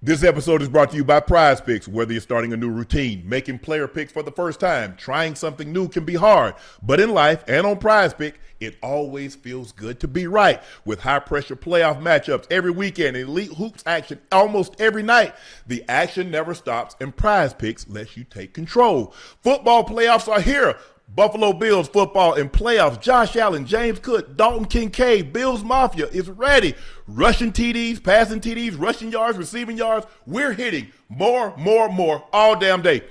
This episode is brought to you by Prize Picks. Whether you're starting a new routine, making player picks for the first time, trying something new can be hard. But in life and on Prize Pick, it always feels good to be right. With high-pressure playoff matchups every weekend and elite hoops action almost every night, the action never stops, and Prize Picks lets you take control. Football playoffs are here. Buffalo Bills football in playoffs. Josh Allen, James Cook, Dalton Kincaid, Bills Mafia is ready. Rushing TDs, passing TDs, rushing yards, receiving yards. We're hitting more all damn day.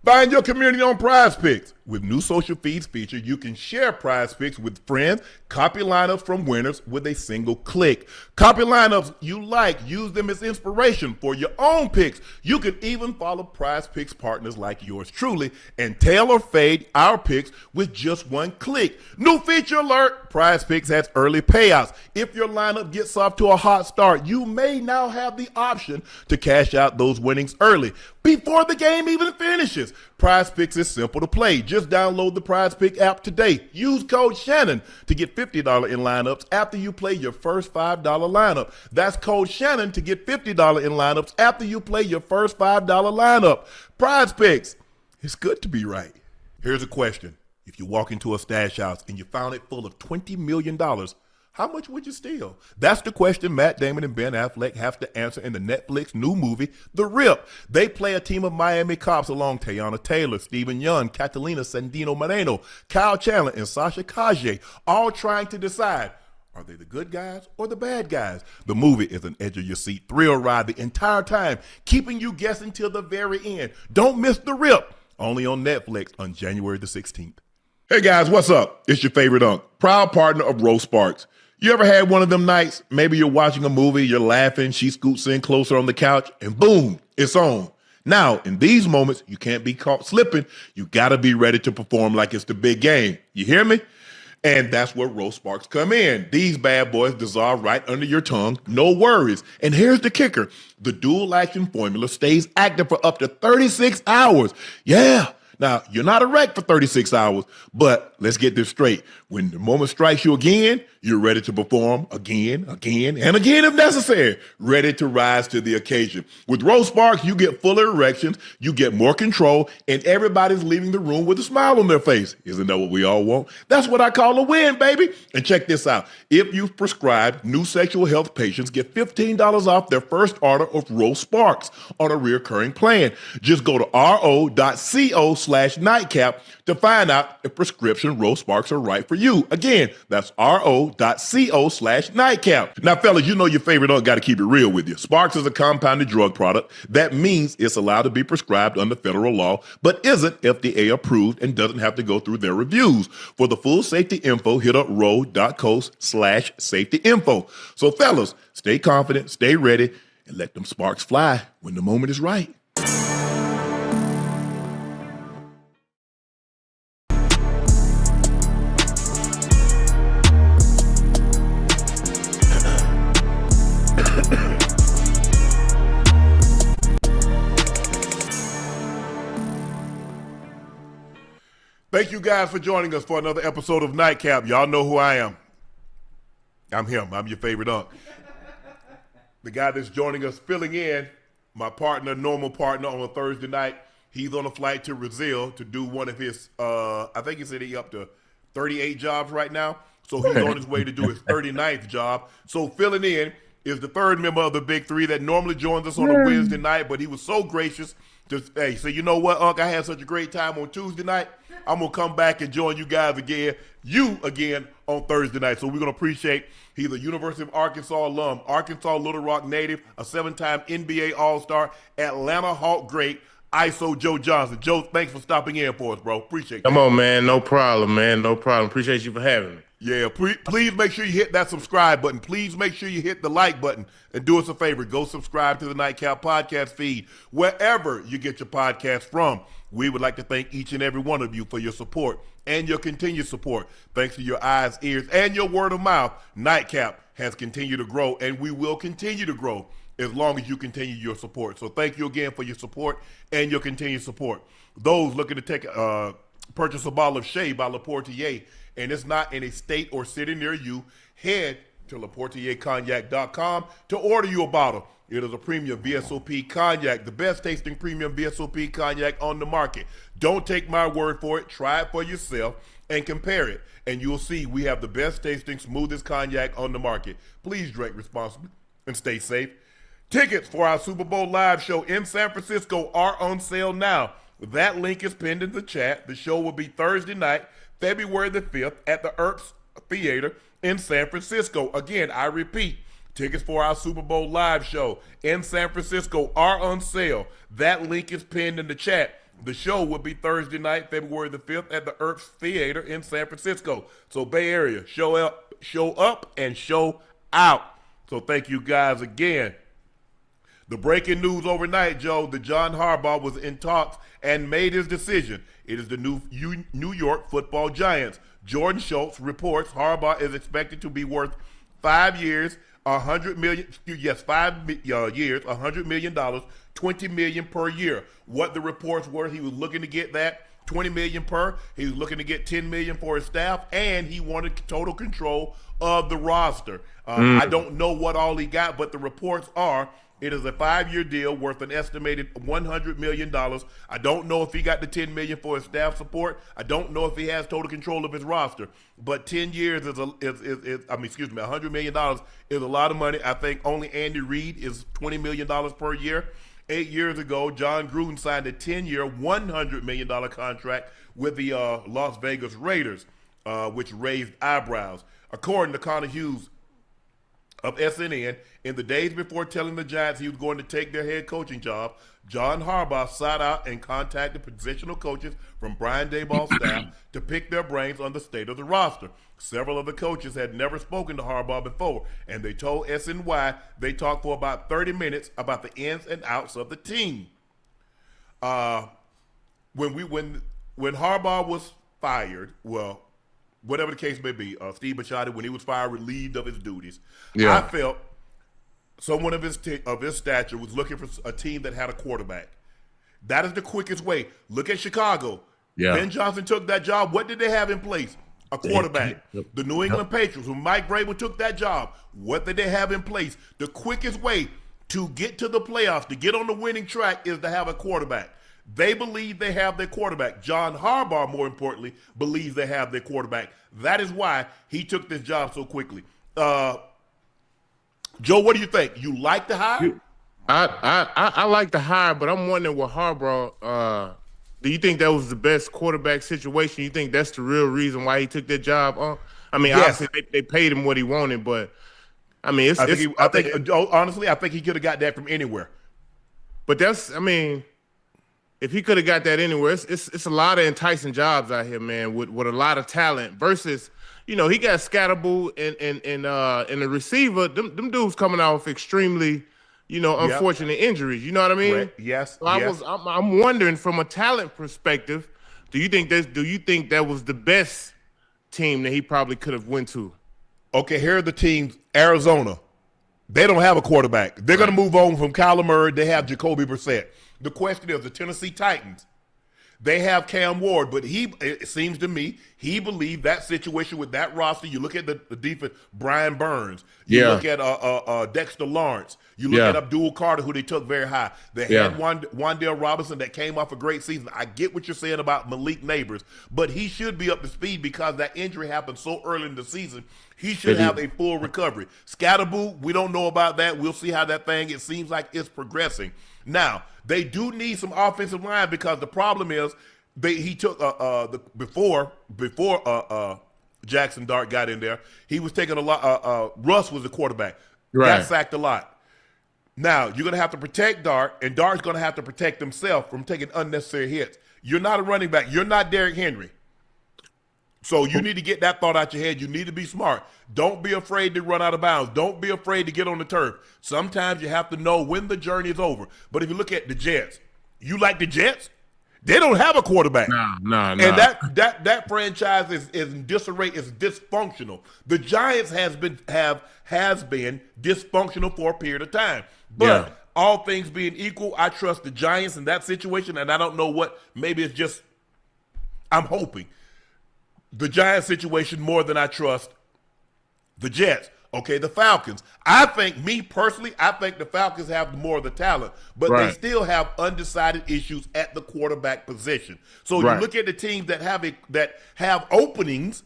Find your community on Prize Picks. With new social feeds feature, you can share Prize Picks with friends, copy lineups from winners with a single click. Copy lineups you like, use them as inspiration for your own picks. You can even follow Prize Picks partners like yours truly and tail or fade our picks with just one click. New feature alert, Prize Picks has early payouts. If your lineup gets off to a hot start, you may now have the option to cash out those winnings early before the game even finishes. Prize Picks is simple to play. Just download the Prize Pick app today. Use code Shannon to get $50 in lineups after you play your first $5 lineup. That's code Shannon to get $50 in lineups after you play your first $5 lineup. Prize Picks. It's good to be right. Here's a question. If you walk into a stash house and you found it full of $20 million, how much would you steal? That's the question Matt Damon and Ben Affleck have to answer in the Netflix new movie, The Rip. They play a team of Miami cops along Teyana Taylor, Stephen Young, Catalina Sandino Moreno, Kyle Chandler, and Sasha Kaje, all trying to decide, are they the good guys or the bad guys? The movie is an edge-of-your-seat thrill ride the entire time, keeping you guessing till the very end. Don't miss The Rip, only on Netflix on January the 16th. Hey guys, what's up? It's your favorite unk, proud partner of Rose Sparks. You ever had one of them nights? Maybe you're watching a movie, you're laughing, she scoots in closer on the couch, and boom, it's on. Now, in these moments, you can't be caught slipping. You gotta be ready to perform like it's the big game. You hear me? And that's where Rose Sparks come in. These bad boys dissolve right under your tongue, no worries. And here's the kicker. The dual action formula stays active for up to 36 hours. Yeah. Now, you're not a wreck for 36 hours, but let's get this straight. When the moment strikes you again, you're ready to perform again, and again if necessary, ready to rise to the occasion. With Rose Sparks, you get fuller erections, you get more control, and everybody's leaving the room with a smile on their face. Isn't that what we all want? That's what I call a win, baby. And check this out. If you've prescribed new sexual health patients, get $15 off their first order of Rose Sparks on a recurring plan. Just go to ro.co/nightcap to find out if prescription Rose Sparks are right for you. Again, that's ro.co/nightcap. Now, fellas, you know your favorite unk got to keep it real with you. Sparks is a compounded drug product. That means it's allowed to be prescribed under federal law, but isn't FDA approved and doesn't have to go through their reviews. For the full safety info, hit up ro.co/safety info. So, fellas, stay confident, stay ready, and let them sparks fly when the moment is right. Thank you guys for joining us for another episode of Nightcap. Y'all know who I am. I'm him. I'm your favorite unk. The guy that's joining us, filling in, my partner, normal partner on a Thursday night. He's on a flight to Brazil to do one of his, I think he said he up to 38 jobs right now. So he's on his way to do his 39th job. So filling in is the third member of the Big Three that normally joins us on a Wednesday night, but he was so gracious to, hey, so you know what, Unc, I had such a great time on Tuesday night. I'm going to come back and join you guys again, on Thursday night. So we're going to appreciate, he's a University of Arkansas alum, Arkansas Little Rock native, a 7-time NBA All-Star, Atlanta Hawk great, ISO Joe Johnson. Joe, thanks for stopping in for us, bro. Appreciate it. Come on, man. No problem, man. No problem. Appreciate you for having me. Yeah, please make sure you hit that subscribe button. Please make sure you hit the like button. And do us a favor. Go subscribe to the Nightcap podcast feed, wherever you get your podcast from. We would like to thank each and every one of you for your support and your continued support. Thanks to your eyes, ears, and your word of mouth, Nightcap has continued to grow, and we will continue to grow as long as you continue your support. So thank you again for your support and your continued support. Those looking to take purchase a bottle of Shea by La Portier, and it's not in a state or city near you, head to LaPortierCognac.com to order you a bottle. It is a premium VSOP cognac, the best tasting premium VSOP cognac on the market. Don't take my word for it. Try it for yourself and compare it. And you'll see we have the best tasting, smoothest cognac on the market. Please drink responsibly and stay safe. Tickets for our Super Bowl live show in San Francisco are on sale now. That link is pinned in the chat. The show will be Thursday night, February the 5th at the Earps Theater in San Francisco. Again, I repeat, tickets for our Super Bowl live show in San Francisco are on sale. That link is pinned in the chat. The show will be Thursday night, February the 5th at the Earps Theater in San Francisco. So Bay Area, show up and show out. So thank you guys again. The breaking news overnight, Joe, that John Harbaugh was in talks and made his decision. It is the New York Football Giants. Jordan Schultz reports Harbaugh is expected to be worth 5 years, $100 million. Yes, 5 years, $100 million, $20 million per year. What the reports were, he was looking to get that $20 million per. He was looking to get $10 million for his staff, and he wanted total control of the roster. I don't know what all he got, but the reports are it is a 5-year deal worth an estimated $100 million. I don't know if he got the $10 million for his staff support. I don't know if he has total control of his roster. But 10 years $100 million is a lot of money. I think only Andy Reid is $20 million per year. 8 years ago, John Gruden signed a 10-year, $100 million contract with the Las Vegas Raiders, which raised eyebrows. According to Connor Hughes of SNN, in the days before telling the Giants he was going to take their head coaching job, John Harbaugh sought out and contacted positional coaches from Brian Daboll's staff to pick their brains on the state of the roster. Several of the coaches had never spoken to Harbaugh before, and they told SNY they talked for about 30 minutes about the ins and outs of the team. When Harbaugh was fired, well, whatever the case may be, Steve Bisciotti, when he was fired, relieved of his duties, I felt someone of his stature was looking for a team that had a quarterback. That is the quickest way. Look at Chicago. Ben Johnson took that job. What did they have in place? A quarterback. The New England Patriots, when Mike Vrabel took that job, what did they have in place? The quickest way to get to the playoffs, to get on the winning track, is to have a quarterback. They believe they have their quarterback. John Harbaugh, more importantly, believes they have their quarterback. That is why he took this job so quickly. Joe, what do you think? You like the hire? I like the hire, but I'm wondering with Harbaugh, do you think that was the best quarterback situation? You think that's the real reason why he took that job on? I mean, obviously they paid him what he wanted, but I mean, honestly, I think he could have got that from anywhere. But if he could have got that anywhere, it's a lot of enticing jobs out here, man, with a lot of talent versus, he got Scatterboo and the receiver. Them dudes coming off extremely, unfortunate injuries. You know what I mean? Right. Yes. So I'm wondering from a talent perspective, do you think that was the best team that he probably could have went to? Okay, here are the teams. Arizona, they don't have a quarterback. They're going to move on from Kyler Murray. They have Jacoby Brissett. The question is the Tennessee Titans. They have Cam Ward, but it seems to me, he believed that situation with that roster. You look at the defense, Brian Burns. You look at Dexter Lawrence. You look at Abdul Carter, who they took very high. They had Wan'Dale Robinson that came off a great season. I get what you're saying about Malik Neighbors, but he should be up to speed because that injury happened so early in the season. He should have a full recovery. Scatterboo, we don't know about that. We'll see how it seems like it's progressing. Now, they do need some offensive line because the problem is he took before Jackson Dart got in there, he was taking a lot. Russ was the quarterback. Got sacked a lot. Now, you're going to have to protect Dart, and Dart's going to have to protect himself from taking unnecessary hits. You're not a running back. You're not Derrick Henry. So you need to get that thought out your head. You need to be smart. Don't be afraid to run out of bounds. Don't be afraid to get on the turf. Sometimes you have to know when the journey is over. But if you look at the Jets, you like the Jets? They don't have a quarterback. No. And that franchise is in disarray, is dysfunctional. The Giants has been dysfunctional for a period of time. But all things being equal, I trust the Giants in that situation, and I don't know what, maybe it's just, I'm hoping the Giants situation more than I trust the Jets. Okay, the Falcons. I think the Falcons have more of the talent, but they still have undecided issues at the quarterback position. So you look at the teams that have openings.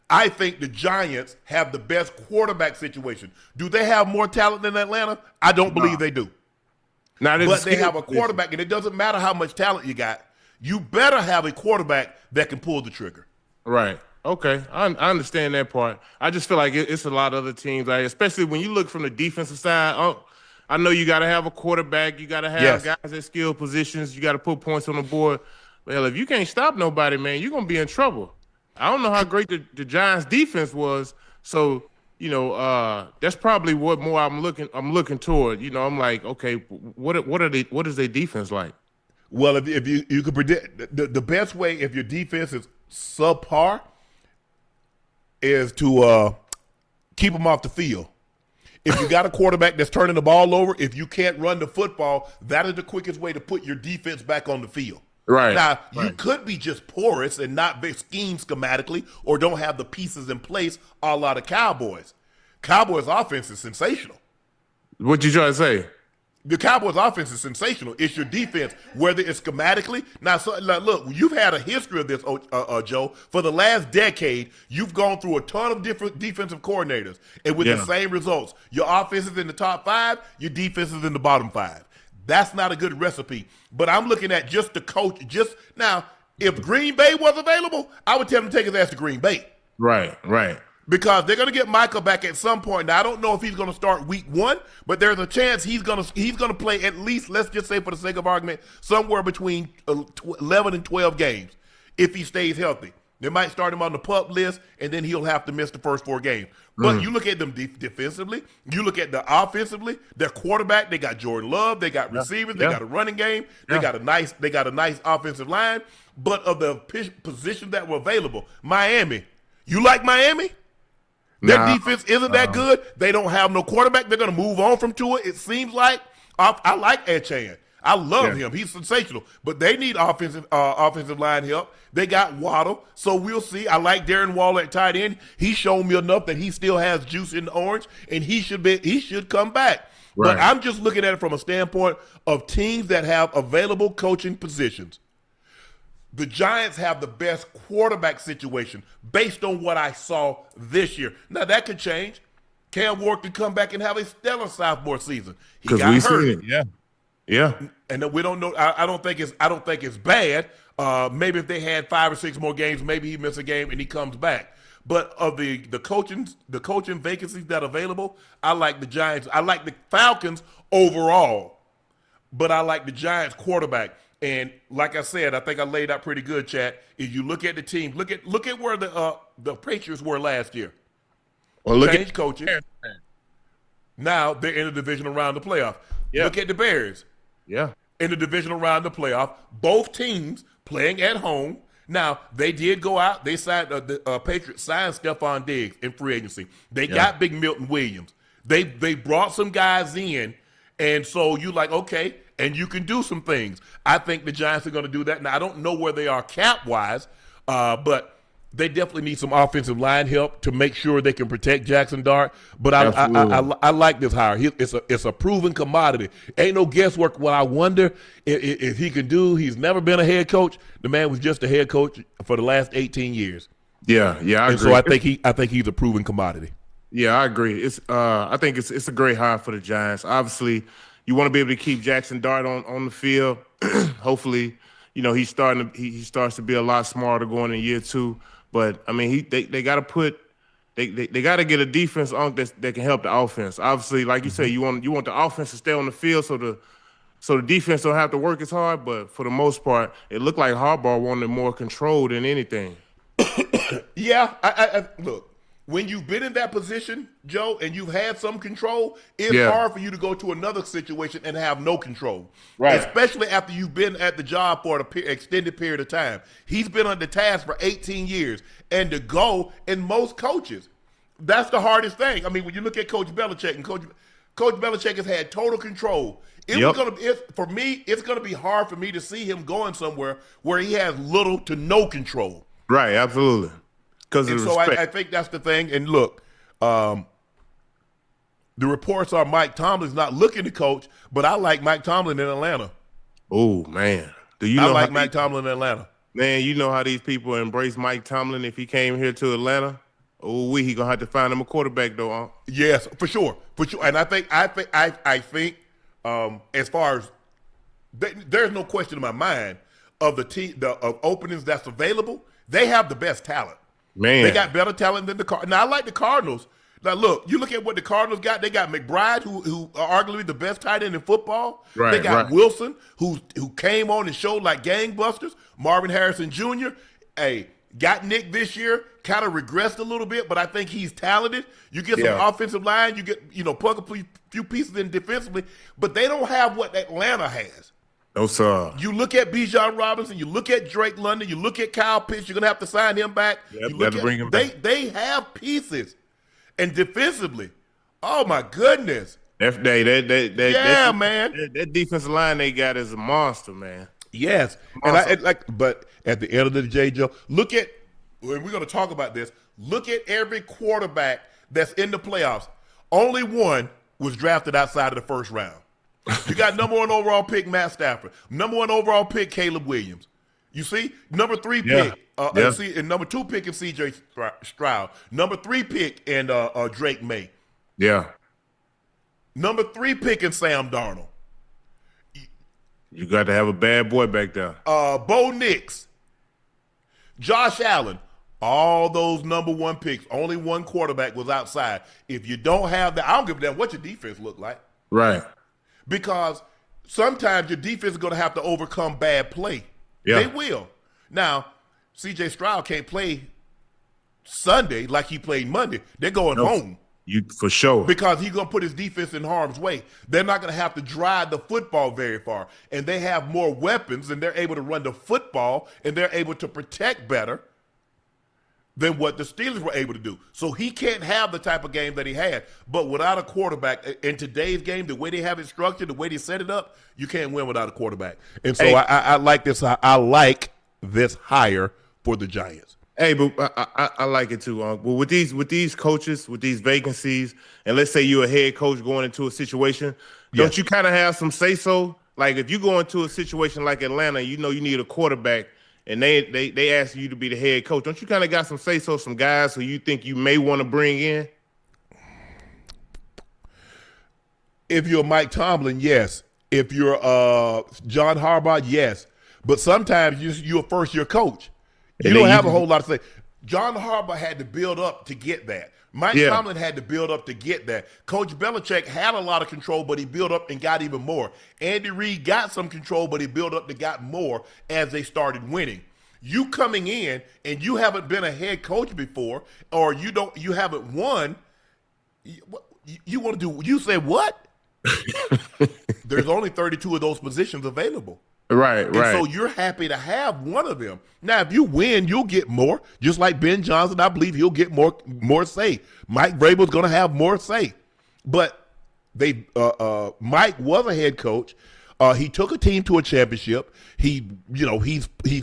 I think the Giants have the best quarterback situation. Do they have more talent than Atlanta? I don't believe they do. But they have a quarterback, and it doesn't matter how much talent you got. You better have a quarterback that can pull the trigger. Right. Okay. I understand that part. I just feel like it's a lot of other teams, especially when you look from the defensive side. I know you got to have a quarterback. You got to have guys at skill positions. You got to put points on the board. Well, if you can't stop nobody, man, you're going to be in trouble. I don't know how great the Giants' defense was. So, that's probably what more I'm looking toward. I'm like, okay, what is their defense like? Well, if you could predict the best way if your defense is subpar is to keep them off the field. If you got a quarterback that's turning the ball over, if you can't run the football, that is the quickest way to put your defense back on the field. Right. Now, you could be just porous and not scheme schematically or don't have the pieces in place a la the Cowboys. Cowboys' offense is sensational. What you trying to say? The Cowboys' offense is sensational. It's your defense, whether it's schematically. Now, look, you've had a history of this, Joe. For the last decade, you've gone through a ton of different defensive coordinators, and with the same results. Your offense is in the top 5, your defense is in the bottom 5. That's not a good recipe. But I'm looking at just the coach. Now, if Green Bay was available, I would tell him to take his ass to Green Bay. Right. Because they're going to get Michael back at some point. Now, I don't know if he's going to start week 1, but there's a chance he's going to play at least, let's just say for the sake of argument, somewhere between 11 and 12 games if he stays healthy. They might start him on the PUP list, and then he'll have to miss the first 4 games. But you look at them defensively, you look at the offensively, their quarterback, they got Jordan Love, they got receivers, they got a running game, they got a nice offensive line. But of the positions that were available, Miami, you like Miami? Their defense isn't that good. They don't have no quarterback. They're going to move on from Tua. It seems like I like Aaayyy. I love him. He's sensational. But they need offensive line help. They got Waddle, so we'll see. I like Darren Waller at tight end. He's shown me enough that he still has juice in the orange, and he should come back. Right. But I'm just looking at it from a standpoint of teams that have available coaching positions. The Giants have the best quarterback situation based on what I saw this year. Now, that could change. Cam Ward could come back and have a stellar sophomore season. He got hurt. Yeah. And we don't know. I don't think it's bad. Maybe if they had 5 or 6 more games, maybe he misses a game and he comes back. But of the coaching vacancies that are available, I like the Giants. I like the Falcons overall, but I like the Giants quarterback. And like I said, I think I laid out pretty good, Chad. If you look at the team, look at where the Patriots were last year. Well, Change coaches. Now they're in the divisional round of the playoff. Yeah. Look at the Bears. Yeah. In the divisional round of the playoff, both teams playing at home. Now, they did go out. They signed the Patriots signed Stephon Diggs in free agency. They got Big Milton Williams. They brought some guys in, and so you like, okay, and you can do some things. I think the Giants are going to do that. Now, I don't know where they are cap-wise, but they definitely need some offensive line help to make sure they can protect Jackson Dart. But I like this hire. It's a proven commodity. Ain't no guesswork. What I wonder if he can do. He's never been a head coach. The man was just a head coach for the last 18 years. Yeah, I agree. So I think he's a proven commodity. Yeah, I agree. I think it's a great hire for the Giants. Obviously, you want to be able to keep Jackson Dart on the field. Hopefully, he starts to be a lot smarter going in year 2. But I mean, they got to put they got to get a defense on that can help the offense. Obviously, like you say, you want the offense to stay on the field so the defense don't have to work as hard. But for the most part, it looked like Harbaugh wanted more control than anything. Yeah, I look. When you've been in that position, Joe, and you've had some control, it's hard for you to go to another situation and have no control. Right. Especially after you've been at the job for an extended period of time. He's been under task for 18 years. And to go, and most coaches, that's the hardest thing. I mean, when you look at Coach Belichick, and Coach Belichick has had total control. For me, it's going to be hard for me to see him going somewhere where he has little to no control. Right, absolutely. And so I think that's the thing. And look, The reports are Mike Tomlin's not looking to coach, but I like Mike Tomlin in Atlanta. Oh, man. I like Mike Tomlin in Atlanta. Man, you know how these people embrace Mike Tomlin if he came here to Atlanta? Oh, he gonna have to find him a quarterback though. Huh? Yes, for sure. And I think as far as there's no question in my mind of the openings that's available. They have the best talent. Man, they got better talent than the Cardinals. Now I like the Cardinals. Now look, you look at what the Cardinals got. They got McBride, who are arguably the best tight end in football. Right, they got Wilson, who came on and showed like gangbusters. Marvin Harrison Jr. Got Nick this year, kind of regressed a little bit, but I think he's talented. You get some offensive line, you get plug a few pieces in defensively, but they don't have what Atlanta has. No, sir. You look at Bijan Robinson, you look at Drake London, you look at Kyle Pitts, you're going to have to sign him back. Yep, you gotta bring him back. They have pieces. And defensively, oh my goodness. Man. That defensive line they got is a monster, man. Yes. But at the end of the day, Joe, look at, and we're going to talk about this, look at every quarterback that's in the playoffs. Only one was drafted outside of the first round. You got number 1 overall pick Matt Stafford, number 1 overall pick Caleb Williams. You see, number 3 pick, and number 2 pick in C.J. Stroud, number 3 pick in Drake May. Yeah. Number 3 pick in Sam Darnold. You got to have a bad boy back there. Bo Nix, Josh Allen, all those number 1 picks. Only one quarterback was outside. If you don't have that, I don't give a damn what your defense look like. Right. Because sometimes your defense is going to have to overcome bad play. Yeah. They will. Now, C.J. Stroud can't play Sunday like he played Monday. They're going home. For sure. Because he's going to put his defense in harm's way. They're not going to have to drive the football very far. And they have more weapons, and they're able to run the football, and they're able to protect better than what the Steelers were able to do. So he can't have the type of game that he had. But without a quarterback, in today's game, the way they have it structured, the way they set it up, you can't win without a quarterback. And so I like this. I like this hire for the Giants. Hey, but I like it too. Well, with these coaches, with these vacancies, and let's say you're a head coach going into a situation, don't you kind of have some say-so? Like if you go into a situation like Atlanta, you know you need a quarterback, and they ask you to be the head coach. Don't you kind of got some say-so, some guys who you think you may want to bring in? If you're Mike Tomlin, yes. If you're John Harbaugh, yes. But sometimes you're a first-year coach. You don't have a whole lot to say. John Harbaugh had to build up to get that. Mike Tomlin had to build up to get that. Coach Belichick had a lot of control, but he built up and got even more. Andy Reid got some control, but he built up and got more as they started winning. You coming in and you haven't been a head coach before, or you haven't won. You want to do? You say what? There's only 32 of those positions available. Right. So you're happy to have one of them. Now, if you win, you'll get more. Just like Ben Johnson, I believe he'll get more say. Mike Vrabel's going to have more say. But Mike was a head coach. He took a team to a championship. He's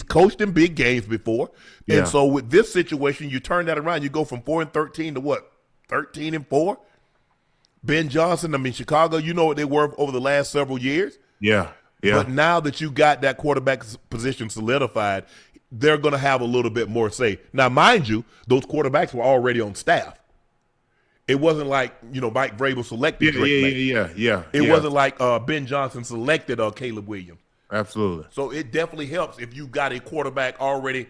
coached in big games before. Yeah. And so with this situation, you turn that around. You go from 4-13 to what? 13-4? Ben Johnson, Chicago, you know what they were over the last several years. Yeah. But now that you got that quarterback position solidified, they're going to have a little bit more say. Now, mind you, those quarterbacks were already on staff. It wasn't like, Mike Vrabel selected Drake. It wasn't like Ben Johnson selected Caleb Williams. Absolutely. So it definitely helps if you got a quarterback already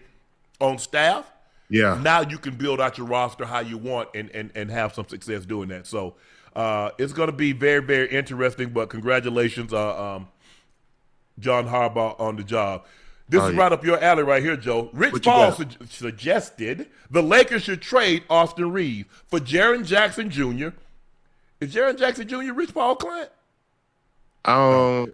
on staff. Yeah. Now you can build out your roster how you want and have some success doing that. So it's going to be very, very interesting, but congratulations, John Harbaugh on the job. This is right up your alley right here, Joe. Rich Paul suggested the Lakers should trade Austin Reaves for Jaren Jackson Jr. Is Jaren Jackson Jr. Rich Paul client?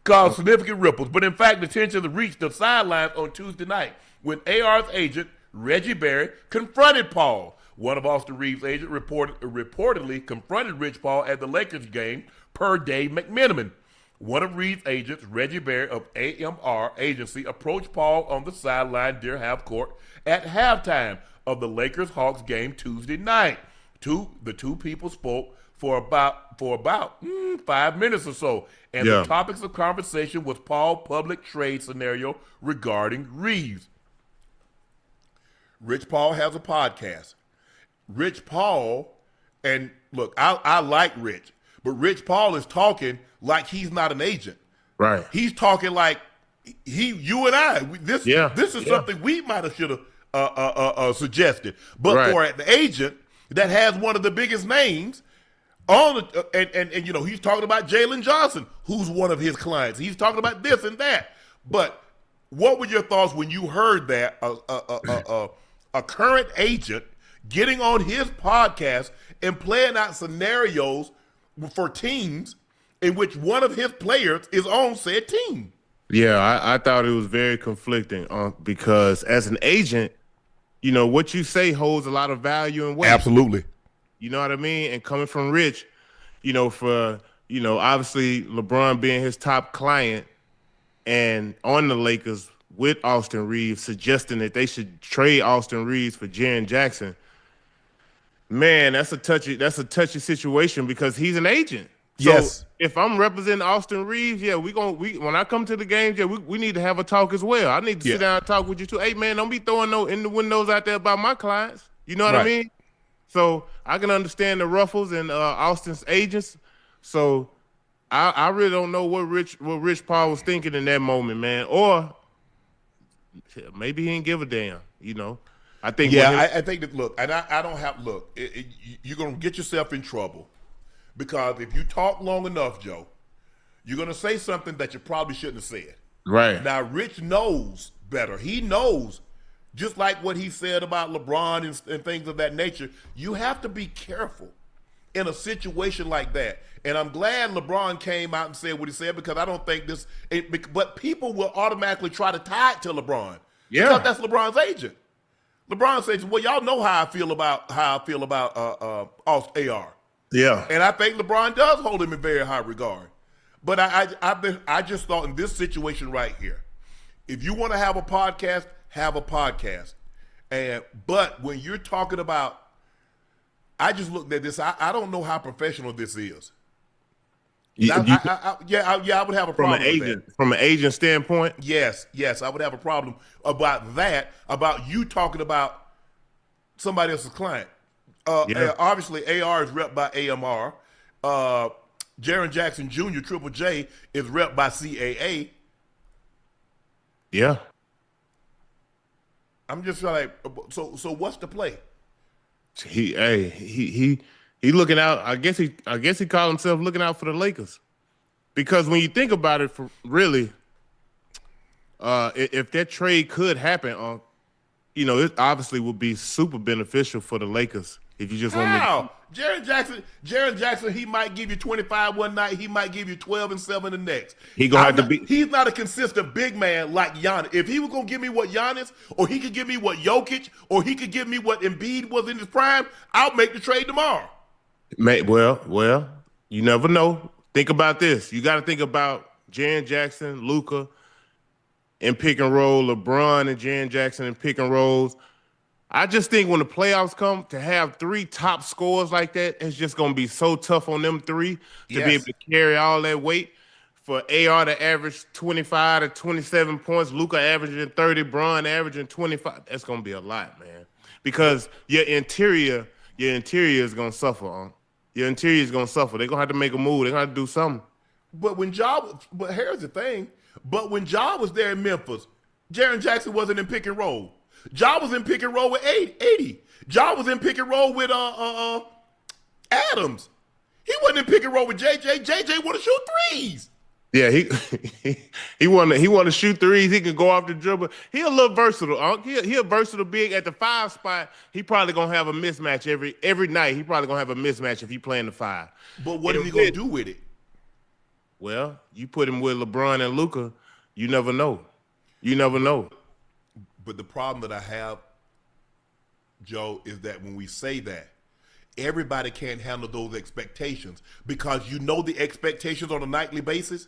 Caused significant ripples, but in fact, the tensions reached the sidelines on Tuesday night when AR's agent, Reggie Berry, confronted Paul. One of Austin Reaves' agents reportedly confronted Rich Paul at the Lakers game, per Dave McMenamin. One of Reed's agents, Reggie Berry of AMR Agency, approached Paul on the sideline near half court at halftime of the Lakers-Hawks game Tuesday night. The two people spoke for about 5 minutes or so. And the topics of conversation was Paul public trade scenario regarding Reaves. Rich Paul has a podcast. Rich Paul, and look, I like Rich, but Rich Paul is talking like he's not an agent. Right. He's talking like you and I. This is something we might have should have suggested. But for an agent that has one of the biggest names on and you know, he's talking about Jalen Johnson, who's one of his clients. He's talking about this and that. But what were your thoughts when you heard that a current agent getting on his podcast and playing out scenarios for teams in which one of his players is on said team? Yeah, I thought it was very conflicting because as an agent, you know, what you say holds a lot of value and weight. Absolutely. You know what I mean? And coming from Rich, you know, obviously LeBron being his top client and on the Lakers with Austin Reaves, suggesting that they should trade Austin Reaves for Jaren Jackson. Man, that's a touchy situation because he's an agent. So if I'm representing Austin Reaves, when I come to the games, we need to have a talk as well. I need to sit down and talk with you too. Hey man, don't be throwing no in the windows out there about my clients. You know what I mean? So I can understand the ruffles and Austin's agents. So I really don't know what Rich Paul was thinking in that moment, man. Or maybe he didn't give a damn. You know, I think. Yeah, I think that. Look, and I don't have. Look, you're gonna get yourself in trouble because if you talk long enough, Joe, you're gonna say something that you probably shouldn't have said. Right now, Rich knows better. He knows. Just like what he said about LeBron and things of that nature, you have to be careful in a situation like that. And I'm glad LeBron came out and said what he said because I don't think but people will automatically try to tie it to LeBron. Yeah. Because that's LeBron's agent. LeBron says, well, y'all know how I feel about AR. Yeah. And I think LeBron does hold him in very high regard. But I just thought in this situation right here, if you want to have a podcast, have a podcast. But when you're talking about, I just looked at this, I don't know how professional this is. I would have a problem with that. From an agent standpoint? Yes, I would have a problem about that, about you talking about somebody else's client. Obviously, AR is repped by AMR. Jaren Jackson Jr., Triple J, is repped by CAA. Yeah. I'm just like, so what's the play? He looking out. I guess he called himself looking out for the Lakers, because when you think about it, for really, if that trade could happen, you know, it obviously would be super beneficial for the Lakers. If you just want Jaren Jackson, he might give you 25 one night. He might give you 12 and 7 the next. He's not a consistent big man like Giannis. If he was gonna give me what Giannis, or he could give me what Jokic, or he could give me what Embiid was in his prime, I'll make the trade tomorrow. Well, you never know. Think about this. You got to think about Jaren Jackson, Luka, in pick and roll, LeBron and Jaren Jackson in pick and rolls. I just think when the playoffs come, to have three top scorers like that, it's just going to be so tough on them three to be able to carry all that weight. For AR to average 25 to 27 points, Luka averaging 30, Bron averaging 25, that's going to be a lot, man. Because your interior is going to suffer. Your interior is going to suffer. They're going to have to make a move. They're going to have to do something. But here's the thing. But when Ja was there in Memphis, Jaren Jackson wasn't in pick and roll. Ja was in pick and roll with 80. Ja was in pick and roll with Adams. He wasn't in pick and roll with JJ. JJ want to shoot threes. Yeah, he want to shoot threes. He can go off the dribble. He a little versatile. He a versatile big at the 5 spot. He probably gonna have a mismatch every night. He probably gonna have a mismatch if he playing the 5. But what is he gonna do with it? Well, you put him with LeBron and Luka, you never know. You never know. But the problem that I have, Joe, is that when we say that, everybody can't handle those expectations, because you know the expectations on a nightly basis.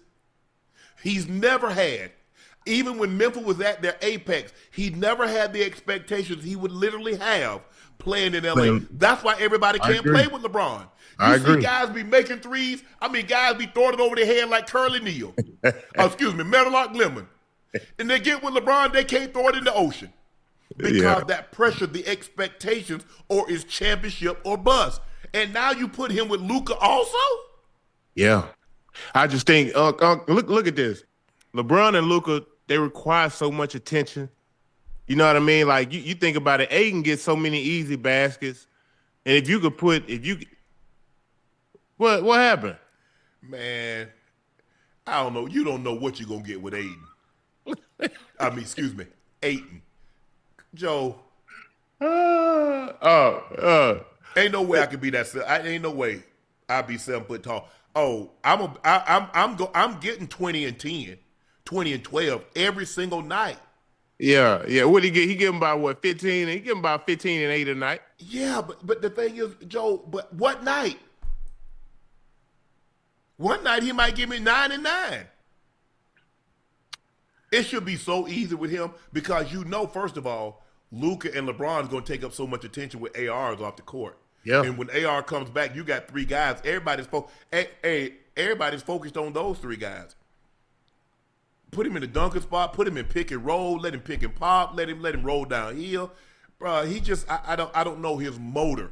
He's never had, even when Memphis was at their apex, he never had the expectations he would literally have playing in LA. That's why everybody can't play with LeBron. You see guys be making threes. I mean, guys be throwing it over their head like Curly Neal. Meadowlark Lemon. And they get with LeBron, they can't throw it in the ocean. Because that pressure, the expectations, or is championship or bust. And now you put him with Luka also? Yeah. I just think, look at this. LeBron and Luka, they require so much attention. You know what I mean? Like, you think about it, Aiden gets so many easy baskets. And if you could what happened? Man, I don't know. You don't know what you're going to get with Aiden. Aiden. Joe. Ain't no way I could be that. Ain't no way I'd be 7 foot tall. Oh, I'm getting 20 and 10, 20 and 12 every single night. Yeah. What he get? He give him about what, 15? He give him about 15 and 8 a night. Yeah, but the thing is, Joe, but what night? One night he might give me 9 and 9. It should be so easy with him because first of all, Luka and LeBron is going to take up so much attention with ARs off the court. Yeah. And when AR comes back, you got 3 guys. Everybody's focused on those 3 guys. Put him in the dunker spot. Put him in pick and roll. Let him pick and pop. Let him roll downhill. Bro, he just I don't know his motor.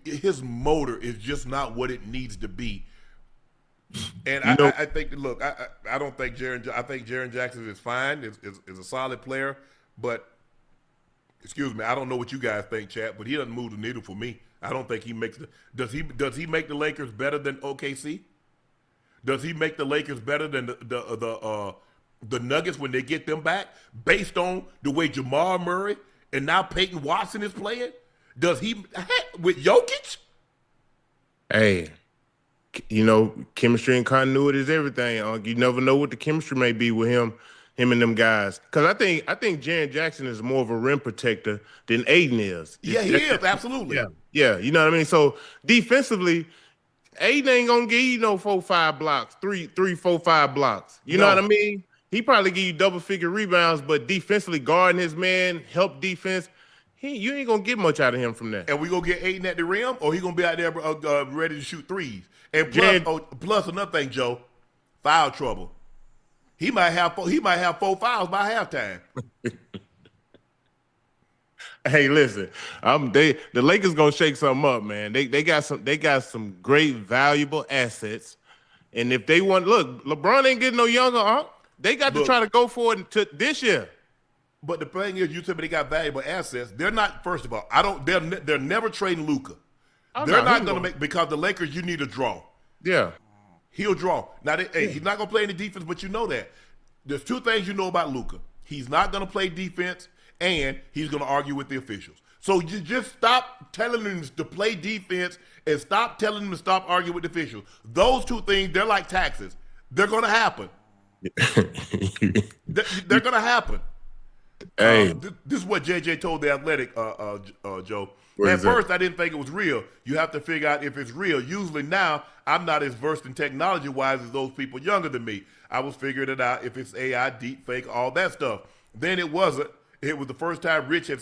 His motor is just not what it needs to be. And I think I don't think I think Jaren Jackson is fine. Is a solid player, but. Excuse me, I don't know what you guys think, chat, but he doesn't move the needle for me. I don't think he makes does he make the Lakers better than OKC? Does he make the Lakers better than the Nuggets when they get them back based on the way Jamal Murray and now Peyton Watson is playing? Does he with Jokic? Hey, chemistry and continuity is everything. You never know what the chemistry may be with him and them guys. Because I think Jaren Jackson is more of a rim protector than Aiden is. Yeah, he is, absolutely. Yeah, you know what I mean? So defensively, Aiden ain't gonna give you 4, 5 blocks, 3, 4, 5 blocks. You know what I mean? He probably give you double-figure rebounds, but defensively guarding his man, help defense, you ain't gonna get much out of him from that. And we gonna get Aiden at the rim, or he gonna be out there ready to shoot threes. And plus another thing, Joe, foul trouble. He might have 4 fouls by halftime. Hey, listen, the Lakers gonna shake something up, man. They got some great valuable assets, and if they want, LeBron ain't getting no younger. They got to try to go for it to this year. But the thing is, you said they got valuable assets. They're not. First of all, they're never trading Luka. They're not gonna make because the Lakers. You need a draw. Yeah. He'll draw. Now, he's not going to play any defense, but you know that. There's 2 things you know about Luka. He's not going to play defense, and he's going to argue with the officials. So you just stop telling him to play defense and stop telling him to stop arguing with the officials. Those 2 things, they're like taxes. They're going to happen. They're going to happen. Hey. This is what JJ told The Athletic, Joe. At first, I didn't think it was real. You have to figure out if it's real. Usually now, I'm not as versed in technology-wise as those people younger than me. I was figuring it out if it's AI, deep fake, all that stuff. Then it wasn't. It was the first time Rich had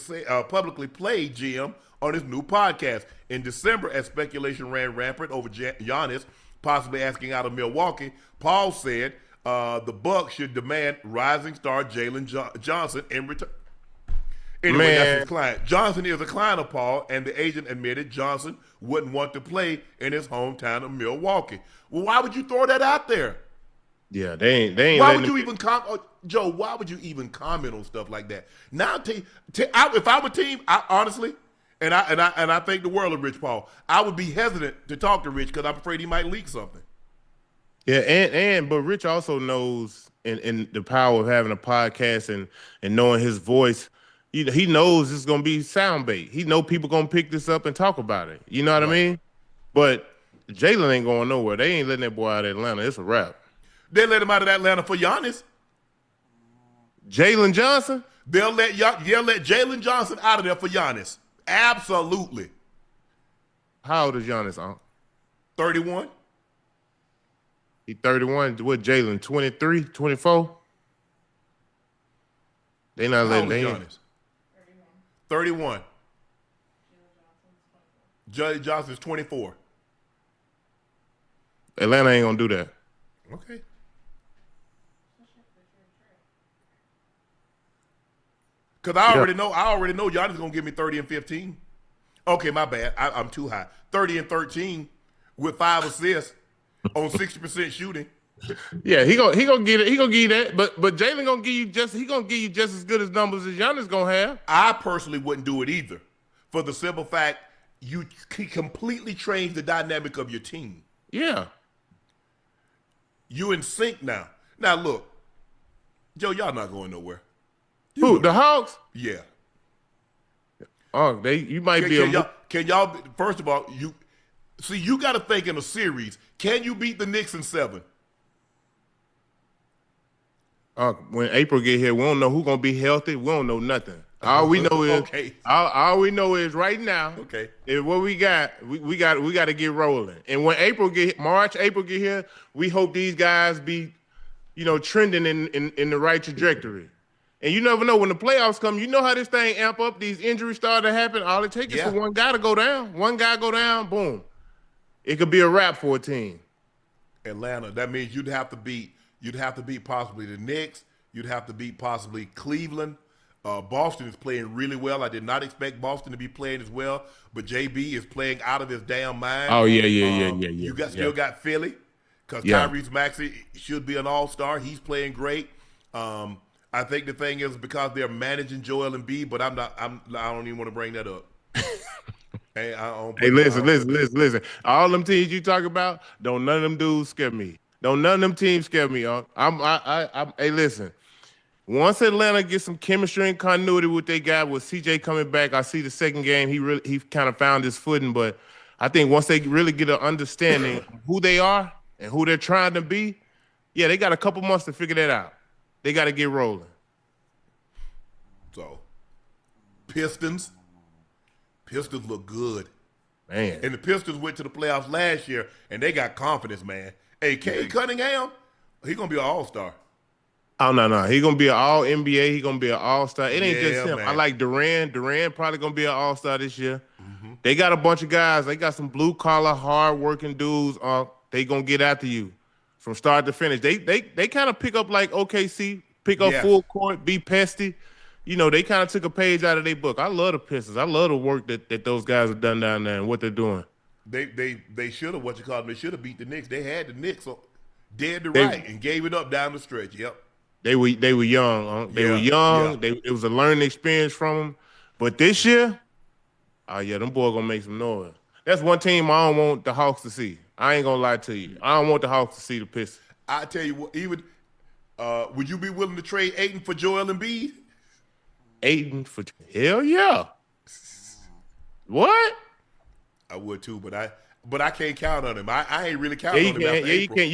publicly played GM on his new podcast. In December, as speculation ran rampant over Giannis possibly asking out of Milwaukee, Paul said the Bucks should demand rising star Jalen Johnson in return. Anyway, that's his client. Johnson is a client of Paul, and the agent admitted Johnson wouldn't want to play in his hometown of Milwaukee. Well, why would you throw that out there? Yeah, they ain't. Why would you even Joe? Why would you even comment on stuff like that? Now, if I'm a team, honestly, and I think the world of Rich Paul, I would be hesitant to talk to Rich because I'm afraid he might leak something. Yeah, but Rich also knows in the power of having a podcast and knowing his voice. He knows it's gonna be soundbait. He know people gonna pick this up and talk about it. You know what I mean? But Jalen ain't going nowhere. They ain't letting that boy out of Atlanta. It's a wrap. They let him out of Atlanta for Giannis. Jalen Johnson? They'll let Jalen Johnson out of there for Giannis. Absolutely. How old is Giannis? 31. He 31. What, Jalen? 23, 24? They not letting Giannis. 31. Judge Johnson's 24. Atlanta ain't gonna do that. Okay. Because I already know Giannis gonna give me 30 and 15. Okay, my bad. I'm too high. 30 and 13 with 5 assists on 60% shooting. Yeah, he gonna get it. He gonna give you that. But Jalen gonna give you just as good as numbers as Giannis gonna have. I personally wouldn't do it either, for the simple fact you completely change the dynamic of your team. Yeah. You in sync now. Now look, Joe, y'all not going nowhere. Who, the Hawks? Yeah. Oh, you might be. Can y'all? First of all, you got to think in a series. Can you beat the Knicks in 7? When April get here, we don't know who's gonna be healthy. We don't know nothing. All we know is all we know is right now. Okay. Is what we got. We got to get rolling. And when April get here, we hope these guys be, trending in the right trajectory. And you never know when the playoffs come. You know how this thing amp up. These injuries start to happen. All it takes is for one guy to go down. One guy go down. Boom. It could be a wrap for a team. Atlanta. That means you'd have to beat possibly the Knicks. You'd have to beat possibly Cleveland. Boston is playing really well. I did not expect Boston to be playing as well, but JB is playing out of his damn mind. Oh yeah. You still got Philly because Tyrese Maxey should be an all-star. He's playing great. I think the thing is because they're managing Joel Embiid, but I don't even want to bring that up. Listen. All them teams you talk about, don't none of them dudes scare me. Don't none of them teams scare me. Hey, listen. Once Atlanta gets some chemistry and continuity with they got with CJ coming back, I see the second game he kind of found his footing. But I think once they really get an understanding of who they are and who they're trying to be, they got a couple months to figure that out. They got to get rolling. So, Pistons look good, man. And the Pistons went to the playoffs last year, and they got confidence, man. Hey, Cade Cunningham, he's gonna be an all-star. Oh no, he's gonna be an all NBA. He's gonna be an all-star. It ain't just him. Man. I like Durant. Durant probably gonna be an all-star this year. Mm-hmm. They got a bunch of guys. They got some blue-collar, hard-working dudes. They gonna get after you from start to finish. They kind of pick up like OKC, pick up full court, be pesty. They kind of took a page out of their book. I love the Pistons. I love the work that those guys have done down there and what they're doing. They should have They should have beat the Knicks. They had the Knicks dead to right and gave it up down the stretch. Yep. They were young. They were young. Yeah. It was a learning experience from them. But this year, them boys gonna make some noise. That's one team I don't want the Hawks to see. I ain't gonna lie to you. I don't want the Hawks to see the Pistons. I tell you what, even would you be willing to trade Ayton for Joel Embiid? Ayton for hell yeah. What? I would too, but I can't count on him. I ain't really counting on him. You can't.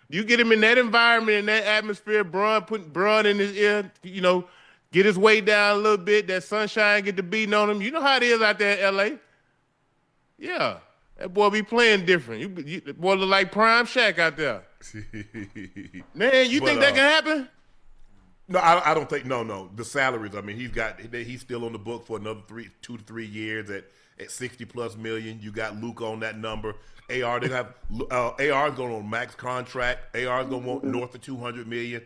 You get him in that environment, in that atmosphere. Putting Braun in his ear. Get his weight down a little bit. That sunshine get the beating on him. You know how it is out there in LA. Yeah, that boy be playing different. You boy look like Prime Shaq out there. Man, you think that can happen? No, I don't think. No. The salaries. I mean, he's still on the book for another 2 to 3 years at $60+ million. You got Luke on that number. AR is going on max contract. AR is going to want north of $200 million.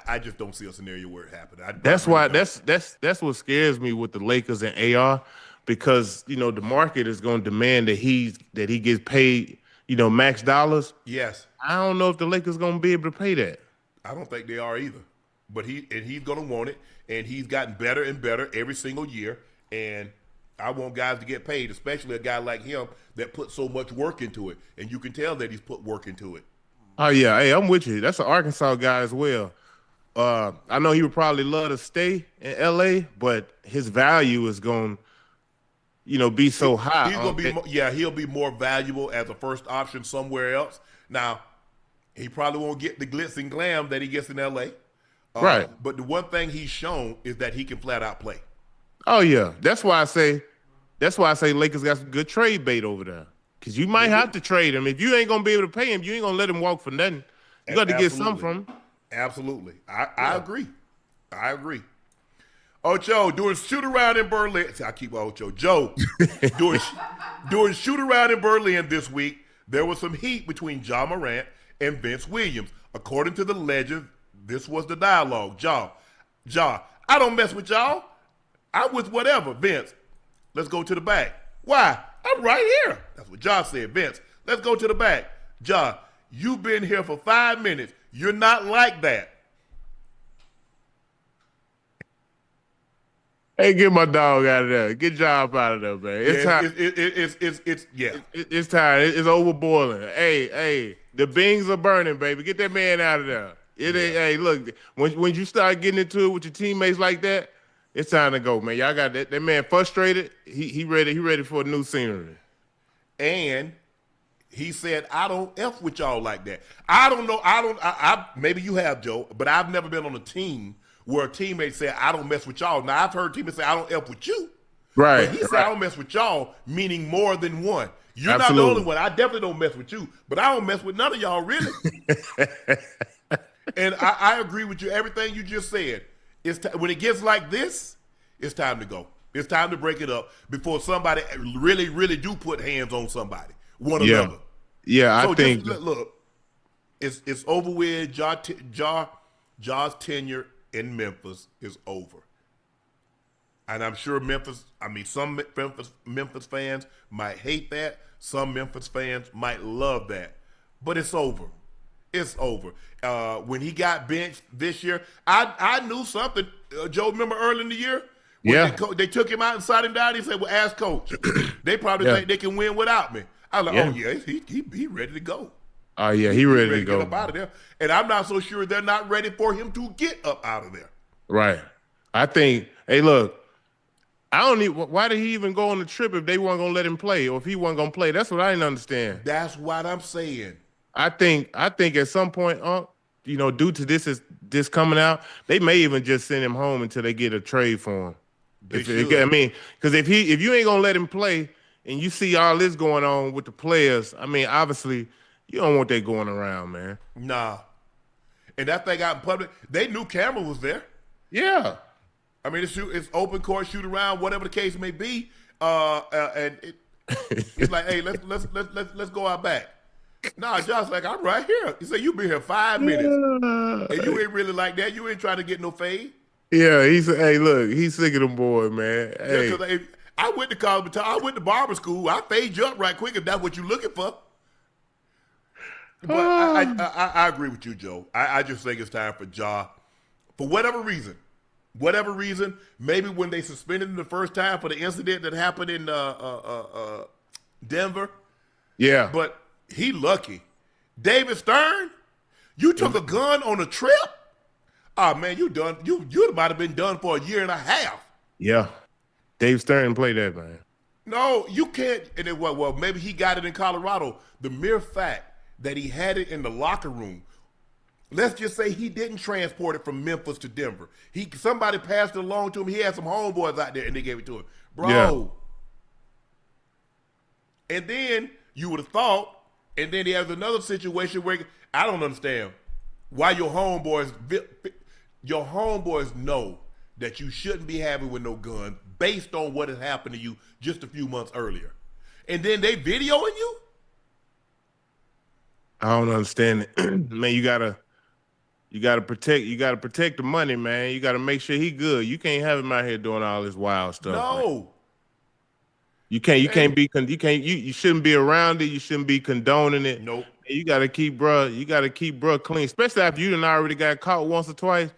I just don't see a scenario where it happened. That's what scares me with the Lakers and AR, because the market is going to demand that he gets paid max dollars. Yes. I don't know if the Lakers going to be able to pay that. I don't think they are either. But he's going to want it, and he's gotten better and better every single year. And I want guys to get paid, especially a guy like him that put so much work into it. And you can tell that he's put work into it. Oh, yeah. Hey, I'm with you. That's an Arkansas guy as well. I know he would probably love to stay in L.A., but his value is going to, be so high. He'll be more valuable as a first option somewhere else. Now, he probably won't get the glitz and glam that he gets in L.A., right. But the one thing he's shown is that he can flat out play. Oh yeah, that's why I say Lakers got some good trade bait over there. Because you might have to trade him. If you ain't gonna be able to pay him, you ain't gonna let him walk for nothing. You got to get something from him. Absolutely, I agree. Ocho, doing shoot around in Berlin. See, I keep Ocho. Joe, doing shoot around in Berlin this week, there was some heat between John Morant and Vince Williams. According to the legend, this was the dialogue. Ja, I don't mess with y'all. I'm with whatever. Vince, let's go to the back. Why? I'm right here. That's what Ja said. Vince, let's go to the back. Ja, you've been here for 5 minutes. You're not like that. Hey, get my dog out of there. Get Job out of there, man. It's time. It's time. It's over boiling. Hey, the beans are burning, baby. Get that man out of there. Hey, look, when you start getting into it with your teammates like that, it's time to go, man. Y'all got that man frustrated. He ready for a new scenery. And he said, I don't F with y'all like that. I don't know. I maybe you have, Joe, but I've never been on a team where a teammate said, I don't mess with y'all. Now, I've heard teammates say, I don't F with you. Right. But he said, I don't mess with y'all, meaning more than one. You're Absolutely. not the only one. I definitely don't mess with you, but I don't mess with none of y'all, really. And I agree with you. Everything you just said. When it gets like this, it's time to go. It's time to break it up before somebody really, really do put hands on somebody, one another. Yeah, so I think. Look, it's over with. Ja's tenure in Memphis is over. And I'm sure some Memphis fans might hate that. Some Memphis fans might love that. But it's over. It's over. When he got benched this year, I knew something. Joe, remember early in the year? When they took him out and sat him down. He said, well, ask coach. They probably think they can win without me. I was like, oh, yeah, he ready to go. Oh, yeah, he ready to go. Get up out of there. And I'm not so sure they're not ready for him to get up out of there. Right. I think, hey, look, why did he even go on the trip if they weren't going to let him play or if he wasn't going to play? That's what I didn't understand. That's what I'm saying. I think at some point, due to this coming out, they may even just send him home until they get a trade for him. Because if you ain't going to let him play and you see all this going on with the players, obviously you don't want that going around, man. Nah. And that thing out in public, they knew camera was there. Yeah. It's open court, shoot around, whatever the case may be. It's like, hey, let's go out back. Nah, Josh's like, I'm right here. He said, you been here 5 minutes. And you ain't really like that. You ain't trying to get no fade. Yeah, he said, hey, look, he's sick of them boys, man. Hey. Yeah, I went to college, I went to barber school. I fade you up right quick if that's what you're looking for. But I agree with you, Joe. I just think it's time for Ja, for whatever reason, maybe when they suspended him the first time for the incident that happened in Denver. Yeah. But he lucky. David Stern, you took a gun on a trip? Oh, man, you done. You might have been done for a year and a half. Yeah. Dave Stern played that, man. No, you can't. And then, well, maybe he got it in Colorado. The mere fact that he had it in the locker room, let's just say he didn't transport it from Memphis to Denver. Somebody passed it along to him. He had some homeboys out there, and they gave it to him. Bro. Yeah. And then you would have thought, and then there's another situation where I don't understand why your homeboys know that you shouldn't be having with no gun based on what had happened to you just a few months earlier. And then they videoing you? I don't understand it. Man, you gotta protect the money, man. You gotta make sure he good. You can't have him out here doing all this wild stuff. No. Man. You shouldn't be around it. You shouldn't be condoning it. Nope. You gotta keep bruh clean. Especially after you done already got caught once or twice.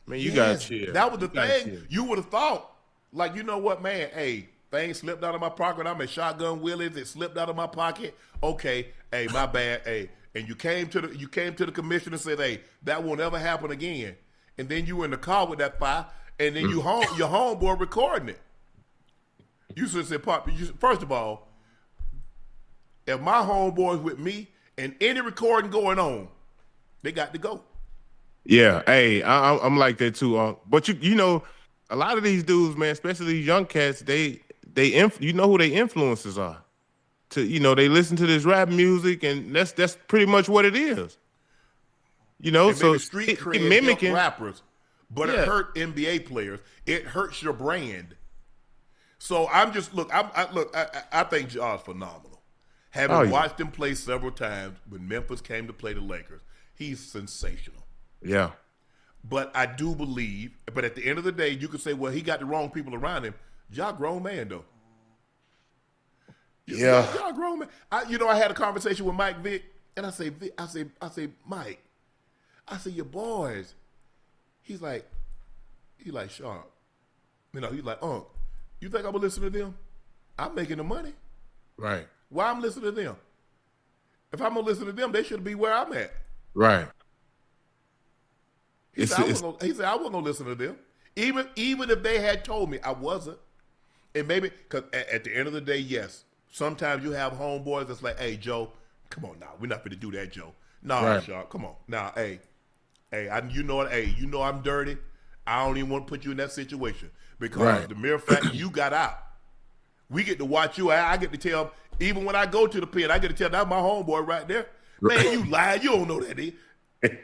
Man, you gotta chill. That was the thing. You would have thought, like, you know what, man, hey, things slipped out of my pocket. I'm in shotgun Willies. It slipped out of my pocket. Okay, hey, my bad. Hey. And you came to the commissioner and said, hey, that won't ever happen again. And then you were in the car with that file, and then your homeboy recording it. You should say, Pop, first of all, if my homeboy's with me and any recording going on, they got to go. Yeah, hey, I'm like that too. But you know, a lot of these dudes, man, especially these young cats, they you know who their influences are. They listen to this rap music, and that's pretty much what it is. And so street cred mimicking rappers, but it hurt NBA players. It hurts your brand. So I'm just I think Ja's phenomenal. Having watched him play several times when Memphis came to play the Lakers, he's sensational. Yeah. But I do believe, but at the end of the day, you could say, well, he got the wrong people around him. Ja grown man though. Yeah. Ja grown man. I had a conversation with Mike Vick, and I say, Mike, your boys. He's like Sharpe. He's like, you think I'm gonna listen to them? I'm making the money. Right. Why I'm listening to them? If I'm gonna listen to them, they should be where I'm at. Right. He said, I wasn't gonna listen to them. Even if they had told me I wasn't. And maybe, because at the end of the day, yes, sometimes you have homeboys that's like, hey, Joe, come on now. We're not going to do that, Joe. No, Sharpe, come on. Now, hey, you know I'm dirty. I don't even want to put you in that situation. Because the mere fact you got out, we get to watch you. I get to tell, even when I go to the pen, I get to tell, that's my homeboy right there. Man, you lying. You don't know that, man,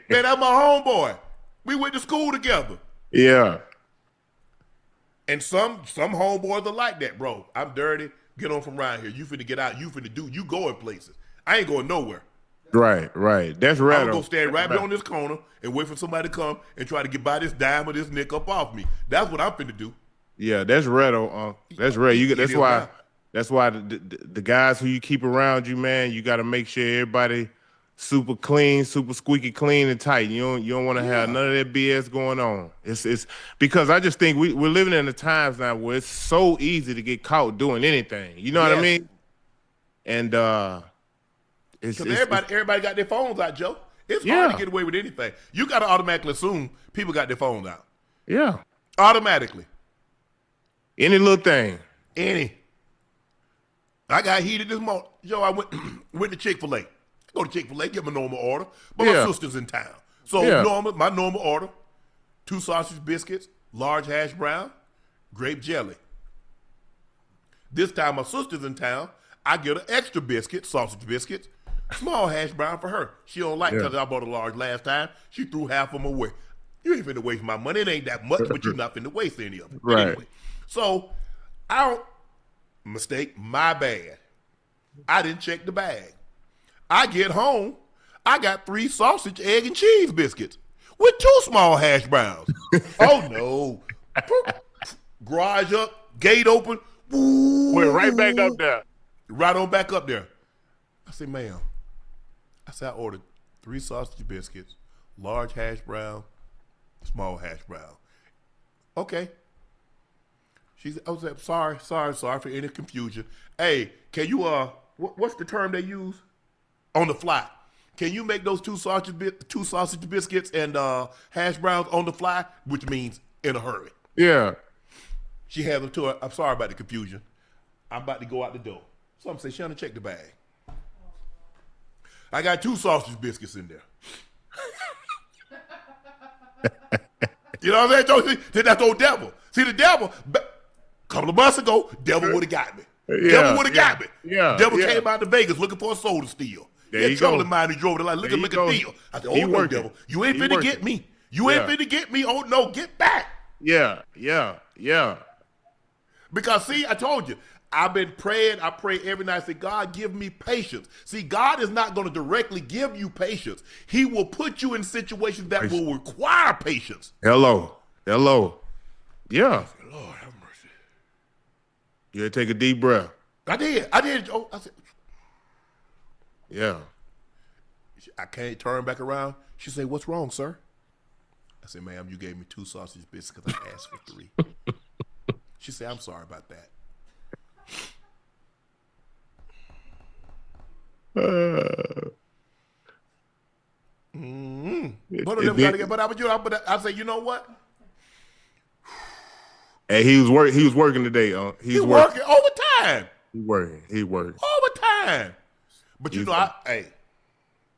that's my homeboy. We went to school together. Yeah. And some homeboys are like that, bro. I'm dirty. Get on from around here. You finna get out. You finna do. You going places. I ain't going nowhere. Right. That's right. I'm gonna go stand right on this corner and wait for somebody to come and try to get by this dime or this nick up off me. That's what I'm finna do. Yeah, that's Redo. That's right. That's why the guys who you keep around you, man, you got to make sure everybody super clean, super squeaky clean and tight. You don't want to have none of that BS going on. It's because I just think we're living in the times now where it's so easy to get caught doing anything. You know what I mean? And because everybody got their phones out, Joe. It's hard to get away with anything. You got to automatically assume people got their phones out. Yeah, automatically. Any little thing. Any. I got heated this morning. Joe, I went to Chick-fil-A. Go to Chick-fil-A, get my normal order. But my sister's in town. So my normal order, 2 sausage biscuits, large hash brown, grape jelly. This time my sister's in town, I get an extra biscuit, sausage biscuits, small hash brown for her. She don't like because I bought a large last time. She threw half of them away. You ain't finna waste my money. It ain't that much, but you're not finna waste any of it. Right. Anyway, so my bad. I didn't check the bag. I get home, I got 3 sausage, egg, and cheese biscuits with 2 small hash browns. Oh, no. Garage up, gate open. Ooh. Went right back up there. Right on back up there. I said, ma'am. I ordered 3 sausage biscuits, large hash brown, small hash brown. Okay. She said, I was like, sorry for any confusion. Hey, can you, what's the term they use? On the fly. Can you make those 2 sausage biscuits and hash browns on the fly? Which means in a hurry. Yeah. She had them to her. I'm sorry about the confusion. I'm about to go out the door. So I'm saying, Shannon, check the bag. I got 2 sausage biscuits in there. You know what I'm saying? That's old devil. See, the devil, a couple of months ago, devil would have got me. Devil would have got me. Yeah. Devil came out to Vegas looking for a soul to steal. He had trouble in mind. He drove it like, look at deal. I said, oh, no, devil. You ain't finna get me. You ain't finna get me. Oh, no, get back. Yeah. Because, see, I told you, I've been praying. I pray every night. I say, God, give me patience. See, God is not going to directly give you patience. He will put you in situations that will require patience. Hello. Yeah. Lord, have mercy. You gotta take a deep breath. I did. Oh, I said, yeah. I can't turn back around. She said, what's wrong, sir? I said, ma'am, you gave me 2 sausage biscuits because I asked for 3. She said, I'm sorry about that. But I said, you know what? Hey, he was working today. He's working overtime. He's working. Overtime. But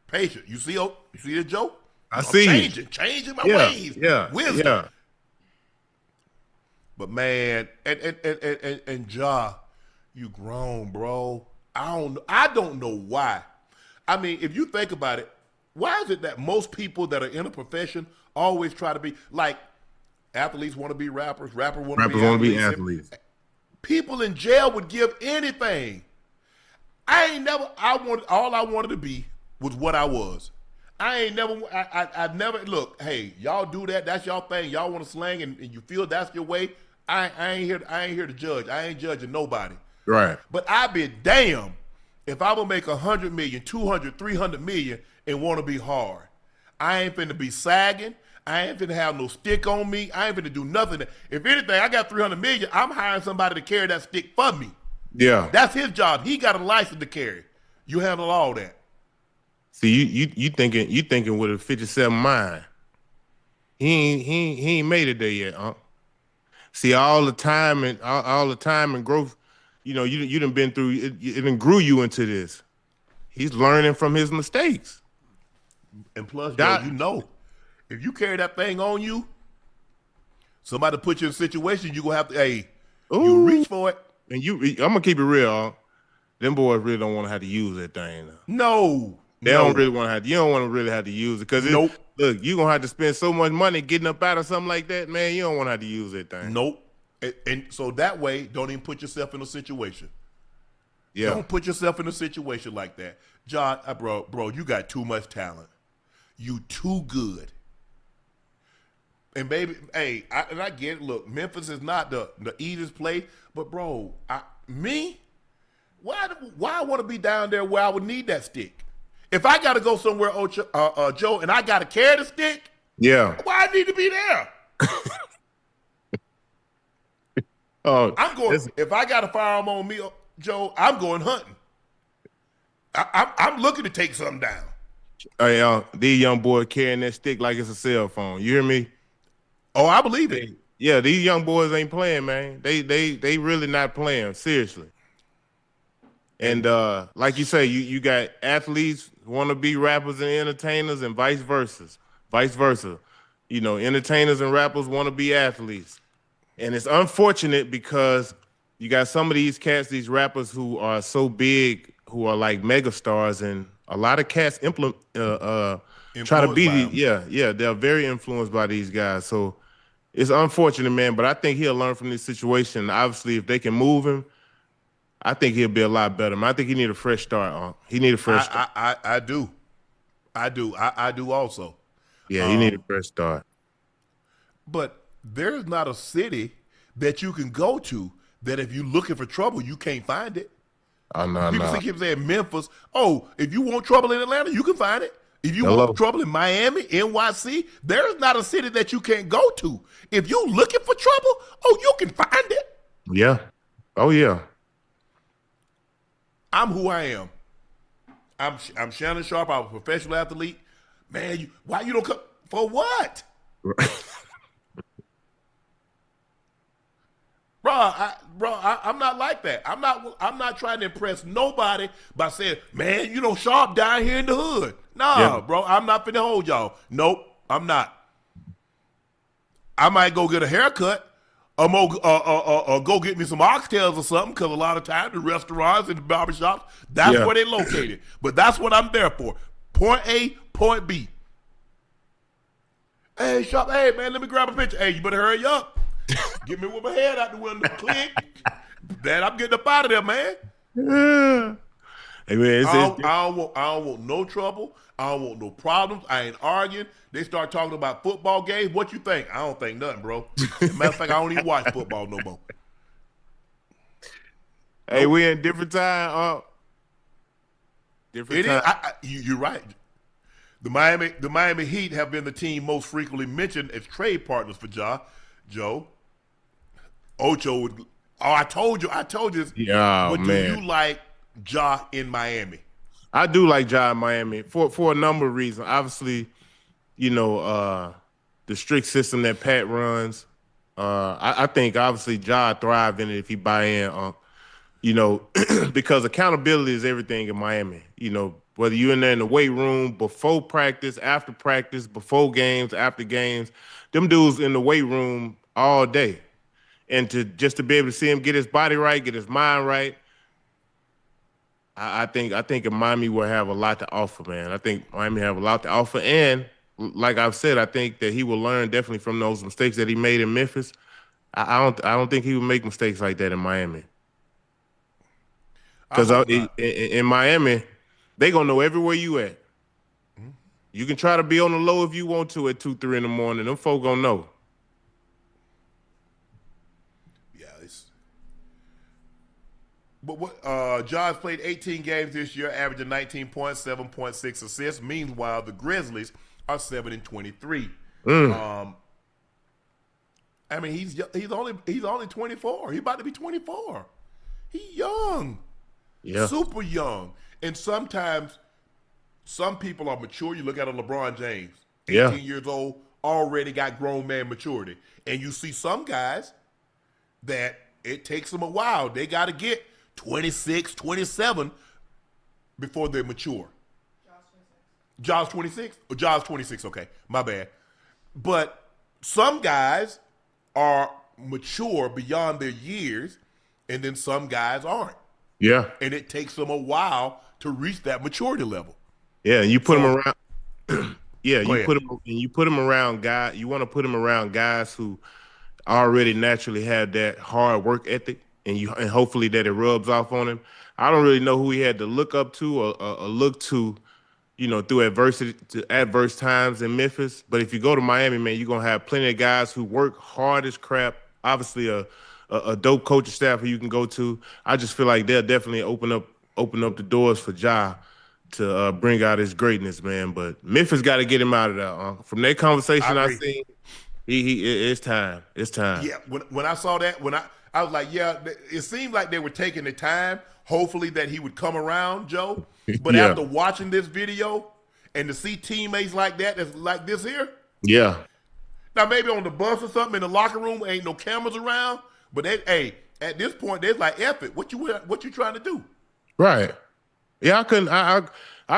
patient. You see the joke? I see. Changing my ways. Yeah. Wisdom. Yeah. But man, and Ja, you grown, bro. I don't know why. I mean, if you think about it, why is it that most people that are in a profession always try to be like, Athletes want to be rappers. Rappers want to Rappers be want to be athletes. athletes. People in jail would give anything. All I wanted to be was what I was. I never, look, hey, y'all do that. That's y'all thing. Y'all want to slang and you feel that's your way. I ain't here to judge. I ain't judging nobody. Right. But I'd be damn if I would make 100 million, 200, 300 million and want to be hard. I ain't finna be sagging. I ain't finna have no stick on me. I ain't finna do nothing. If anything, I got 300 million. I'm hiring somebody to carry that stick for me. Yeah. That's his job. He got a license to carry. You handle all that. See, you thinking with a 57 mind. He ain't made it there yet, huh? See, all the time and growth, you done been through it done grew you into this. He's learning from his mistakes. And plus, Joe, if you carry that thing on you, somebody put you in a situation, you gonna have to, you reach for it. And I'm gonna keep it real, huh? Them boys really don't want to have to use that thing. No. They don't really want to have. You don't want to really have to use it because look, you're gonna have to spend so much money getting up out of something like that, man. You don't want to have to use that thing. Nope. And so that way, don't even put yourself in a situation. Yeah. Don't put yourself in a situation like that, John. Bro, you got too much talent. You too good. And baby, I get it. Look, Memphis is not the easiest place, but bro, why I want to be down there where I would need that stick? If I got to go somewhere, Joe, and I got to carry the stick, yeah, why I need to be there? I'm going. If I got a firearm on me, Joe, I'm going hunting. I'm looking to take something down. Hey, these young boys carrying that stick like it's a cell phone. You hear me? Oh, I believe it. Yeah, these young boys ain't playing, man. They really not playing, seriously. And like you say, you got athletes want to be rappers and entertainers, and vice versa. Entertainers and rappers want to be athletes. And it's unfortunate because you got some of these cats, these rappers who are so big, who are like mega stars, and a lot of cats try to be they're very influenced by these guys. So it's unfortunate, man, but I think he'll learn from this situation. Obviously, if they can move him, I think he'll be a lot better. Man, I think he need a fresh start. He need a fresh start. I do. I do also. Yeah, he need a fresh start. But there's not a city that you can go to that if you're looking for trouble, you can't find it. Oh, no, People keep saying Memphis. Oh, if you want trouble in Atlanta, you can find it. If you want trouble in Miami, NYC, there's not a city that you can't go to. If you're looking for trouble, you can find it. Yeah. Oh, yeah. I'm who I am. I'm Shannon Sharpe. I'm a professional athlete. Man, why you don't come? For what? I'm not like that. I'm not trying to impress nobody by saying, man, Sharpe down here in the hood. Nah, bro, I'm not finna hold y'all. Nope, I'm not. I might go get a haircut. Or go get me some oxtails or something, because a lot of times the restaurants and the barbershops, that's where they're located. But that's what I'm there for. Point A, point B. Hey, Sharpe, hey, man, let me grab a picture. Hey, you better hurry up. Get me with my head out the window. Click. Then I'm getting up out of there, man. Yeah. Hey, man, I don't want no trouble. I don't want no problems. I ain't arguing. They start talking about football games. What you think? I don't think nothing, bro. Matter of fact, I don't even watch football no more. Hey, we in different time. Different time. You're right. The Miami Heat have been the team most frequently mentioned as trade partners for Joe. Ocho would. Oh, I told you. Yeah, but man. Do you like Ja in Miami? I do like Ja in Miami for a number of reasons. Obviously, the strict system that Pat runs. I think obviously Ja thrive in it if he buy in. Because accountability is everything in Miami. Whether you're in there in the weight room, before practice, after practice, before games, after games, them dudes in the weight room all day. And to be able to see him get his body right, get his mind right, I think Miami will have a lot to offer, man. I think Miami have a lot to offer, and like I've said, I think that he will learn definitely from those mistakes that he made in Memphis. I don't think he would make mistakes like that in Miami. Because in Miami, they gonna know everywhere you at. You can try to be on the low if you want to at 2, 3 in the morning. Them folk gonna know. Yeah, but what John's played 18 games this year, averaging 19 points, 7.6 assists. Meanwhile, the Grizzlies are 7-23. I mean, he's only 24. He's about to be 24. He's young. Yeah. Super young. And sometimes some people are mature. You look at a LeBron James, 18 years old, already got grown man maturity. And you see some guys that it takes them a while. They got to get 26, 27 before they're mature. Jaws 26? Oh, Jaws 26, okay. My bad. But some guys are mature beyond their years, and then some guys aren't. Yeah. And it takes them a while to reach that maturity level. Yeah, and you put them around. Yeah, you put them around guys. You want to put them around guys who already naturally have that hard work ethic, and hopefully that it rubs off on him. I don't really know who he had to look up to or look to, through adverse times in Memphis. But if you go to Miami, man, you're gonna have plenty of guys who work hard as crap. Obviously, a dope coaching staff who you can go to. I just feel like they'll definitely open up the doors for Ja to bring out his greatness, man. But Memphis got to get him out of there. From that conversation I seen, it's time. It's time. Yeah, when I saw that, I was like, yeah, it seemed like they were taking the time, hopefully that he would come around, Joe. But after watching this video and to see teammates like that, that's like this here. Yeah. Now maybe on the bus or something in the locker room, ain't no cameras around. But at this point, they're like, F it. What you trying to do? Right. Yeah, I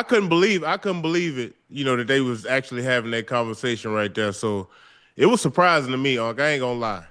couldn't believe it, that they was actually having that conversation right there. So it was surprising to me, Unc. I ain't gonna lie.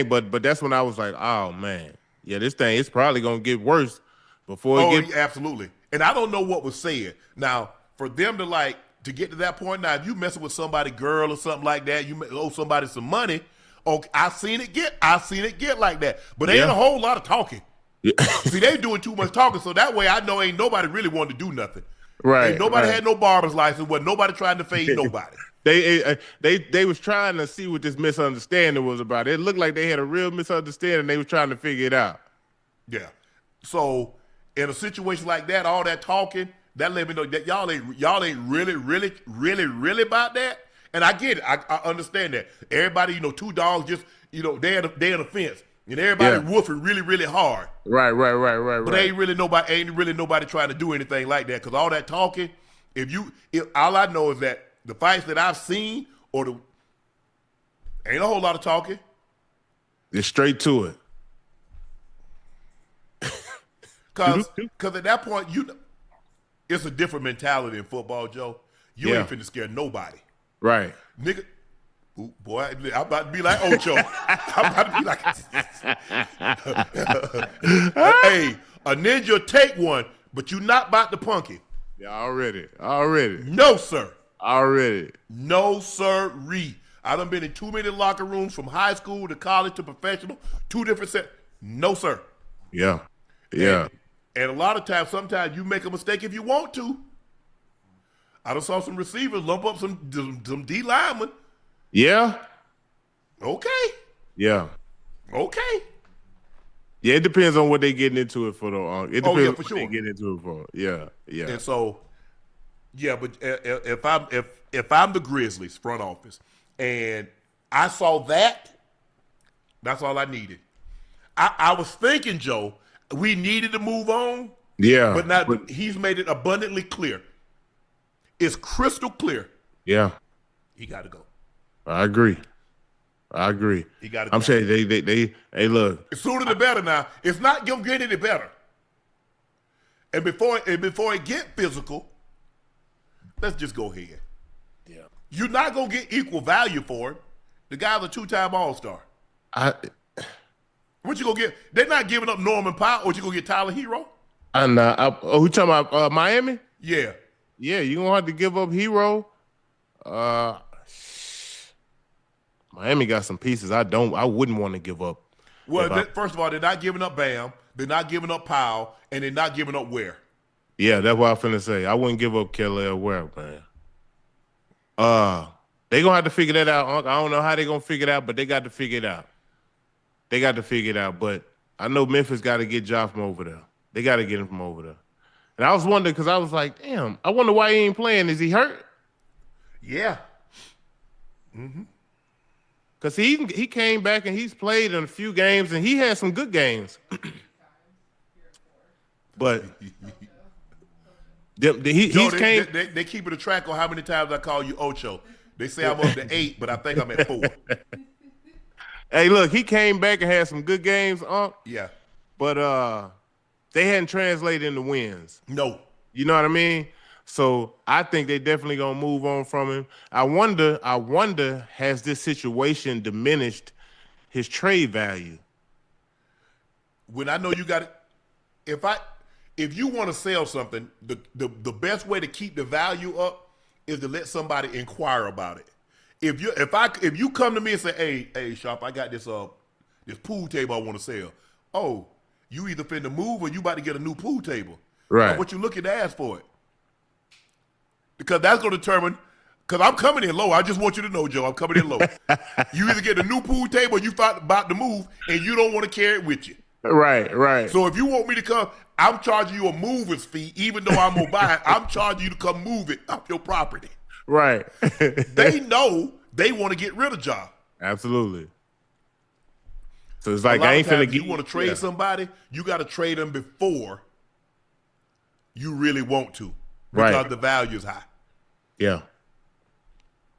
But that's when I was like, oh man, yeah, this thing is probably gonna get worse before it gets. Absolutely. And I don't know what was said. Now, for them to get to that point, now if you messing with somebody, girl or something like that, you owe somebody some money. Okay, I seen it get like that. But ain't a whole lot of talking. Yeah. See, they doing too much talking, so that way I know ain't nobody really wanted to do nothing. Right. Ain't nobody had no barber's license, wasn't nobody trying to fade nobody. They was trying to see what this misunderstanding was about. It looked like they had a real misunderstanding. They was trying to figure it out. Yeah. So in a situation like that, all that talking, that let me know that y'all ain't really about that. And I get it. I understand that. Everybody, two dogs just, they in a fence. And everybody woofing really, really hard. Right. But ain't really nobody trying to do anything like that. Because all that talking, all I know is that the fights that I've seen, ain't a whole lot of talking. It's straight to it. Because at that point, it's a different mentality in football, Joe. You ain't finna scare nobody. Right. Nigga, ooh, boy, I'm about to be like Ocho. I'm about to be like, hey, a ninja take one, but you not about to punk it. Yeah, already. No, sir. Already. No, sir-ree. I done been in too many locker rooms from high school to college to professional, 2 different sets. No, sir. Yeah. And a lot of times, sometimes you make a mistake if you want to. I done saw some receivers lump up some D linemen. Yeah. Okay. Yeah. Okay. Yeah, it depends on what they getting into it for, though. It depends on for what sure. they getting into it for. Yeah. And so, yeah, but if I'm the Grizzlies front office and I saw that, that's all I needed. I was thinking, Joe, we needed to move on. Yeah. But he's made it abundantly clear. It's crystal clear. Yeah. He got to go. I agree. He got to go. I'm saying they look. The sooner the better now. It's not going to get any better. And before it get physical, let's just go ahead. Yeah. You're not going to get equal value for him. The guy's a 2-time All-Star. What you going to get? They're not giving up Norman Powell, or you going to get Tyler Hero? We talking about Miami? Yeah. Yeah, you're going to have to give up Hero. Miami got some pieces I wouldn't want to give up. Well, first of all, they're not giving up Bam, they're not giving up Powell, and they're not giving up Ware. Yeah, that's what I'm finna say. I wouldn't give up Kelly or Ware, man. They gonna have to figure that out. I don't know how they gonna figure it out, but they got to figure it out. They got to figure it out. But I know Memphis got to get Ja from over there. They got to get him from over there. And I was wondering because I was like, damn, I wonder why he ain't playing. Is he hurt? Yeah. Because he came back and he's played in a few games and he had some good games. But they keeping a track on how many times I call you Ocho. They say I'm up to 8, but I think I'm at 4. Hey, look, he came back and had some good games. Yeah. But they hadn't translated into wins. No. You know what I mean? So I think they definitely gonna move on from him. I wonder, has this situation diminished his trade value? When I know you got it, if you want to sell something, the best way to keep the value up is to let somebody inquire about it. If you come to me and say, hey, Sharpe, I got this pool table I want to sell. Oh, you either finna move or you about to get a new pool table. Right. What you looking to ask for it? Because that's going to determine. Because I'm coming in low. I just want you to know, Joe, I'm coming in low. You either get a new pool table or you about to move and you don't want to carry it with you. Right. So if you want me to come, I'm charging you a mover's fee, even though I'm gonna buy it. I'm charging you to come move it off your property. Right. They know they want to get rid of Ja. Absolutely. So it's like I ain't finna get. You want to trade somebody, you got to trade them before you really want to, because the value is high. Yeah.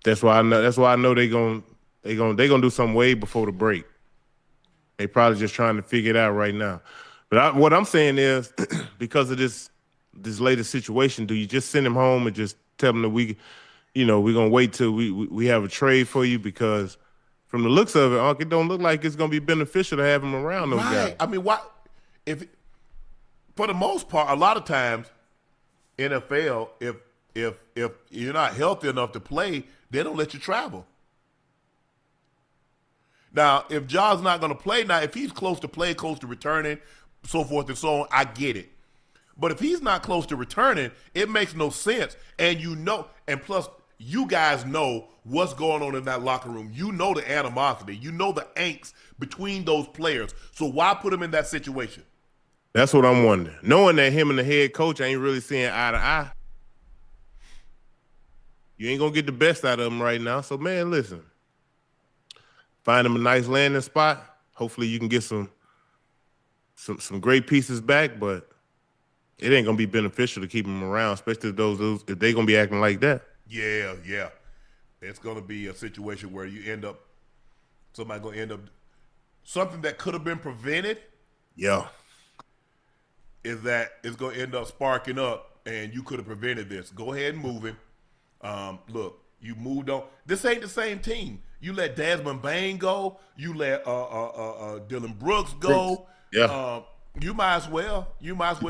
That's why I know they gonna do something way before the break. They probably just trying to figure it out right now. But what I'm saying is, because of this latest situation, do you just send him home and just tell him that we're gonna wait till we have a trade for you? Because from the looks of it, it don't look like it's gonna be beneficial to have him around those guys. I mean, if for the most part, a lot of times, NFL, if you're not healthy enough to play, they don't let you travel. Now, if Ja's not going to play, now if he's close to play, close to returning, so forth and so on, I get it. But if he's not close to returning, it makes no sense. And and plus, you guys know what's going on in that locker room. You know the animosity. You know the angst between those players. So why put them in that situation? That's what I'm wondering. Knowing that him and the head coach ain't really seeing eye to eye, you ain't going to get the best out of them right now. So, man, listen. Find him a nice landing spot. Hopefully you can get some great pieces back, but it ain't gonna be beneficial to keep him around, especially if they're gonna be acting like that. Yeah. It's gonna be a situation where somebody gonna end up something that could have been prevented. Yeah. Is that it's gonna end up sparking up, and you could have prevented this. Go ahead and move him. Look, you moved on. This ain't the same team. You let Desmond Bain go. You let Dylan Brooks go. Yeah. You might as well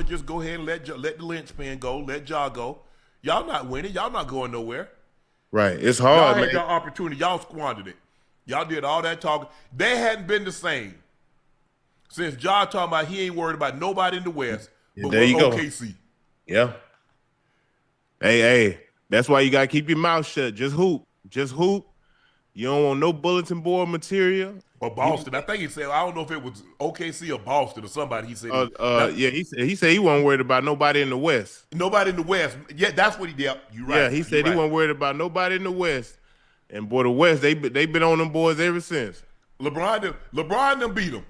just go ahead and let the linchpin go. Let Ja go. Y'all not winning. Y'all not going nowhere. Right. It's hard. Y'all had your opportunity. Y'all squandered it. Y'all did all that talking. They hadn't been the same since Ja talking about he ain't worried about nobody in the West. But there you go. OKC. Yeah. Hey. That's why you gotta keep your mouth shut. Just hoop. You don't want no bulletin board material. Or Boston. I think he said, I don't know if it was OKC or Boston or somebody. He said, he said he wasn't worried about nobody in the West. Nobody in the West. Yeah, that's what he did. You're right. Yeah, he said he wasn't worried about nobody in the West. And boy, the West, they been on them boys ever since. LeBron them beat them.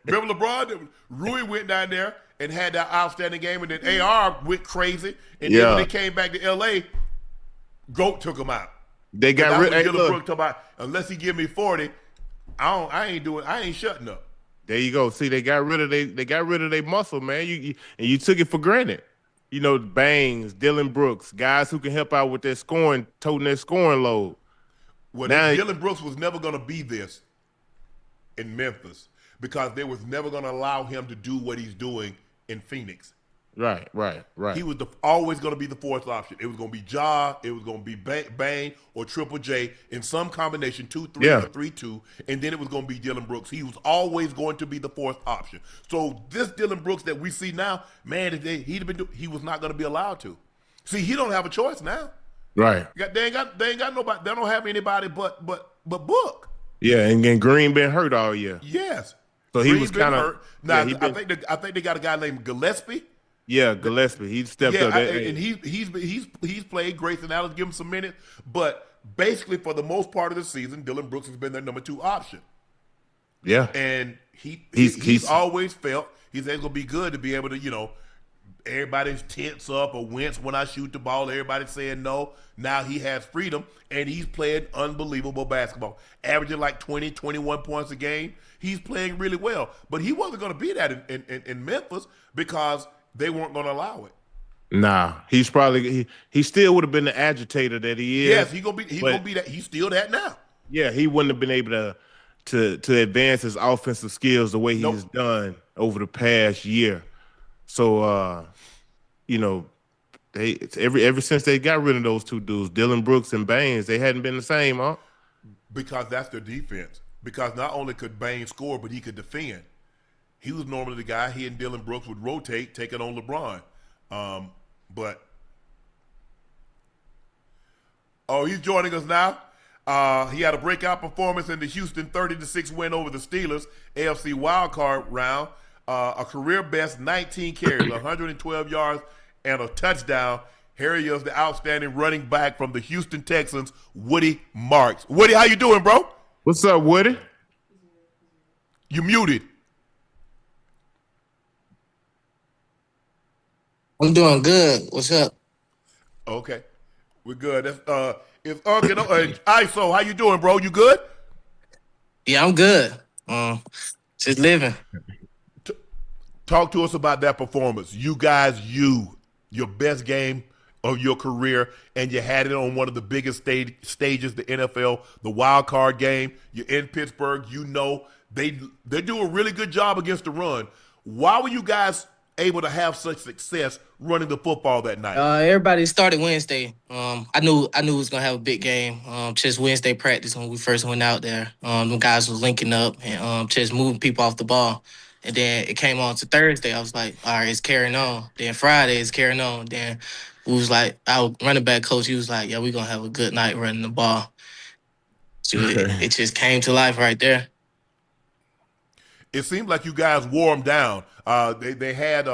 Remember LeBron? Rui went down there and had that outstanding game, and then AR went crazy. And then when they came back to LA, Goat took him out. They got rid of Dylan Brooks talking about, unless he give me 40, I ain't shutting up. There you go. See, they got rid of their muscle, man. You took it for granted. You know, Bangs, Dylan Brooks, guys who can help out with their scoring, toting their scoring load. Well, Dylan Brooks was never going to be this in Memphis because they was never going to allow him to do what he's doing in Phoenix. Right. He was always going to be the fourth option. It was going to be Ja, it was going to be Bane or Triple J in some combination, 2-3 or 3-2, and then it was going to be Dylan Brooks. He was always going to be the fourth option. So this Dylan Brooks that we see now, man, he was not going to be allowed to. See, he don't have a choice now. Right. They ain't got nobody. They don't have anybody but Book. Yeah, and Green been hurt all year. Yes. So he was kind of now. I think they got a guy named Gillespie. Yeah, Gillespie. He stepped up. And he's played. Grayson Allen give him some minutes, but basically for the most part of the season, Dylan Brooks has been their number 2 option. Yeah, and he's always felt he's going to be good to be able to, everybody's tense up or wince when I shoot the ball. Everybody's saying no. Now he has freedom, and he's playing unbelievable basketball, averaging like 20, 21 points a game. He's playing really well, but he wasn't going to be that in Memphis because they weren't going to allow it. Nah, he's probably he still would have been the agitator that he is. Yes, he's gonna be that. He's still that now. Yeah, he wouldn't have been able to advance his offensive skills the way he's done over the past year. So they ever since they got rid of those 2 dudes, Dylan Brooks and Baines, they hadn't been the same, huh? Because that's their defense. Because not only could Baines score, but he could defend. He was normally the guy. He and Dylan Brooks would rotate, taking on LeBron. But he's joining us now. He had a breakout performance in the Houston 30-6 win over the Steelers, AFC wildcard round. A career best 19 carries, 112 yards, and a touchdown. Here he is, the outstanding running back from the Houston Texans, Woody Marks. Woody, how you doing, bro? What's up, Woody? You muted. I'm doing good. What's up? Okay, we're good. That's it's ISO. How you doing, bro? You good? Yeah, I'm good. Just living. Talk to us about that performance. You guys, your best game of your career, and you had it on one of the biggest stages, the NFL, the wild card game. You're in Pittsburgh. They do a really good job against the run. Why were you guys able to have such success running the football that night? Everybody started Wednesday. I knew we was gonna have a big game. Just Wednesday practice when we first went out there. The guys was linking up and just moving people off the ball. And then it came on to Thursday. I was like, all right, it's carrying on. Then Friday it's carrying on. Then we was like, our running back coach, he was like, yeah, we're gonna have a good night running the ball. So it just came to life right there. It seemed like you guys wore them down. They had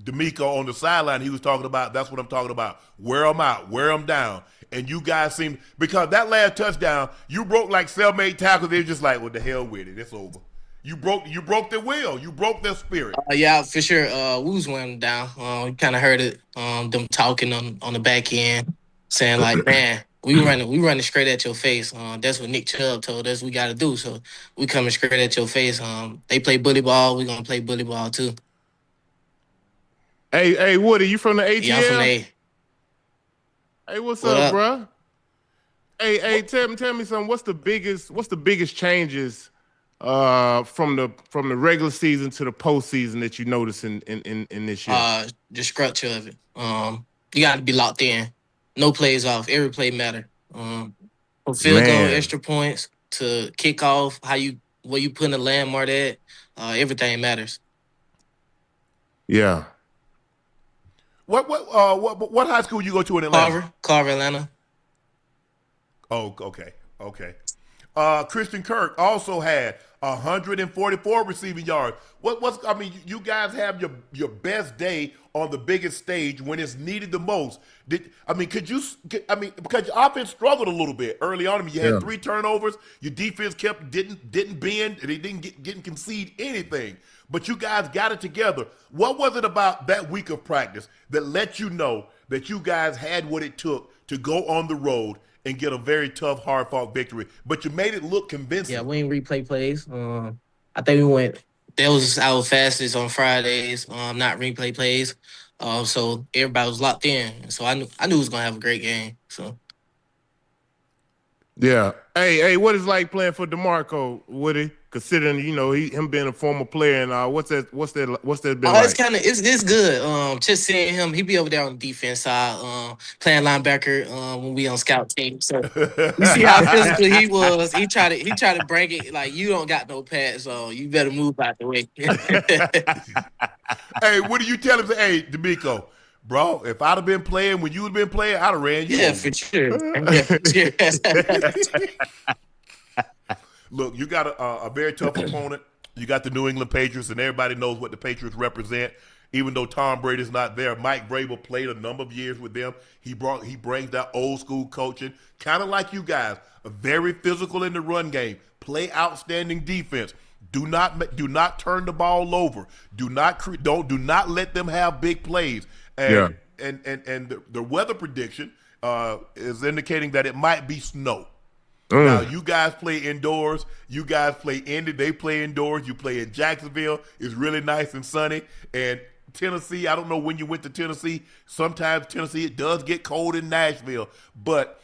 D'Amico on the sideline. He was talking about, that's what I'm talking about. Wear them out, wear them down. And you guys seemed, because that last touchdown, you broke like 7-8 tackles. They were just like, well, the hell with it. It's over. You broke their will. You broke their spirit. Yeah, for sure. We was wearing them down. We kind of heard it, them talking on the back end, saying like, man, we running straight at your face. That's what Nick Chubb told us we got to do. So we coming straight at your face. They play bully ball. We gonna play bully ball too. Hey, Woody, you from the ATL? Yeah, I'm from the A. Hey, what's up, bro? Hey, tell me something. What's the biggest changes from the regular season to the postseason that you notice in this year? The structure of it. You got to be locked in. No plays off. Every play matter. From field goal, extra points to kickoff, where you putting the landmark at. Everything matters. Yeah. What high school you go to in Atlanta? Carver, Atlanta. Oh, okay. Christian Kirk also had 144 receiving yards. You guys have your best day on the biggest stage when it's needed the most. Because your offense struggled a little bit early on. You had 3 turnovers. Your defense didn't bend. They didn't concede anything. But you guys got it together. What was it about that week of practice that let you know that you guys had what it took to go on the road and get a very tough, hard-fought victory? But you made it look convincing. Yeah, we ain't replay plays. I think that was our fastest on Fridays, not replay plays. So everybody was locked in. So I knew we was going to have a great game. So. Yeah. Hey, what is it like playing for DeMarco, Woody? considering him being a former player and what's that been It's like? kind of it's good. Just seeing him, he be over there on the defense side, playing linebacker when we on scout team. So you see how physical he was. He tried to bring it like you don't got no pads on. You better move out the way. Hey, what do you tell him? Hey, D'Amico, bro, if I'd have been playing when you had been playing, I'd have ran you. Yeah, over. for sure. Yeah, for sure. Look, you got a very tough opponent. You got the New England Patriots, and everybody knows what the Patriots represent. Even though Tom Brady's not there, Mike Vrabel played a number of years with them. He brings that old school coaching, kind of like you guys, very physical in the run game, play outstanding defense. Do not turn the ball over. Do not let them have big plays. And the weather prediction is indicating that it might be snow. Now, you guys play indoors. You guys play Indy. They play indoors. You play in Jacksonville. It's really nice and sunny. And Tennessee, I don't know when you went to Tennessee. Sometimes Tennessee, it does get cold in Nashville. But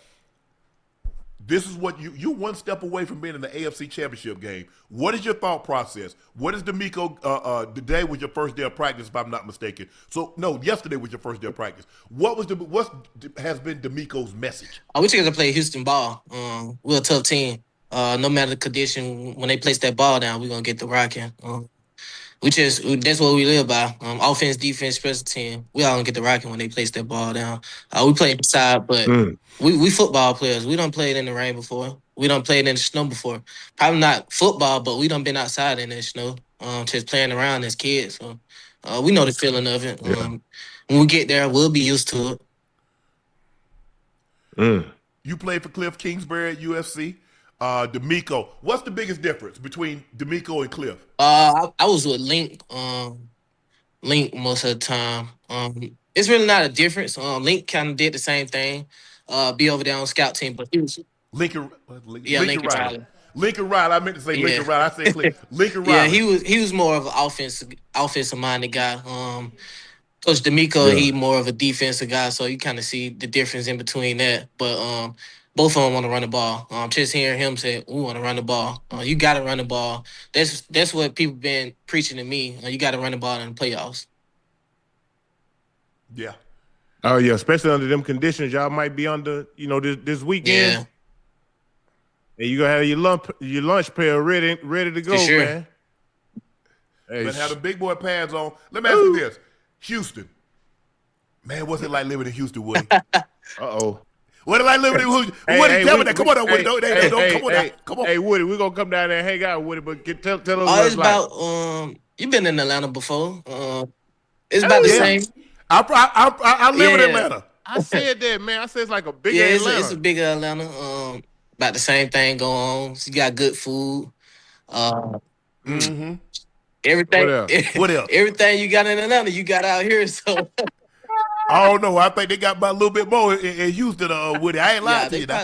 this is what you're one step away from being in the AFC Championship game. What is your thought process? What is D'Amico? Today was your first day of practice, if I'm not mistaken. So no, yesterday was your first day of practice. What has been D'Amico's message? We just got to play Houston ball. We're a tough team. No matter the condition, when they place that ball down, we're gonna get the rocking. That's what we live by. Offense, defense, special team. We all gonna get the rocking when they place that ball down. We play inside, but we football players. We done played in the rain before. We done played in the snow before. Probably not football, but we done been outside in the snow, just playing around as kids. So we know the feeling of it. When we get there, we'll be used to it. You played for Cliff Kingsbury at UFC. D'Amico, what's the biggest difference between D'Amico and Cliff? I was with Link most of the time. It's really not a difference. Link kind of did the same thing. Be over there on scout team, but he was Lincoln Riley. Lincoln Riley. I meant to say Lincoln Riley. I said Cliff. Lincoln Riley. Yeah, he was more of an offensive minded guy. Coach D'Amico, he more of a defensive guy, so you kind of see the difference in between that. But both of them want to run the ball. Just hearing him say, "We want to run the ball." You got to run the ball. That's what people been preaching to me. You got to run the ball in the playoffs. Yeah. Oh yeah, especially under them conditions, y'all might be under. This weekend. Yeah. And you gonna have your lunch pail ready to go, sure. man. Hey, but have the big boy pads on. Let me ask you this: Houston, man, what's it like living in Houston, Woody? Uh-oh. What am I living in? Woody, tell me that. Come on, Woody. Come on. Hey, Woody, we're gonna come down there and hang out, Woody. But tell us it's about. You've been in Atlanta before. It's about the same. I live in Atlanta. I said that, man. I said it's like a bigger Atlanta. It's a bigger Atlanta. About the same thing going on. You got good food. Everything. What else? Everything you got in Atlanta, you got out here. So. I don't know. I think they got about a little bit more in Houston, Woody. I ain't lying to you. They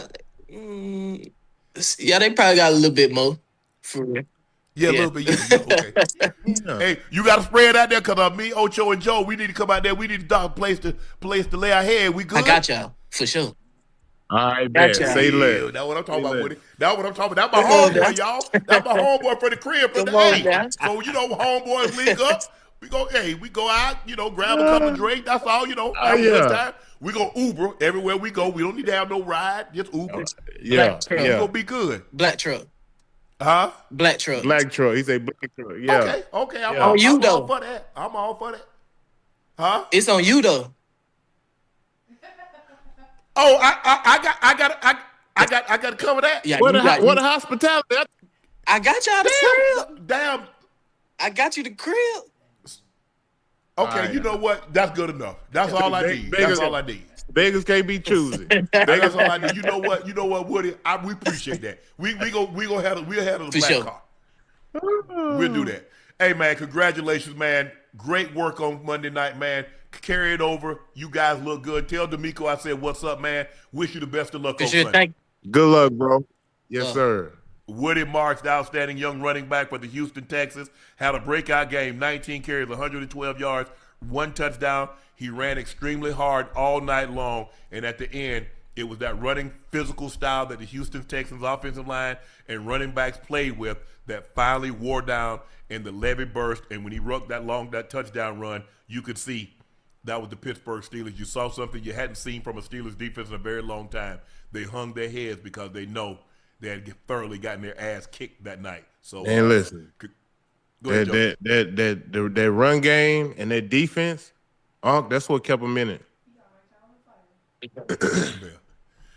probably got a little bit more. For real. Yeah, a little bit. Okay. Hey, you got to spread out there because me, Ocho, and Joe, we need to come out there. We need a place to lay our head. We good? I got y'all, for sure. All right, man. Say less. That's what I'm talking about, Woody. That's what I'm talking about. That's my homeboy, y'all. That's my homeboy for the crib. So, homeboys link up. We go out, grab a couple of drinks. That's all, have a good time. We go Uber everywhere we go. We don't need to have no ride. Just Uber. Yeah. We're going to be good. Black truck. Huh? Black truck. Black truck. He say black truck. Yeah. Okay. I'm all for that. I'm all for that. Huh? It's on you though. Oh, I got to cover that. Yeah. What a hospitality. I got y'all the crib. Damn. I got you the crib. Okay, right. You know what? That's good enough. That's all I need. That's all I need. Beggars can't be choosy. That's all I need. You know what, Woody? We appreciate that. We'll handle the black card. We'll do that. Hey man, congratulations, man. Great work on Monday night, man. Carry it over. You guys look good. Tell D'Amico I said what's up, man. Wish you the best of luck on Sunday. Good luck, bro. Yes, sir. Woody Marks, the outstanding young running back for the Houston Texans, had a breakout game, 19 carries, 112 yards, 1 touchdown. He ran extremely hard all night long, and at the end, It was that running physical style that the Houston Texans offensive line and running backs played with that finally wore down in the Levy burst. And when he rucked that touchdown run, you could see that was the Pittsburgh Steelers. You saw something you hadn't seen from a Steelers defense in a very long time. They hung their heads because they know they had thoroughly gotten their ass kicked that night. So, and listen, go ahead, that run game and that defense, that's what kept them in it.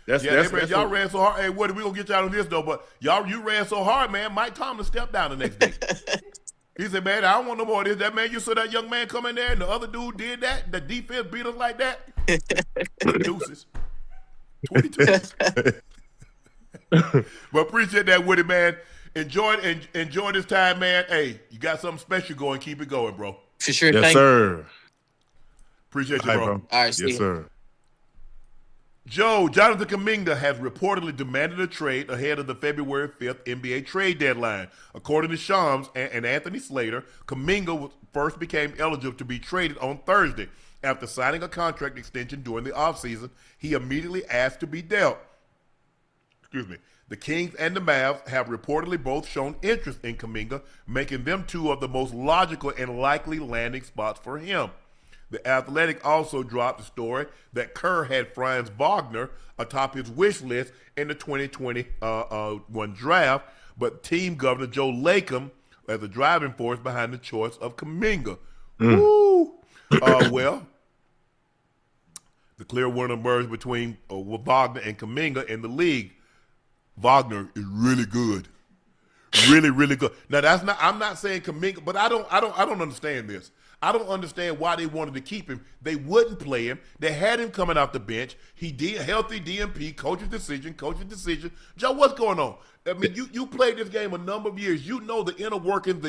Y'all ran so hard. Hey, what we gonna get y'all on this though? But you ran so hard, man. Mike Tomlin stepped down the next day. He said, "Man, I don't want no more of this." That man, you saw that young man come in there, and the other dude did that. The defense beat us like that. Deuces, 22. But appreciate that, Woody, man. Enjoy this time, man. Hey, you got something special going. Keep it going, bro. For sure. Yes, sir. Appreciate you, bro. All right, yes, sir. Jonathan Kuminga has reportedly demanded a trade ahead of the February 5th NBA trade deadline. According to Shams and Anthony Slater, Kuminga first became eligible to be traded on Thursday. After signing a contract extension during the offseason, he immediately asked to be dealt. The Kings and the Mavs have reportedly both shown interest in Kuminga, making them two of the most logical and likely landing spots for him. The Athletic also dropped the story that Kerr had Franz Wagner atop his wish list in the 2021 draft, but team governor Joe Lacob as the driving force behind the choice of Kuminga. Woo! Well, the clear winner emerged between Wagner and Kuminga in the league. Wagner is really good. Really, really good. Now I'm not saying Kuminga, but I don't understand this. I don't understand why they wanted to keep him. They wouldn't play him. They had him coming off the bench. He did healthy DMP, coach's decision. Joe, what's going on? I mean, you played this game a number of years. You know the inner workings,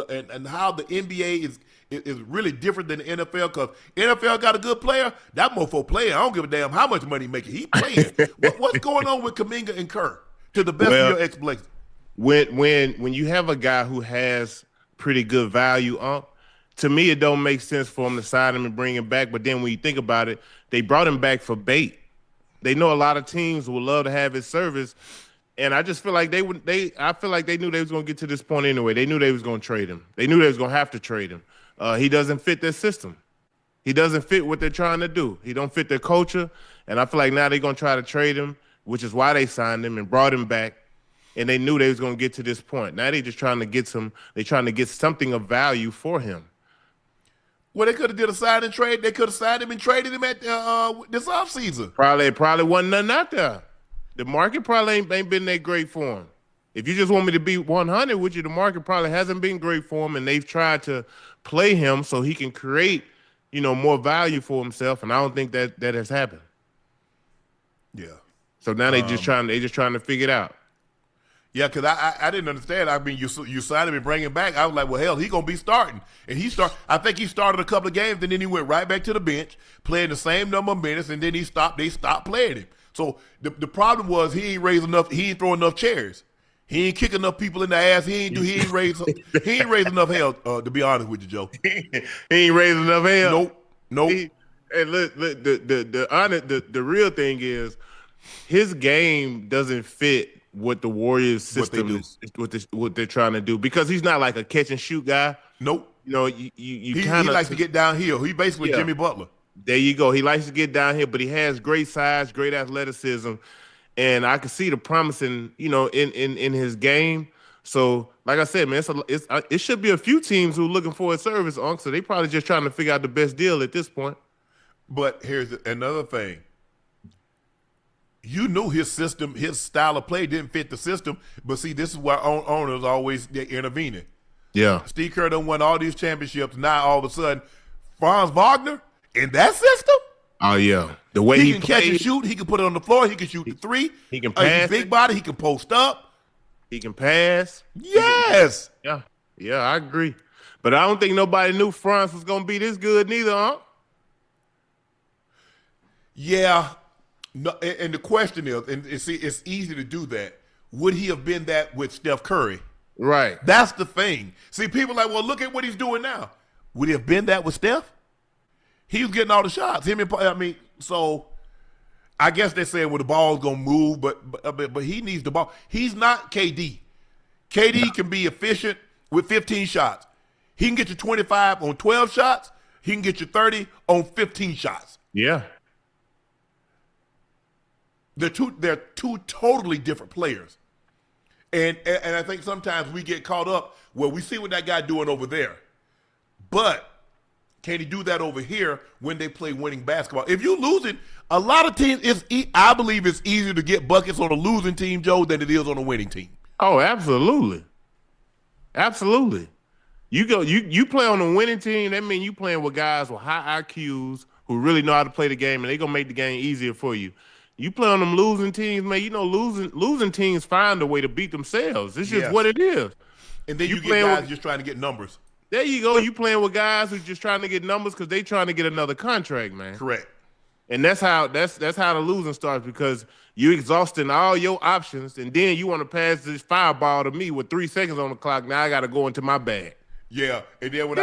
and how the NBA is really different than the NFL. Because NFL got a good player, that mofo player. I don't give a damn how much money he making. He playing. What's going on with Kuminga and Kerr? To the best of your explanation. When you have a guy who has pretty good value, to me, it don't make sense for them to sign him and bring him back. But then when you think about it, they brought him back for bait. They know a lot of teams would love to have his service, and I just feel like I feel like they knew they was going to get to this point anyway. They knew they was going to trade him. They knew they was going to have to trade him. He doesn't fit their system. He doesn't fit what they're trying to do. He don't fit their culture, and I feel like now they're going to try to trade him, which is why they signed him and brought him back. And they knew they was going to get to this point. Now they're just trying to get They're trying to get something of value for him. Well, they could have did a sign and trade. They could have signed him and traded him at this offseason. Probably wasn't nothing out there. The market probably ain't been that great for him. If you just want me to be 100 with you, the market probably hasn't been great for him, and they've tried to play him so he can create, more value for himself. And I don't think that has happened. Yeah. So now they just trying to figure it out. Yeah, because I didn't understand. I mean, you signed him and bring him back. I was like, well, hell, he gonna be starting, and I think he started a couple of games, and then he went right back to the bench, playing the same number of minutes, and then They stopped playing him. So the problem was he ain't raised enough. He ain't throw enough chairs. He ain't kick enough people in the ass. He ain't raised enough hell. To be honest with you, Joe, he ain't raised enough hell. Nope. And look, the real thing is his game doesn't fit what the Warriors system is, what they're trying to do, because he's not like a catch and shoot guy. Nope. He likes to get downhill. He basically Jimmy Butler. There you go. He likes to get downhill, but he has great size, great athleticism, and I can see the promising, in his game. So, like I said, man, it should be a few teams who are looking for a service, so they probably just trying to figure out the best deal at this point. But here's another thing. You knew his system, his style of play didn't fit the system. But see, this is why owners always intervening. Yeah. Steve Kerr done won all these championships. Now all of a sudden, Franz Wagner in that system? Oh, yeah. The way he can catch and shoot. He can put it on the floor. He can shoot the three. He can pass. He's big body. He can post up. He can pass. Yes. Yeah, I agree. But I don't think nobody knew Franz was going to be this good neither, huh? Yeah. No, and the question is, and see, it's easy to do that. Would he have been that with Steph Curry? Right. That's the thing. See, people are like, well, look at what he's doing now. Would he have been that with Steph? He was getting all the shots. So I guess they're saying well the ball's gonna move, but he needs the ball. He's not KD. KD can be efficient with 15 shots. He can get you 25 on 12 shots. He can get you 30 on 15 shots. Yeah. They're two totally different players. And I think sometimes we get caught up where we see what that guy doing over there. But can he do that over here when they play winning basketball? If you're losing, a lot of teams, I believe it's easier to get buckets on a losing team, Joe, than it is on a winning team. Oh, absolutely. Absolutely. You play on a winning team, that means you playing with guys with high IQs who really know how to play the game, and they're going to make the game easier for you. You play on them losing teams, man, you know losing teams find a way to beat themselves. It's just what it is. And then you get guys just trying to get numbers. There you go. You playing with guys who just trying to get numbers because they trying to get another contract, man. Correct. And that's how the losing starts, because you exhausting all your options, and then you want to pass this fireball to me with 3 seconds on the clock. Now I got to go into my bag. Yeah, and then when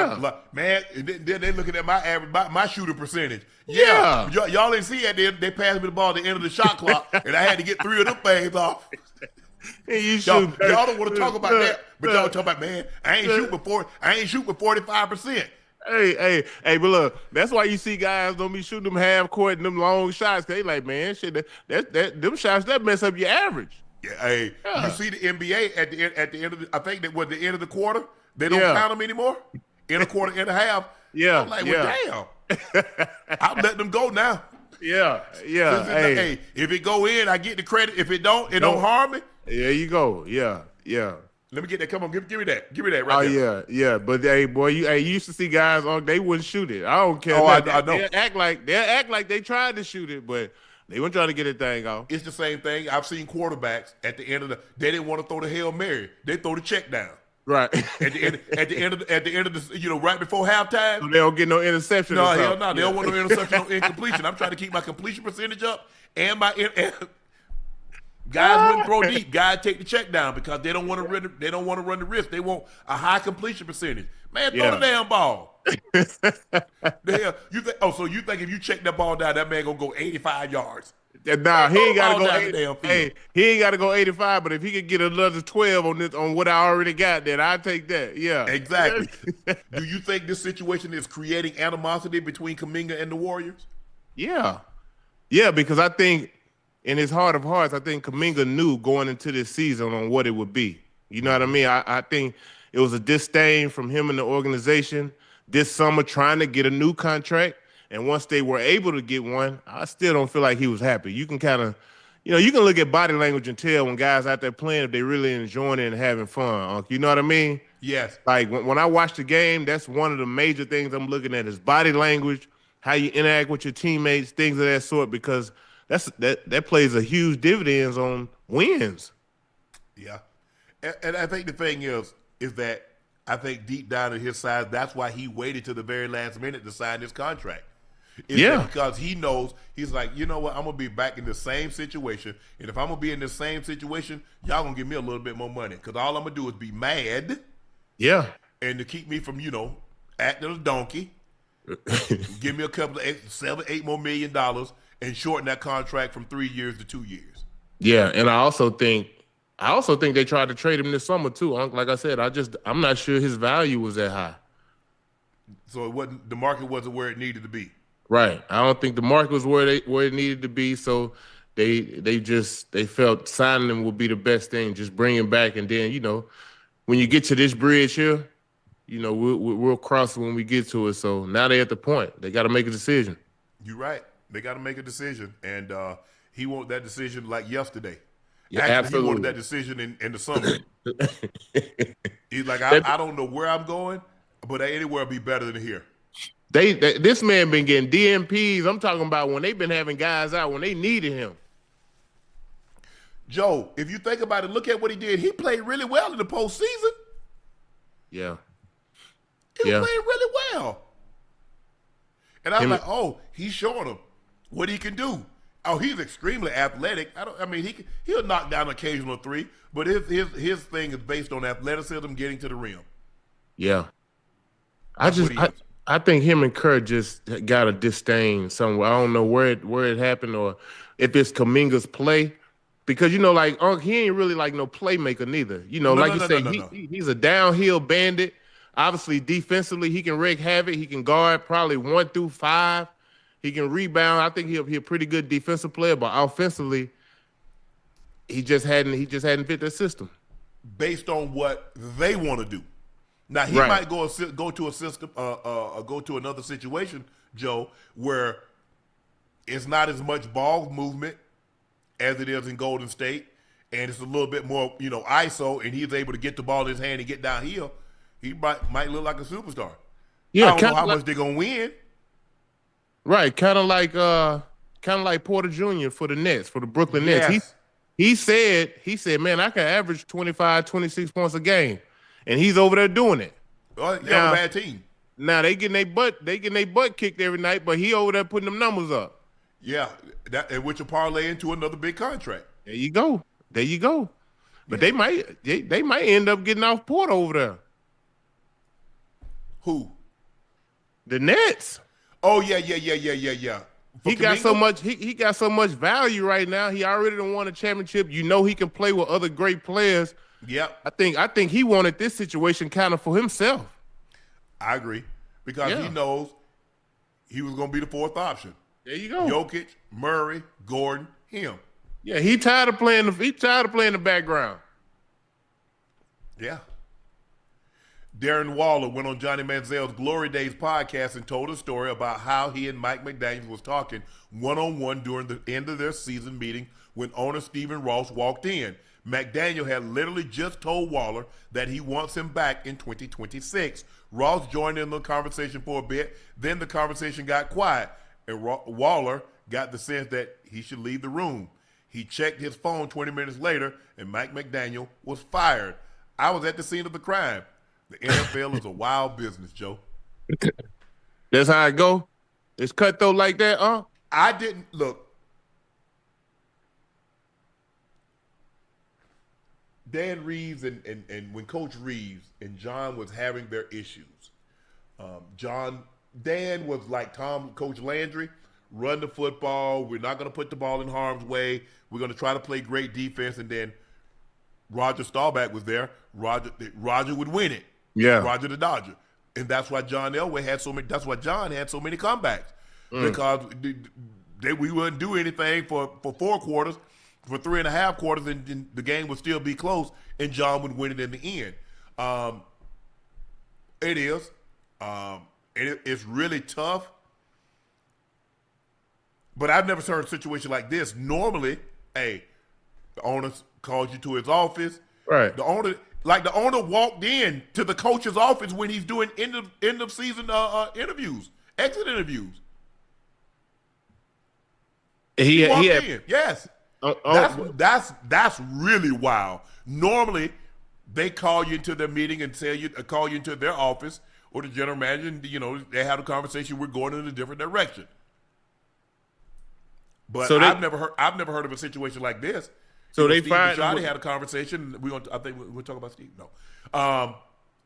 then they looking at my average, my shooting percentage. Yeah. Y'all didn't see it. They passed me the ball at the end of the shot clock, and I had to get 3 of them things off. Hey, y'all don't want to talk about that, but y'all talk about, man, I ain't shooting 45%. Hey, but look, that's why you see guys don't be shooting them half court and them long shots. They like, man, shit, them shots that mess up your average. Yeah, you see the NBA at the end of the, I think that was the end of the quarter. They don't count them anymore. In a quarter and a half. Yeah, I'm like, well, damn. I'm letting them go now. Yeah. Hey, if it go in, I get the credit. If it don't harm me. There you go. Yeah. Let me get that. Come on, give me that. Give me that right there. Oh yeah. But hey, boy, you used to see guys they wouldn't shoot it. I don't care. Oh, I know. They'll act like they tried to shoot it, but they weren't trying to get that thing off. It's the same thing. I've seen quarterbacks at the end of they didn't want to throw the Hail Mary. They throw the check down. Right. At the end of the right before halftime. So they don't get no interception. No, hell no. They don't want no interception, no incompletion. I'm trying to keep my completion percentage up and guys wouldn't throw deep. Guys take the check down because they don't want to run. They don't want to run the risk. They want a high completion percentage. Man, throw the damn ball. So you think if you check that ball down, that man gonna go 85 yards? Nah, he ain't gotta go. He ain't gotta go 85. But if he could get another 12 on what I already got, then I take that. Yeah, exactly. Do you think this situation is creating animosity between Kuminga and the Warriors? Yeah, because I think in his heart of hearts, I think Kuminga knew going into this season on what it would be. You know what I mean? I think it was a disdain from him and the organization this summer trying to get a new contract. And once they were able to get one, I still don't feel like he was happy. You can kind of, you can look at body language and tell when guys out there playing if they really enjoying it and having fun. You know what I mean? Yes. Like when I watch the game, that's one of the major things I'm looking at is body language, how you interact with your teammates, things of that sort, because that plays a huge dividends on wins. Yeah. And I think the thing is that I think deep down in his side, that's why he waited to the very last minute to sign this contract. Because he knows, he's like, you know what, I'm going to be back in the same situation. And if I'm going to be in the same situation, y'all going to give me a little bit more money. Because all I'm going to do is be mad. Yeah. And to keep me from, acting a donkey, give me a couple of $7-8 more million and shorten that contract from 3 years to 2 years. Yeah, and I also think they tried to trade him this summer too. Like I said, I'm not sure his value was that high. So the market wasn't where it needed to be. Right. I don't think the market was where it needed to be. So they felt signing him would be the best thing. Just bring him back, and then when you get to this bridge here, we'll cross it when we get to it. So now they're at the point. They got to make a decision. You're right. They got to make a decision, and he wanted that decision like yesterday. Yeah, actually, absolutely. He wanted that decision in the summer. He's like, I don't know where I'm going, but anywhere will be better than here. This man been getting DMPs. I'm talking about when they've been having guys out when they needed him. Joe, if you think about it, look at what he did. He played really well in the postseason. Yeah. He was playing really well. And I was like, oh, he's showing him what he can do. Oh, he's extremely athletic. He'll knock down an occasional three, but his thing is based on athleticism, getting to the rim. Yeah. I think him and Kerr just got a disdain somewhere. I don't know where it happened or if it's Kuminga's play. Because like he ain't really like no playmaker neither. No, Like no, you no, no, say, no, no. he's a downhill bandit. Obviously, defensively, he can wreak havoc. He can guard probably 1 through 5. He can rebound. I think he'll be a pretty good defensive player, but offensively, he just hadn't fit the system. Based on what they want to do. Now he might go to a system, go to another situation, Joe, where it's not as much ball movement as it is in Golden State, and it's a little bit more, ISO, and he's able to get the ball in his hand and get downhill. He might look like a superstar. Yeah, I don't know how much they're gonna win. Right, kind of like Porter Jr. for the Nets, for the Brooklyn Nets. He said, man, I can average 25, 26 points a game, and he's over there doing it. Well, they're a bad team. Now they getting their butt kicked every night, but he over there putting them numbers up. Yeah, which will parlay into another big contract. There you go. But they might end up getting off Porter over there. Who? The Nets. Oh yeah. He got so much. He got so much value right now. He already done won a championship. He can play with other great players. Yep. I think he wanted this situation kind of for himself. I agree because he knows he was going to be the fourth option. There you go. Jokic, Murray, Gordon, him. Yeah, he tired of playing the background. Yeah. Darren Waller went on Johnny Manziel's Glory Days podcast and told a story about how he and Mike McDaniel was talking one-on-one during the end of their season meeting when owner Stephen Ross walked in. McDaniel had literally just told Waller that he wants him back in 2026. Ross joined in the conversation for a bit, then the conversation got quiet, and Waller got the sense that he should leave the room. He checked his phone 20 minutes later, and Mike McDaniel was fired. I was at the scene of the crime. The NFL is a wild business, Joe. That's how it go? It's cutthroat like that, huh? I didn't look. Dan Reeves and when Coach Reeves and John was having their issues, Dan was like Coach Landry, run the football. We're not going to put the ball in harm's way. We're going to try to play great defense. And then Roger Staubach was there. Roger would win it. Yeah, Roger the Dodger, and that's why John Elway had so many. That's why John had so many comebacks because we wouldn't do anything for 4 quarters, for 3.5 quarters, and the game would still be close, and John would win it in the end. It is. It's really tough. But I've never heard a situation like this. Normally, the owner calls you to his office. Right. The owner walked in to the coach's office when he's doing end of season interviews, exit interviews. He walked in. Yes. That's really wild. Normally, they call you into their meeting and call you into their office or the general manager, and they have a conversation. We're going in a different direction. But I've never heard of a situation like this. So they Steve fired. Bisciotti had a conversation. I think we'll talk about Steve. No,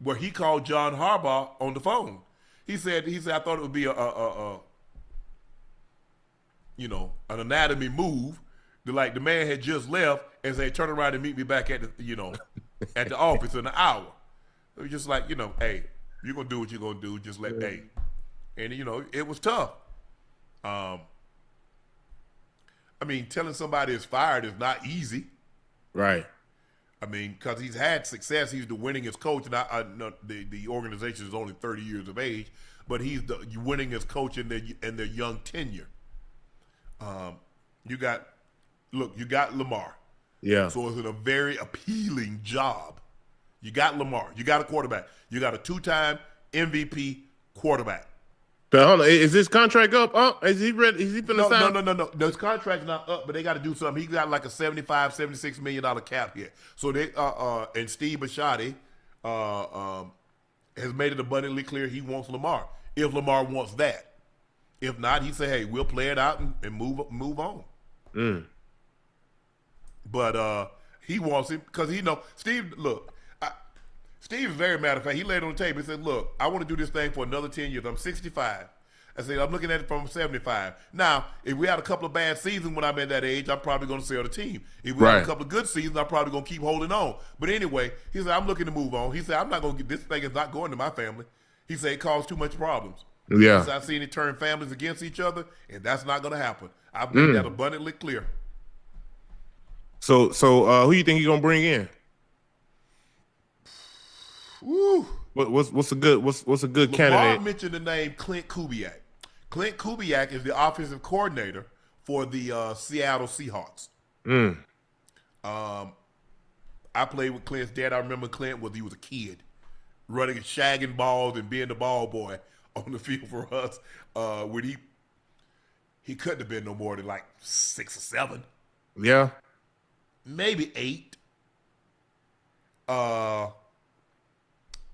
where he called John Harbaugh on the phone. He said I thought it would be an anatomy move. Like the man had just left and said, turn around and meet me back at the at the office in an hour. It was just like, hey, you're gonna do what you're gonna do. Just let and it was tough. I mean, telling somebody is fired is not easy. Right. I mean, because he's had success. He's the winningest coach, and I know the organization is only 30 years of age, but he's the winningest coach in their young tenure. You got Lamar. Yeah. So it's a very appealing job. You got Lamar. You got a quarterback. You got a 2-time MVP quarterback. But hold on, is his contract up? Is he ready? Is he finna sign? No. His contract's not up, but they got to do something. He got like a $75-76 million cap here. So they and Steve Bisciotti has made it abundantly clear he wants Lamar. If Lamar wants that, if not, he say, hey, we'll play it out and move on. But he wants him because Steve. Look, Steve is very matter of fact. He laid it on the table. He said, "Look, I want to do this thing for another 10 years. I'm 65." I said, "I'm looking at it from 75." Now, if we had a couple of bad seasons when I'm at that age, I'm probably going to sell the team. If we have a couple of good seasons, I'm probably going to keep holding on. But anyway, he said, "I'm looking to move on." He said, "I'm not going to get this thing is not going to my family." He said, "It caused too much problems." Yeah. He said, "I've seen it turn families against each other, and that's not going to happen." I've made that abundantly clear. So who you think he's gonna bring in? Woo. What's a good candidate? Lamar mentioned the name Clint Kubiak. Clint Kubiak is the offensive coordinator for the Seattle Seahawks. I played with Clint's dad. I remember Clint he was a kid, running and shagging balls and being the ball boy on the field for us. When he couldn't have been no more than like 6 or 7. Yeah. Maybe 8.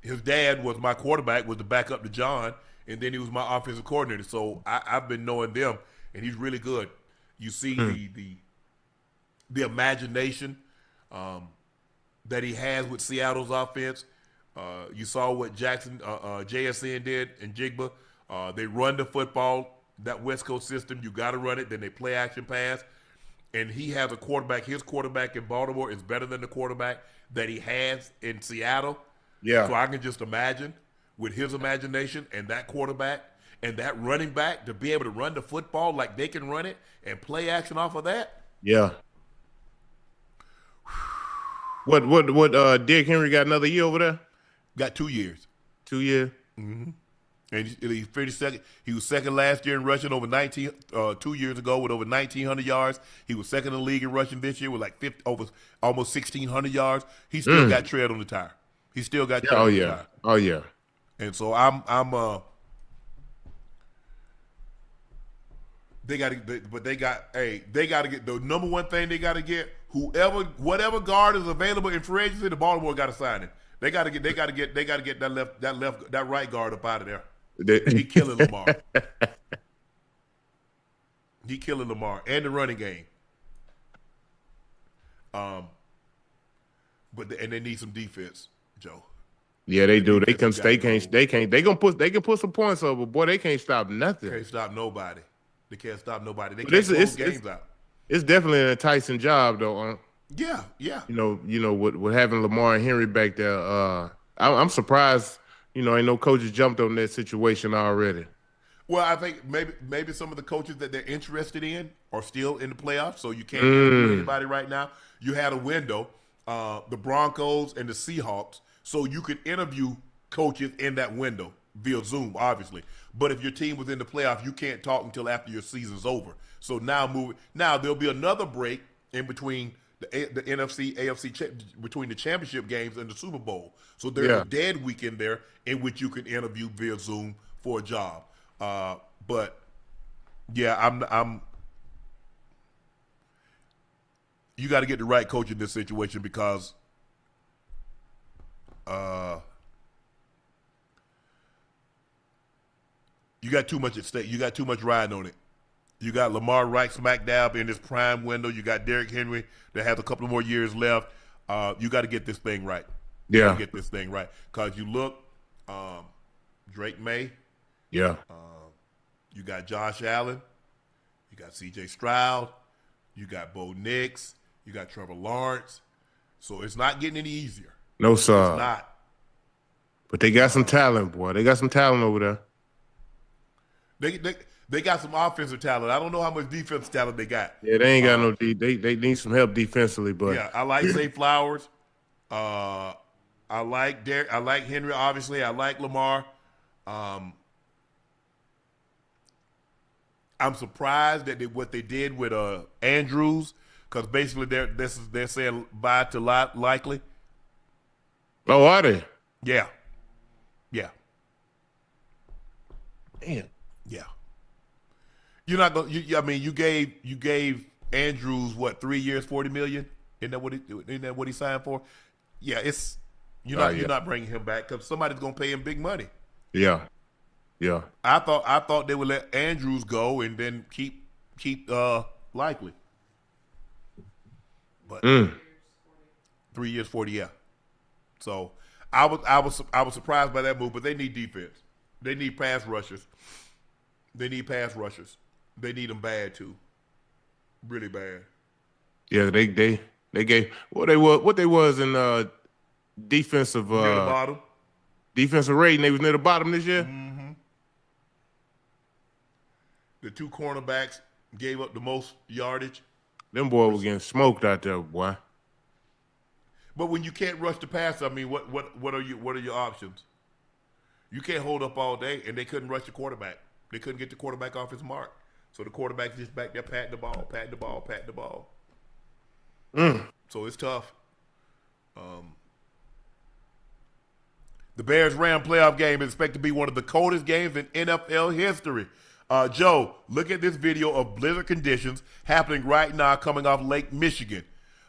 His dad was my quarterback, was the backup to John, and then he was my offensive coordinator. So I've been knowing them, and he's really good. You see the imagination that he has with Seattle's offense. You saw what JSN did in Jigba. They run the football, that West Coast system. You got to run it. Then they play action pass. And he has a quarterback. His quarterback in Baltimore is better than the quarterback that he has in Seattle. Yeah. So I can just imagine with his imagination and that quarterback and that running back to be able to run the football like they can run it and play action off of that. Yeah. What Derrick Henry got another year over there? Got 2 years. 2 years? Mm-hmm. And he finished second. He was second last year in rushing over 2 years ago with over 1,900 yards. He was second in the league in rushing this year with like almost 1,600 yards. He still got tread on the tire. He still got tread on the tire. Oh yeah. And so they got to get the number one thing they got to get. Whatever guard is available in free agency, the Baltimore got to sign it. They got to get that right guard up out of there. He killing Lamar. He killing Lamar and the running game. But they need some defense, Joe. Yeah, they do. They can put some points up, but boy, they can't stop nothing. Can't stop nobody. They can't stop nobody. They can't close games out. It's definitely an enticing job, though. Yeah. You know, with having Lamar and Henry back there, I'm surprised. Ain't no coaches jumped on that situation already. Well, I think maybe some of the coaches that they're interested in are still in the playoffs, so you can't interview anybody right now. You had a window, the Broncos and the Seahawks, so you could interview coaches in that window via Zoom, obviously. But if your team was in the playoffs, you can't talk until after your season's over. So now there'll be another break in between the NFC, AFC, between the championship games and the Super Bowl. So there's a dead week in there in which you can interview via Zoom for a job. But yeah, I'm. You got to get the right coach in this situation because you got too much at stake. You got too much riding on it. You got Lamar right smack dab in his prime window. You got Derrick Henry that has a couple more years left. You got to get this thing right. You got to get this thing right. Because you look, Drake May. Yeah. You got Josh Allen. You got C.J. Stroud. You got Bo Nix. You got Trevor Lawrence. So it's not getting any easier. No, sir. It's not. But they got some talent, boy. They got some talent over there. They got some offensive talent. I don't know how much defensive talent they got. Yeah, they ain't got no D. They need some help defensively, but yeah, I like Zay Flowers. I like Derek. I like Henry. Obviously, I like Lamar. I'm surprised that what they did with Andrews, because basically they're saying bye to likely. Oh, are they? Yeah. Damn. Yeah. You're not going. I mean, you gave Andrews what 3 years, $40 million? Isn't that what he signed for? Yeah, you're not bringing him back because somebody's gonna pay him big money. Yeah. I thought they would let Andrews go and then keep likely. But 3 years, 40, yeah. So I was surprised by that move, but they need defense. They need pass rushers. They need pass rushers. They need them bad too, really bad. Yeah, they gave what they was in defensive Near the bottom. defensive rating. They was near the bottom this year. Mm-hmm. The two cornerbacks gave up the most yardage. Them boys were getting smoked out there, boy. But when you can't rush the passer, I mean, what are your options? You can't hold up all day, and they couldn't rush the quarterback. They couldn't get the quarterback off his mark. So the quarterback's just back there patting the ball. So it's tough. The Bears-Rams playoff game is expected to be one of the coldest games in NFL history. Joe, look at this video of blizzard conditions happening right now coming off Lake Michigan.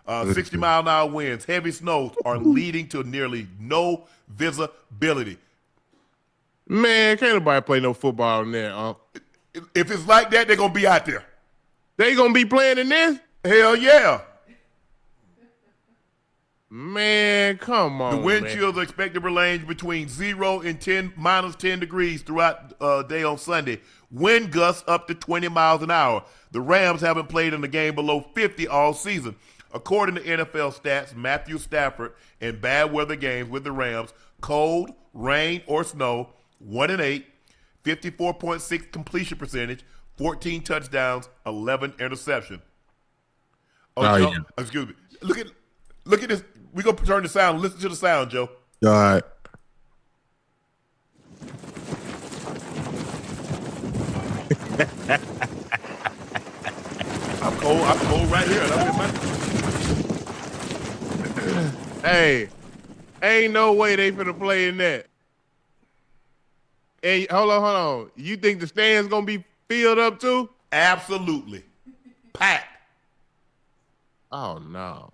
60-mile-an-hour winds, heavy snows are leading to nearly no visibility. Man, can't nobody play no football in there. If it's like that, they're going to be out there. They going to be playing in this? Hell yeah. Man, come on. The wind chills are expected to range between 0 and minus 10 degrees throughout the day on Sunday. Wind gusts up to 20 miles an hour. The Rams haven't played in a game below 50 all season. According to NFL stats, Matthew Stafford in bad weather games with the Rams, cold, rain, or snow, 1-8, 54.6 completion percentage, 14 touchdowns, 11 interceptions. Excuse me. Look at this. We're going to turn the sound. Listen to the sound, Joe. All right. I'm cold right here. Hey, ain't no way they finna play in that. Hey, hold on. You think the stands gonna be filled up too? Absolutely. Packed. Oh, no.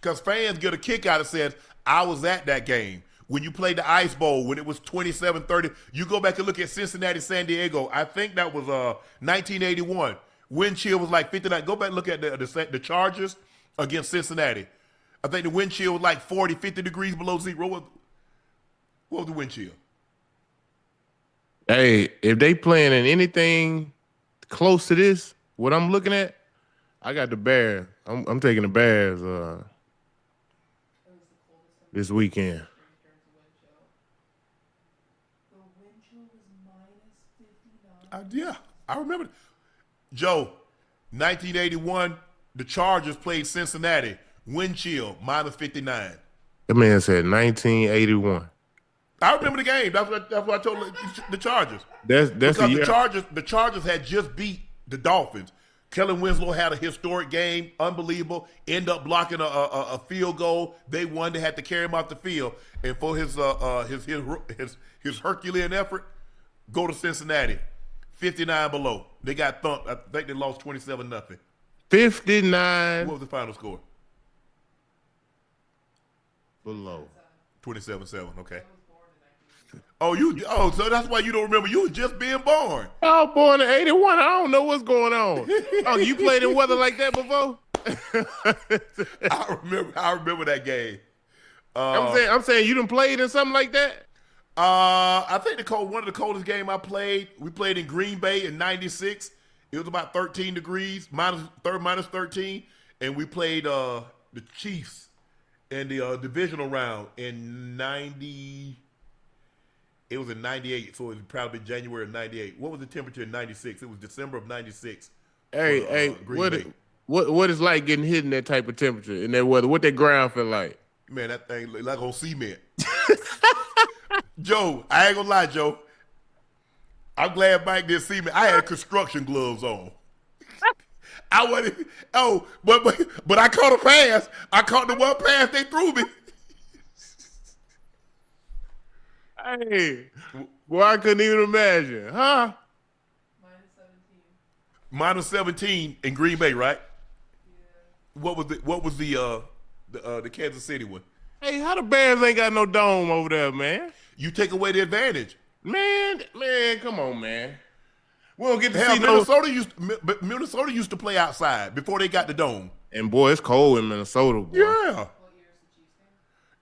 Because fans get a kick out of saying, I was at that game. When you played the Ice Bowl, when it was 27-30, you go back and look at Cincinnati, San Diego. I think that was 1981. Wind chill was like 59. Go back and look at the Chargers against Cincinnati. I think the wind chill was like 40, 50 degrees below zero. What was the wind chill? Hey, if they playing in anything close to this, what I'm looking at, I got the Bears. I'm taking the Bears this weekend. Yeah, I remember. Joe, 1981, the Chargers played Cincinnati. Wind chill, minus 59. That man said 1981. I remember the game. That's what I told the Chargers. That's because the Chargers had just beat the Dolphins. Kellen Winslow had a historic game, unbelievable. End up blocking a field goal. They won. They had to carry him off the field, and for his Herculean effort, go to Cincinnati, 59 below. They got thumped. I think they lost 27-0. 59. What was the final score? Below. 27-7. Okay. So that's why you don't remember. You was just being born. I was born in 81. I don't know what's going on. Oh, you played in weather like that before? I remember that game. I'm saying you done played in something like that? I think one of the coldest game I played, we played in Green Bay in 96. It was about 13 degrees, minus 13. And we played the Chiefs in the divisional round in 90. It was in 98, so it was probably January of 98. What was the temperature in 96? It was December of 96. Hey, what is like getting hit in that type of temperature, in that weather? What that ground feel like? Man, that thing look like on cement. Joe, I ain't gonna lie, Joe. I'm glad Mike didn't see me. I had construction gloves on. I wasn't. But I caught a pass. I caught the one pass they threw me. Hey, boy, I couldn't even imagine, huh? Minus 17 in Green Bay, right? Yeah. What was the Kansas City one? Hey, how the Bears ain't got no dome over there, man? You take away the advantage. Man, come on, man. We don't get to see Minnesota used to play outside before they got the dome. And boy, it's cold in Minnesota, boy. Yeah.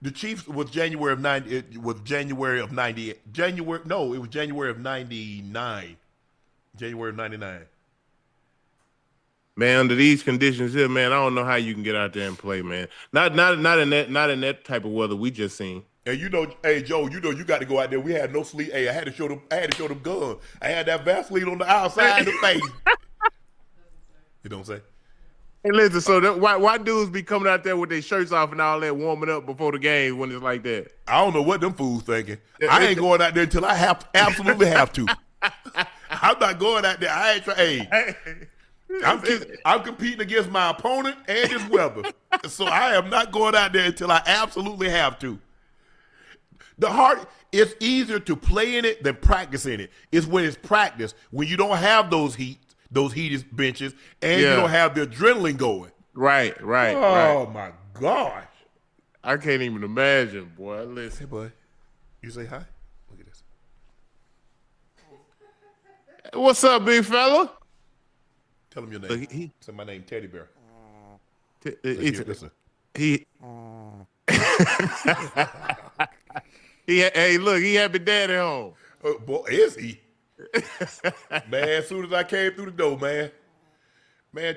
The Chiefs was January of 90. It was January of 98. January. No, it was January of 99. January of 99. Man, under these conditions here, man, I don't know how you can get out there and play, man. Not in that type of weather we just seen. And hey Joe, you got to go out there. We had no sleep. Hey, I had to show them guns. I had that Vaseline on the outside of the face. You don't say? Hey, listen. So why dudes be coming out there with their shirts off and all that, warming up before the game when it's like that? I don't know what them fools thinking. I ain't going out there until I absolutely have to. I'm not going out there. I ain't trying. Hey. I'm competing against my opponent and his weather. So I am not going out there until I absolutely have to. It's easier to play in it than practice in it. It's when it's practice, when you don't have those heated benches, and you don't have the adrenaline going. Right. Oh, my gosh. I can't even imagine, boy. Listen. Hey, boy. You say hi? Look at this. What's up, big fella? Tell him your name. Say my name, Teddy Bear. Listen. Hey, look, he happy daddy home. Boy, is he? Man, as soon as I came through the door, man,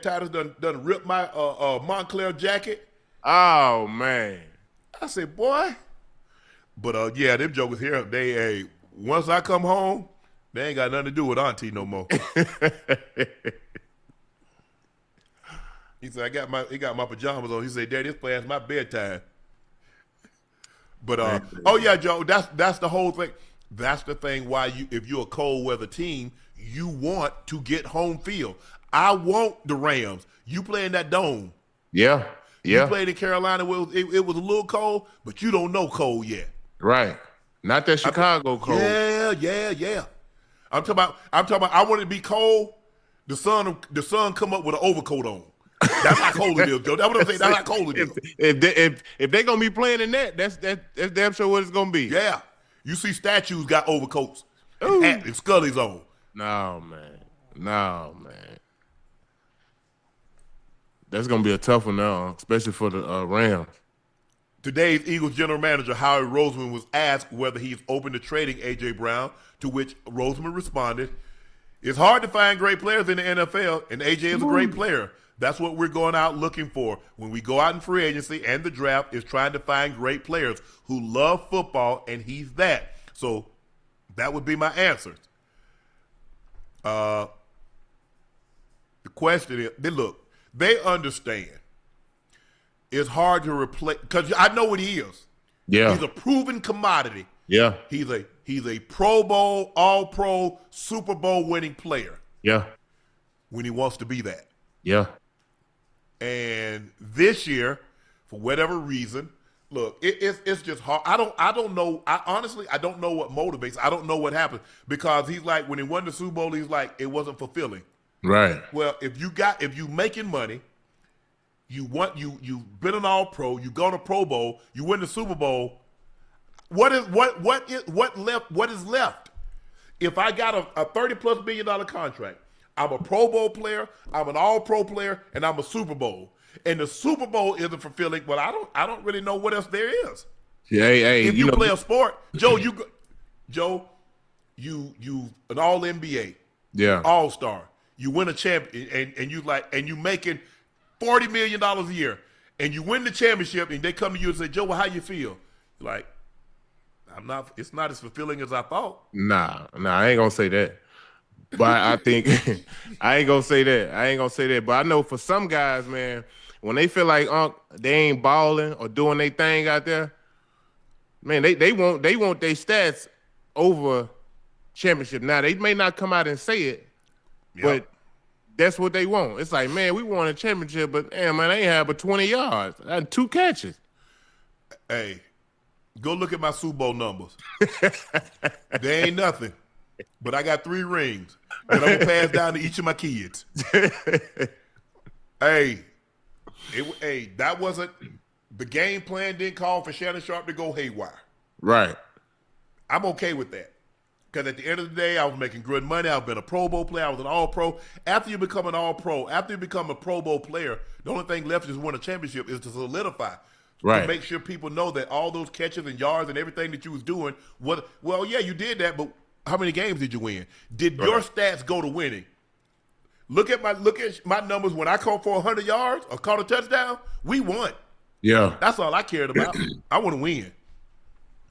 Titus done ripped my Montclair jacket. Oh, man. I said, boy. But, yeah, them jokers here, once I come home, they ain't got nothing to do with Auntie no more. He said, he got my pajamas on. He said, Daddy, it's past my bedtime. But yeah, Joe, that's the whole thing. That's the thing why if you're a cold weather team, you want to get home field. I want the Rams. You play in that dome. Yeah. You played in Carolina where it was a little cold, but you don't know cold yet. Right. Not that Chicago cold. Yeah. I'm talking about I want it to be cold. The sun come up with an overcoat on. That's how cold it is, Joe. That's what I'm saying. That's how cold it is. If they're gonna be playing in that, that's damn sure what it's gonna be. Yeah. You see statues got overcoats and hats and scullies on. No, man. That's gonna be a tough one now, especially for the Rams. Today's Eagles general manager, Howie Roseman, was asked whether he's open to trading A.J. Brown, to which Roseman responded, "It's hard to find great players in the NFL, and A.J. is a great player. That's what we're going out looking for when we go out in free agency and the draft is trying to find great players who love football, and he's that." So that would be my answer. The question is, they understand. It's hard to replace because I know what he is. Yeah, he's a proven commodity. Yeah, he's a Pro Bowl, All Pro, Super Bowl winning player. Yeah, when he wants to be that. Yeah. And this year, for whatever reason, look, it's just hard. I don't know. Honestly, I don't know what motivates. I don't know what happened because he's like, when he won the Super Bowl, he's like, it wasn't fulfilling. Right. Well, if you making money, you've been an All Pro, you go to Pro Bowl, you win the Super Bowl. What is left? If I got a $30+ million contract, I'm a Pro Bowl player, I'm an All-Pro player, and I'm a Super Bowl. And the Super Bowl isn't fulfilling. Well, I don't really know what else there is. Yeah, hey, if you play a sport, Joe, you an All NBA, All-Star. You win a champion, and you making $40 million a year, and you win the championship, and they come to you and say, Joe, well, how you feel? You're like, it's not as fulfilling as I thought. Nah, I ain't gonna say that. But I think I ain't gonna say that. But I know for some guys, man, when they feel like they ain't balling or doing their thing out there, man, they want their stats over championship. Now they may not come out and say it, but that's what they want. It's like, man, we won a championship, but damn, man, I ain't had but 20 yards. I had 2 catches. Hey, go look at my Super Bowl numbers. They ain't nothing. But I got 3 rings that I'm going to pass down to each of my kids. That wasn't – the game plan didn't call for Shannon Sharpe to go haywire. Right. I'm okay with that. Because at the end of the day, I was making good money. I've been a Pro Bowl player. I was an All-Pro. After you become an All-Pro, after you become a Pro Bowl player, the only thing left is win a championship is to solidify. Right. to make sure people know that all those catches and yards and everything that you was doing, well, yeah, you did that, but how many games did you win? Did your stats go to winning? Look at my numbers when I caught for 100 yards or caught a touchdown. We won. Yeah. That's all I cared about. I want to win.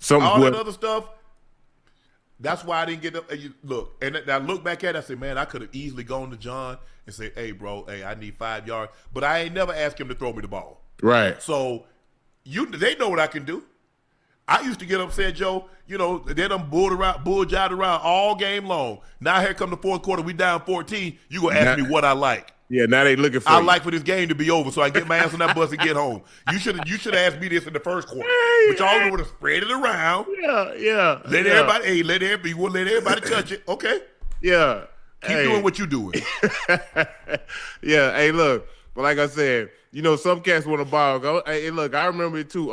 Something All that other stuff. That's why I didn't get up. Look, and I look back at it, I said, man, I could have easily gone to John and said, hey, bro, I need 5 yards. But I ain't never asked him to throw me the ball. Right. So they know what I can do. I used to get upset, Joe. They done bull-jived around all game long. Now here come the fourth quarter, we down 14. You gonna ask me what I like? Yeah, now they looking for. I like for this game to be over so I get my ass on that bus and get home. You should have asked me this in the first quarter, but y'all would have spread it around. Yeah. Let everybody touch it. Okay. Yeah. Keep doing what you doing. Yeah. Hey, look. But like I said, some cats want to ball. Go. Hey, look. I remember it too.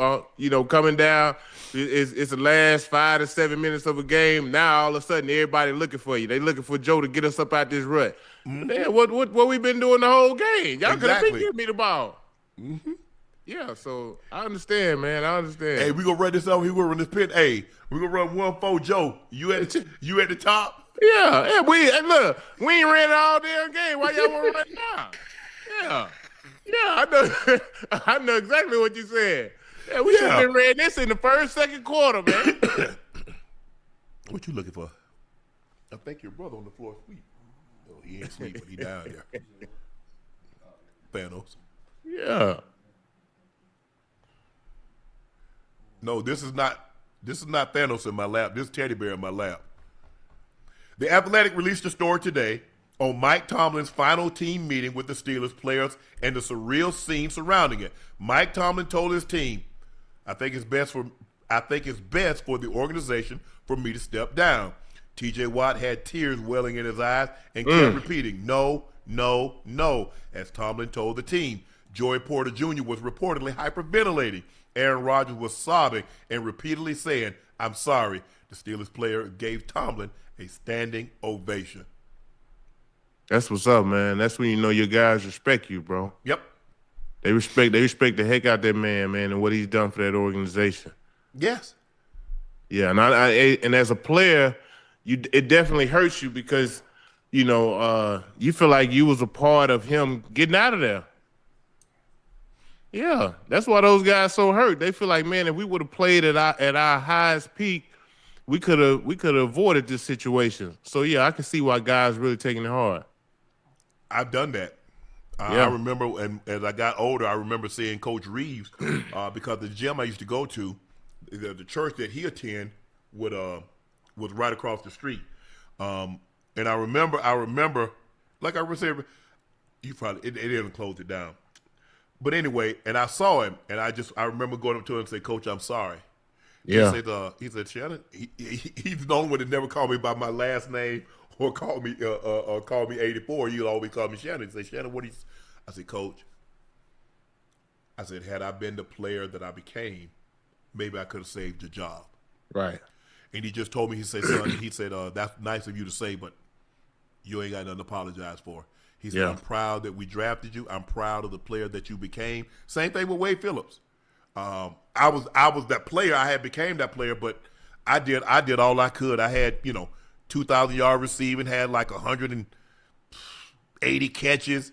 Coming down. It's the last 5 to 7 minutes of a game. Now all of a sudden everybody looking for you. They looking for Joe to get us up out this rut. Mm-hmm. Man, what we been doing the whole game? Y'all could have been giving me the ball. Mm-hmm. Yeah, so I understand, man. I understand. Hey, we gonna run this over. We gonna run this pit. Hey, we gonna run 1-4 Joe. You at the top? Yeah. We ain't ran all damn game. Why y'all want to run now? Yeah. I know exactly what you said. Yeah, we should have been ran this in the first, second quarter, man. What you looking for? I think your brother on the floor asleep. No, he ain't asleep, but he down there. Thanos. Yeah. No, this is not Thanos in my lap. This is teddy bear in my lap. The Athletic released a story today on Mike Tomlin's final team meeting with the Steelers players and the surreal scene surrounding it. Mike Tomlin told his team, I think it's best for the organization for me to step down. TJ Watt had tears welling in his eyes and kept repeating, no, no, no, as Tomlin told the team. Joey Porter Jr. was reportedly hyperventilating. Aaron Rodgers was sobbing and repeatedly saying, I'm sorry. The Steelers player gave Tomlin a standing ovation. That's what's up, man. That's when you know your guys respect you, bro. Yep. They respect the heck out that man, and what he's done for that organization. Yes. Yeah, and as a player, it definitely hurts you because, you feel like you was a part of him getting out of there. Yeah, that's why those guys so hurt. They feel like, man, if we would have played at our highest peak, we could have avoided this situation. So yeah, I can see why guys really taking it hard. I've done that. I remember, and as I got older, I remember seeing Coach Reaves because the gym I used to go to, the church that he attended was right across the street. And I remember, like I was saying, it didn't close it down. But anyway, and I saw him, and I remember going up to him and say, Coach, I'm sorry. Yeah. He said, Shannon, he's the only one that never called me by my last name or called me 84. He'll always call me Shannon. He said, Shannon, I said, Coach, had I been the player that I became, maybe I could have saved your job. Right. And he just told me, he said, son, that's nice of you to say, but you ain't got nothing to apologize for. He said, I'm proud that we drafted you. I'm proud of the player that you became. Same thing with Wade Phillips. I was that player. I had became that player, but I did all I could. I had 2,000 yard receiving, had like 180 catches.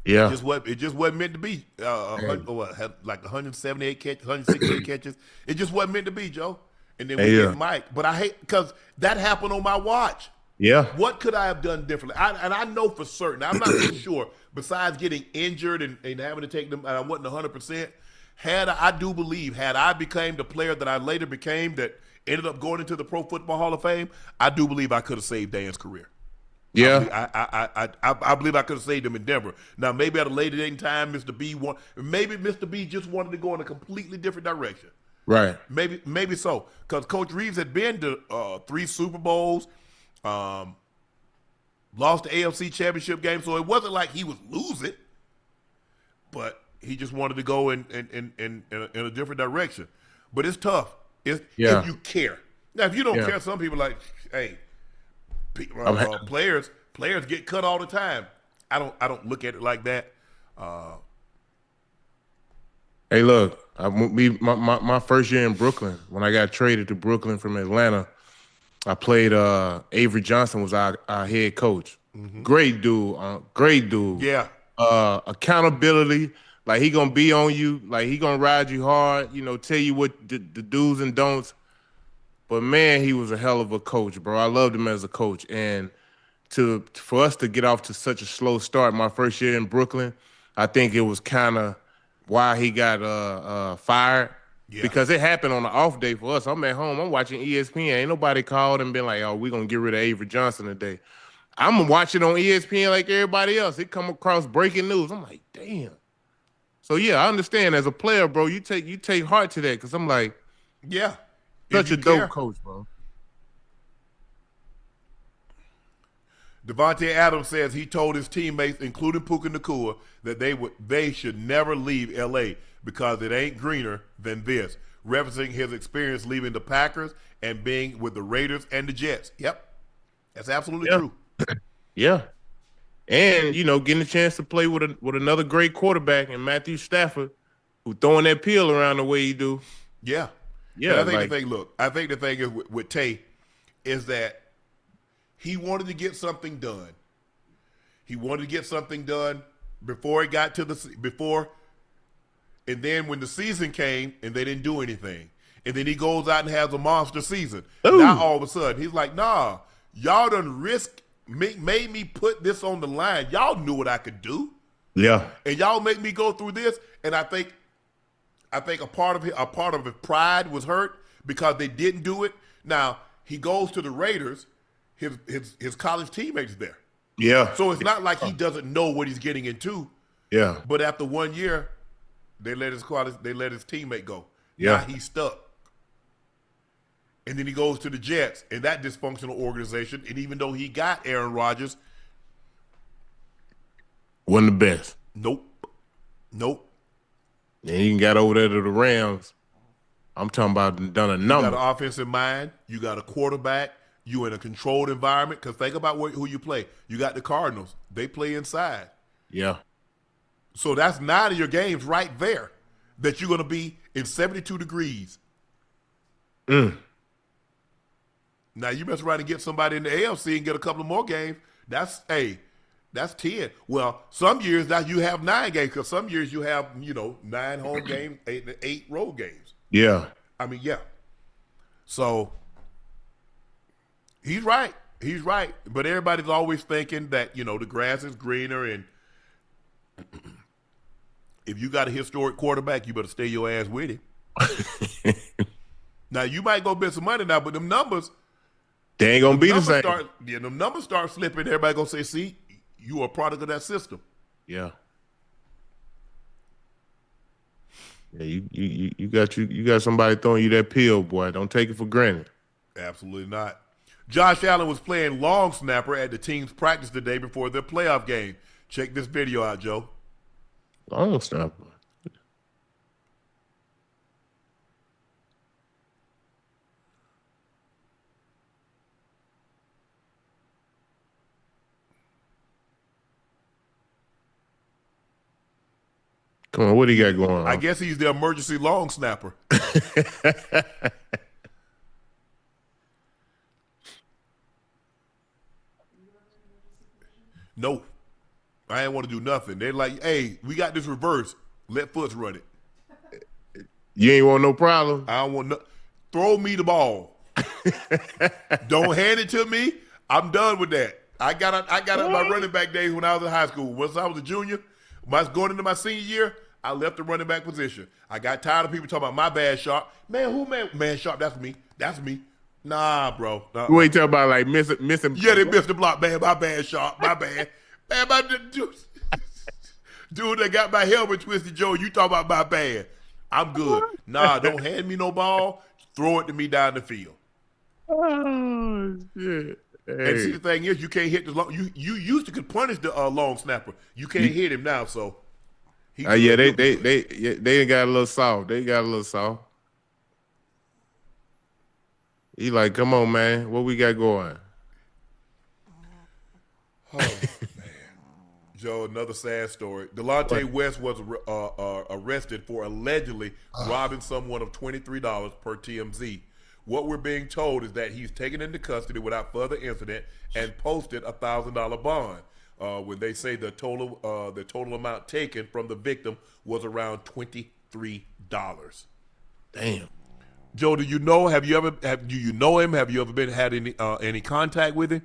Yeah, it just wasn't meant to be. Had like 178 catches, 168 catches. It just wasn't meant to be, Joe. And then we get Mike, but I hate because that happened on my watch. Yeah. What could I have done differently? I know for certain. I'm not so sure. Besides getting injured and having to take them, and I wasn't 100%. Had I became the player that I later became, that ended up going into the Pro Football Hall of Fame, I do believe I could have saved Dan's career. Yeah. I believe I could have saved him in Denver. Now maybe at a later date in time, Mr. B just wanted to go in a completely different direction. Right. Maybe so, because Coach Reaves had been to 3 Super Bowls. Lost the AFC Championship game, so it wasn't like he was losing, but he just wanted to go in a different direction. But it's tough if you care. Now, if you don't care, some people like, hey, players get cut all the time. I don't look at it like that. Hey, look, my first year in Brooklyn, when I got traded to Brooklyn from Atlanta, I played Avery Johnson was our head coach. Great dude, great dude. Yeah. Accountability, like he gonna be on you, like he gonna ride you hard, tell you what the do's and don'ts. But man, he was a hell of a coach, bro. I loved him as a coach. And for us to get off to such a slow start my first year in Brooklyn, I think it was kind of why he got fired. Yeah. Because it happened on the off day for us. I'm at home, I'm watching ESPN. Ain't nobody called and been like, oh, we're gonna get rid of Avery Johnson today. I'm watching on ESPN like everybody else. It come across breaking news. I'm like, damn. So yeah, I understand as a player, bro, you take heart to that because I'm like, yeah, such a dope coach, bro. Davonte Adams says he told his teammates, including Puka Nacua, that they should never leave LA because it ain't greener than this, referencing his experience leaving the Packers and being with the Raiders and the Jets. Yep. That's absolutely true. Yeah. And, getting a chance to play with another great quarterback in Matthew Stafford, who throwing that peel around the way he do. Yeah. Yeah. And I think the thing is with Tay is that he wanted to get something done. He wanted to get something done before it got to and then when the season came and they didn't do anything. And then he goes out and has a monster season. Ooh. Now all of a sudden he's like, nah, y'all done made me put this on the line. Y'all knew what I could do. Yeah. And y'all make me go through this. And I think a part of his pride was hurt because they didn't do it. Now he goes to the Raiders. His college teammates there. Yeah. So it's not like he doesn't know what he's getting into. Yeah. But after 1 year, they let his teammate go. Yeah. Now he's stuck. And then he goes to the Jets and that dysfunctional organization. And even though he got Aaron Rodgers, wasn't the best. Nope. And he got over there to the Rams. I'm talking about done a number. You got an offensive mind. You got a quarterback. You in a controlled environment. Because think about who you play. You got the Cardinals. They play inside. Yeah. So that's 9 of your games right there that you're going to be in 72 degrees. Now, you mess around and get somebody in the AFC and get a couple of more games. That's 10. Well, some years now you have 9 games because some years you have, 9 home games, 8 road games. Yeah. I mean, yeah. So he's right. But everybody's always thinking that, the grass is greener and if you got a historic quarterback, you better stay your ass with him. Now, you might go bet some money now, but them numbers, they ain't going to be the same. Them numbers start slipping. Everybody going to say, see, you are a product of that system. Yeah. Yeah, you got somebody throwing you that pill, boy. Don't take it for granted. Absolutely not. Josh Allen was playing long snapper at the team's practice today before their playoff game. Check this video out, Joe. Long snapper. Come on, what do you got going on? I guess he's the emergency long snapper. No, I ain't want to do nothing. They're like, hey, we got this reverse. Let Foots run it. You ain't want no problem? I don't want no. Throw me the ball. Don't hand it to me. I'm done with that. I got my running back days when I was in high school. Once I was a junior, when I was going into my senior year, I left the running back position. I got tired of people talking about my bad Sharpe. Man, Sharpe, that's me. That's me. Nah, bro. You ain't talking about like missing. Yeah, they missed the block, man. My bad, Sharpe. My bad. Man, dude that got my helmet twisted, Joe, you talk about my bad. I'm good. Nah, don't hand me no ball. Throw it to me down the field. Oh, shit. Hey. And see, the thing is, you can't hit the long. You used to could punish the long snapper. You can't hit him now, so. Yeah, they got a little soft. They got a little soft. He like, come on, man. What we got going? Oh, man. Joe, another sad story. Delonte West was arrested for allegedly robbing someone of $23 per TMZ. What we're being told is that he's taken into custody without further incident and posted a $1,000 bond. When they say the total amount taken from the victim was around $23. Damn. Joe, do you know? Do you know him? Have you ever had any contact with him?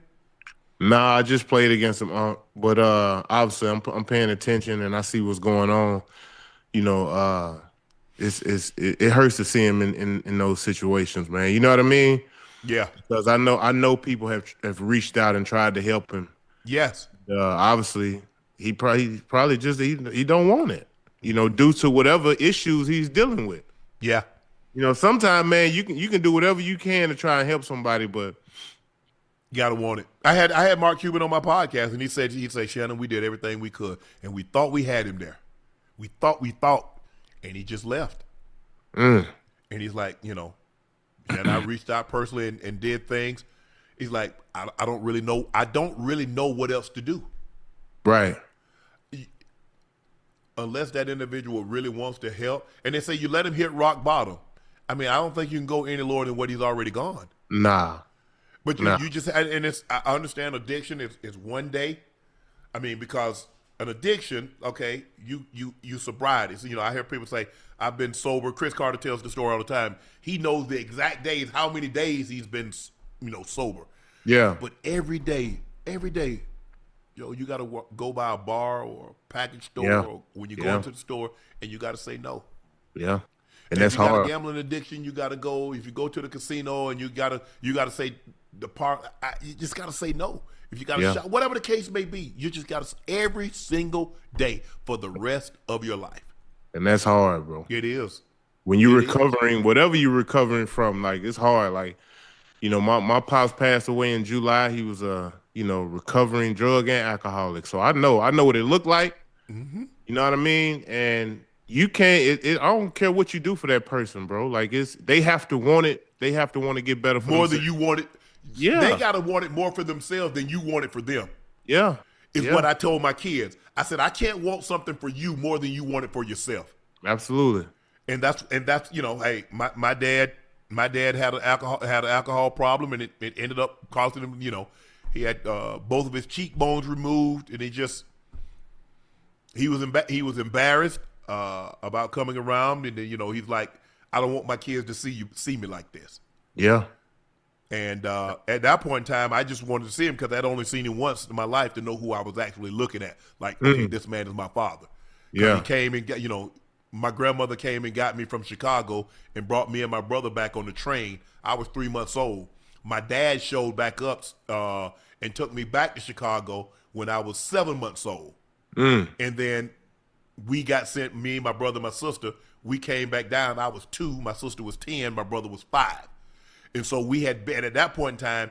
Nah, I just played against him, but obviously I'm paying attention and I see what's going on. You know, it hurts to see him in those situations, man. You know what I mean? Yeah. Because I know people have reached out and tried to help him. Yes. Obviously, he probably just he don't want it. You know, due to whatever issues he's dealing with. Yeah. You know, sometimes, man, you can do whatever you can to try and help somebody, but you gotta want it. I had Mark Cuban on my podcast, and he'd say, Shannon, we did everything we could, and we thought we had him there. We thought, and he just left. And he's like, you know, and I reached out personally and did things. He's like, I don't really know. I don't really know what else to do. Right. Unless that individual really wants to help, and they say you let him hit rock bottom. I mean, I don't think you can go any lower than what he's already gone. Nah. But you just, and I understand addiction is one day. I mean, because an addiction, okay, you sobriety. So, you know, I hear people say, I've been sober. Chris Carter tells the story all the time. He knows the exact days, how many days he's been, you know, sober. Yeah. But every day, yo, you got to go by a bar or a package store or when you go into the store, and you got to say no. Yeah. And that's if you got hard. a gambling addiction, you got to go. If you go to the casino and you gotta say the part, you just got to say no. If you got a shot, whatever the case may be, you just got to every single day for the rest of your life. And that's hard, bro. It is. When you're recovering, whatever you're recovering from, like, it's hard. Like, you know, my pops passed away in July. He was you know, recovering drug and alcoholic. So I know what it looked like. Mm-hmm. You know what I mean? And you can't. I don't care what you do for that person, bro. Like, they have to want it. They have to want to get better for more themselves. than you want it. Yeah, they gotta want it more for themselves than you want it for them. Yeah, it's what I told my kids. I said I can't want something for you more than you want it for yourself. Absolutely. And that's you know, hey, my dad had an alcohol problem, and it ended up costing him. You know, he had both of his cheekbones removed, and he was embarrassed about coming around, and then, you know, he's like, I don't want my kids to see me like this. Yeah. And at that point in time, I just wanted to see him because I'd only seen him once in my life to know who I was actually looking at. Like, okay, this man is my father. Yeah. He came and got, you know, my grandmother came and got me from Chicago and brought me and my brother back on the train. I was 3 months old. My dad showed back up and took me back to Chicago when I was 7 months old. And then we got sent, me, my brother, my sister, we came back down. I was 2, my sister was 10, my brother was 5. And so we had been, at that point in time,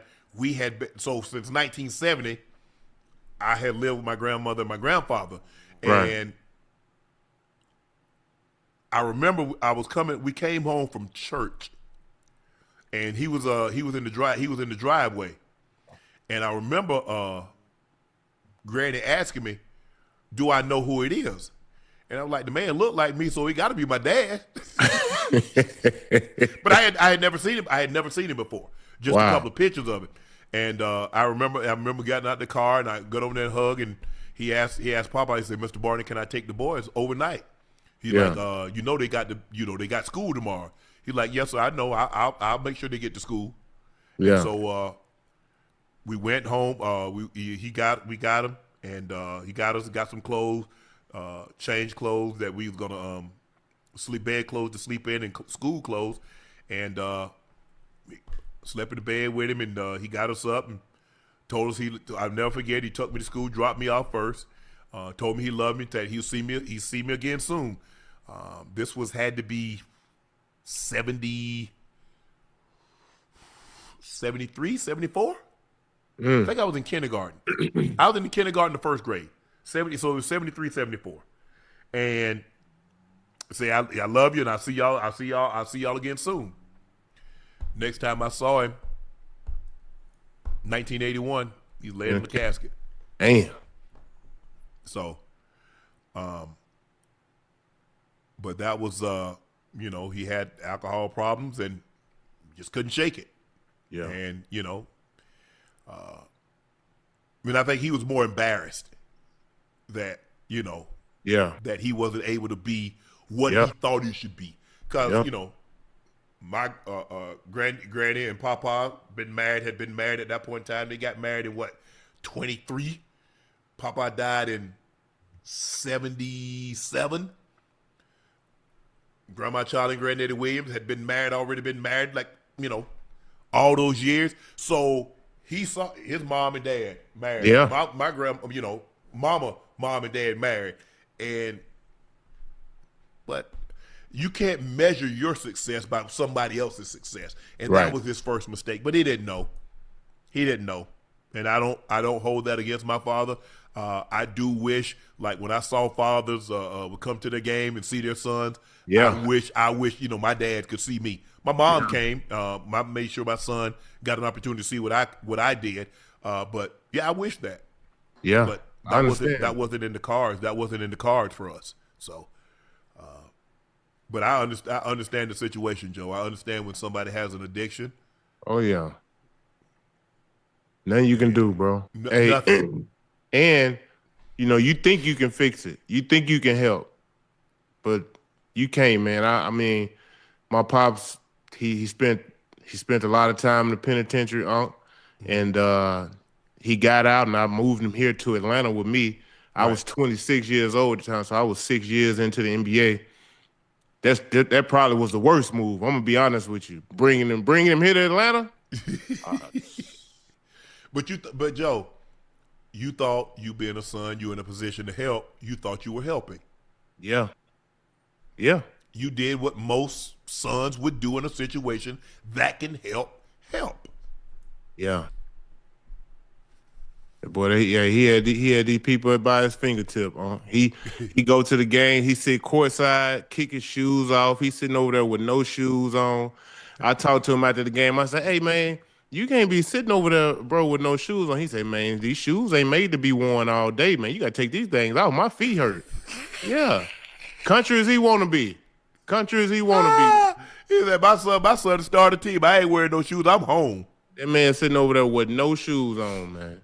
so since 1970, I had lived with my grandmother and my grandfather. And I remember we came home from church, and he was in the driveway. And I remember Granny asking me, do I know who it is? And I was like, the man looked like me, so he got to be my dad. But I had never seen him. I had never seen him before. Just a couple of pictures of it. And I remember getting out the car, and I got over there and hug, and he asked Papa, he said, Mr. Barney, can I take the boys overnight? He's like, you know they got school tomorrow. He's like, yes, sir, I know. I'll make sure they get to school. Yeah. And so we went home. We got him, and he got some clothes. Change clothes that we was gonna bed clothes to sleep in, and school clothes, and slept in the bed with him, and he got us up and told us I'll never forget, he took me to school, dropped me off first, told me he loved me, that he'll see me again soon. This had to be 70, 73, 74. I think I was in kindergarten. I was in the kindergarten, the first grade. 70, so it was 73, 74. And say, I love you, and I'll see y'all again soon. Next time I saw him, 1981, he's laying in the casket. Damn. So, but that was, he had alcohol problems and just couldn't shake it. Yeah. And, I think he was more embarrassed that, that he wasn't able to be what he thought he should be. Because, my granny and papa had been married at that point in time. They got married in 23? Papa died in 77. Grandma Charlie and Granddaddy Williams had already been married, all those years. So he saw his mom and dad married. Yeah. My grandma, mom and dad married. But you can't measure your success by somebody else's success. And that was his first mistake. But he didn't know. And I don't hold that against my father. I do wish, when I saw fathers would come to the game and see their sons, I wish my dad could see me. My mom came. I made sure my son got an opportunity to see what I did. But I wish that. Yeah, but that wasn't in the cards. That wasn't in the cards for us. So, but I understand the situation, Joe. I understand when somebody has an addiction. Oh yeah. Nothing you can do, bro. Nothing. And you think you can fix it. You think you can help, but you can't, man. I mean, my pops, he spent a lot of time in the penitentiary, and he got out, and I moved him here to Atlanta with me. I was 26 years old at the time, so I was 6 years into the NBA. That probably was the worst move. I'm gonna be honest with you. Bringing him here to Atlanta. But Joe, you thought you being a son, you in a position to help. You thought you were helping. Yeah. Yeah. You did what most sons would do in a situation that can help. Yeah. Boy, he had these people by his fingertip. He go to the game. He sit courtside, kick his shoes off. He's sitting over there with no shoes on. I talked to him after the game. I said, "Hey man, you can't be sitting over there, bro, with no shoes on." He said, "Man, these shoes ain't made to be worn all day, man. You gotta take these things off. My feet hurt." Yeah, country as he want to be. He said, "My son started a team. I ain't wearing no shoes. I'm home." That man sitting over there with no shoes on, man.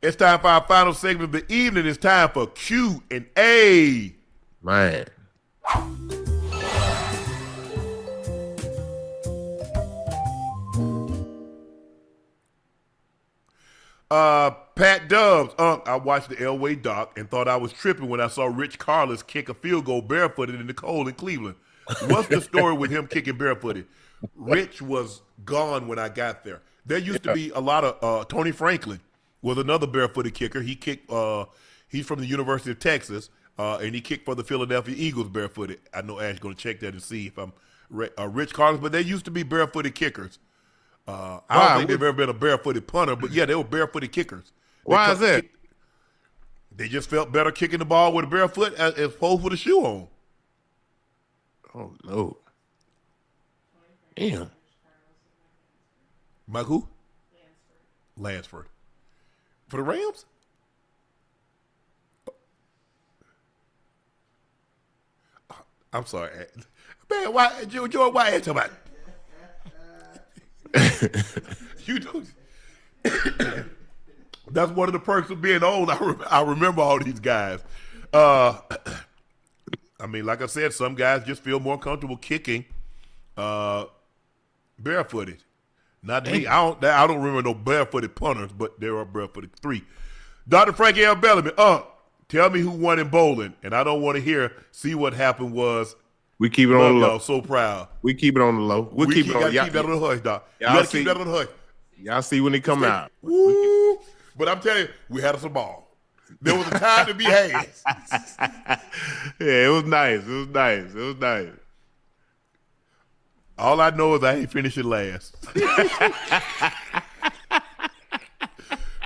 It's time for our final segment of the evening. It's time for Q&A. Man. Pat Dubs, I watched the Elway doc and thought I was tripping when I saw Rich Carlos kick a field goal barefooted in the cold in Cleveland. What's the story with him kicking barefooted? Rich was gone when I got there. There used to be a lot of Tony Franklin was another barefooted kicker. He kicked. He's from the University of Texas, and he kicked for the Philadelphia Eagles barefooted. I know Ash going to check that and see if I'm Rich Carlos, but there used to be barefooted kickers. I don't think they've ever been a barefooted punter, but yeah, they were barefooted kickers. Why is that? They just felt better kicking the ball with a bare foot as opposed with a shoe on. Oh no! Damn. Mike who? Lansford. For the Rams? I'm sorry. Man, why, George, why are you talking about? You do. That's one of the perks of being old. I remember all these guys. I mean, like I said, some guys just feel more comfortable kicking barefooted. Not me. I don't remember no barefooted punters, but there are barefooted three. Dr. Frankie L. Bellamy, tell me who won in bowling, and I don't want to see what happened was. We keep it on the low. So proud. We keep it on the low. We keep that on the hush, Doc. You got to keep that on the hush. Y'all see when they come out. Woo. But I'm telling you, we had us a ball. There was a time to be had. Yeah, it was nice. All I know is I ain't finishing last.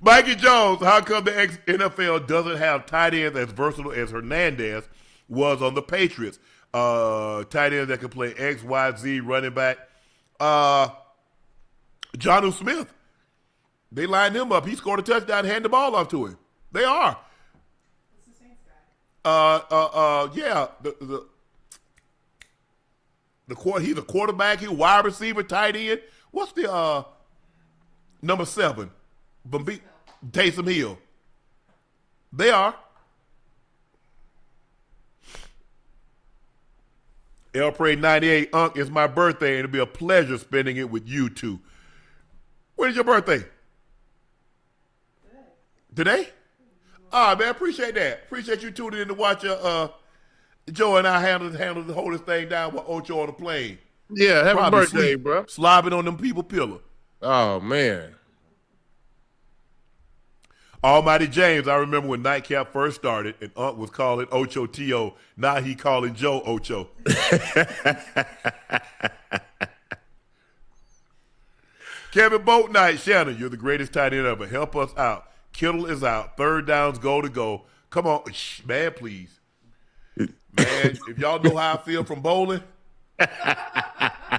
Mikey Jones, how come the NFL doesn't have tight ends as versatile as Hernandez was on the Patriots? Tight ends that can play X, Y, Z, running back. Jonnu Smith. They lined him up. He scored a touchdown and handed the ball off to him. They are. Yeah. He's a quarterback. He's a wide receiver, tight end. What's the number 7? Taysom Hill. They are. El Parade 98, Unc, it's my birthday, and it'll be a pleasure spending it with you two. When is your birthday? Today? Ah, man, appreciate that. Appreciate you tuning in to watch Joe and I handle the whole this thing down with Ocho on the plane. Yeah, happy Probably birthday, bro. Slobbing on them people pillow. Oh, man. Almighty James, I remember when Nightcap first started and Unc was calling Ocho T.O. Now he calling Joe Ocho. Kevin Boatnight, Shannon, you're the greatest tight end ever. Help us out. Kittle is out. Third downs, goal to go. Come on, man, please. Man, if y'all know how I feel from bowling,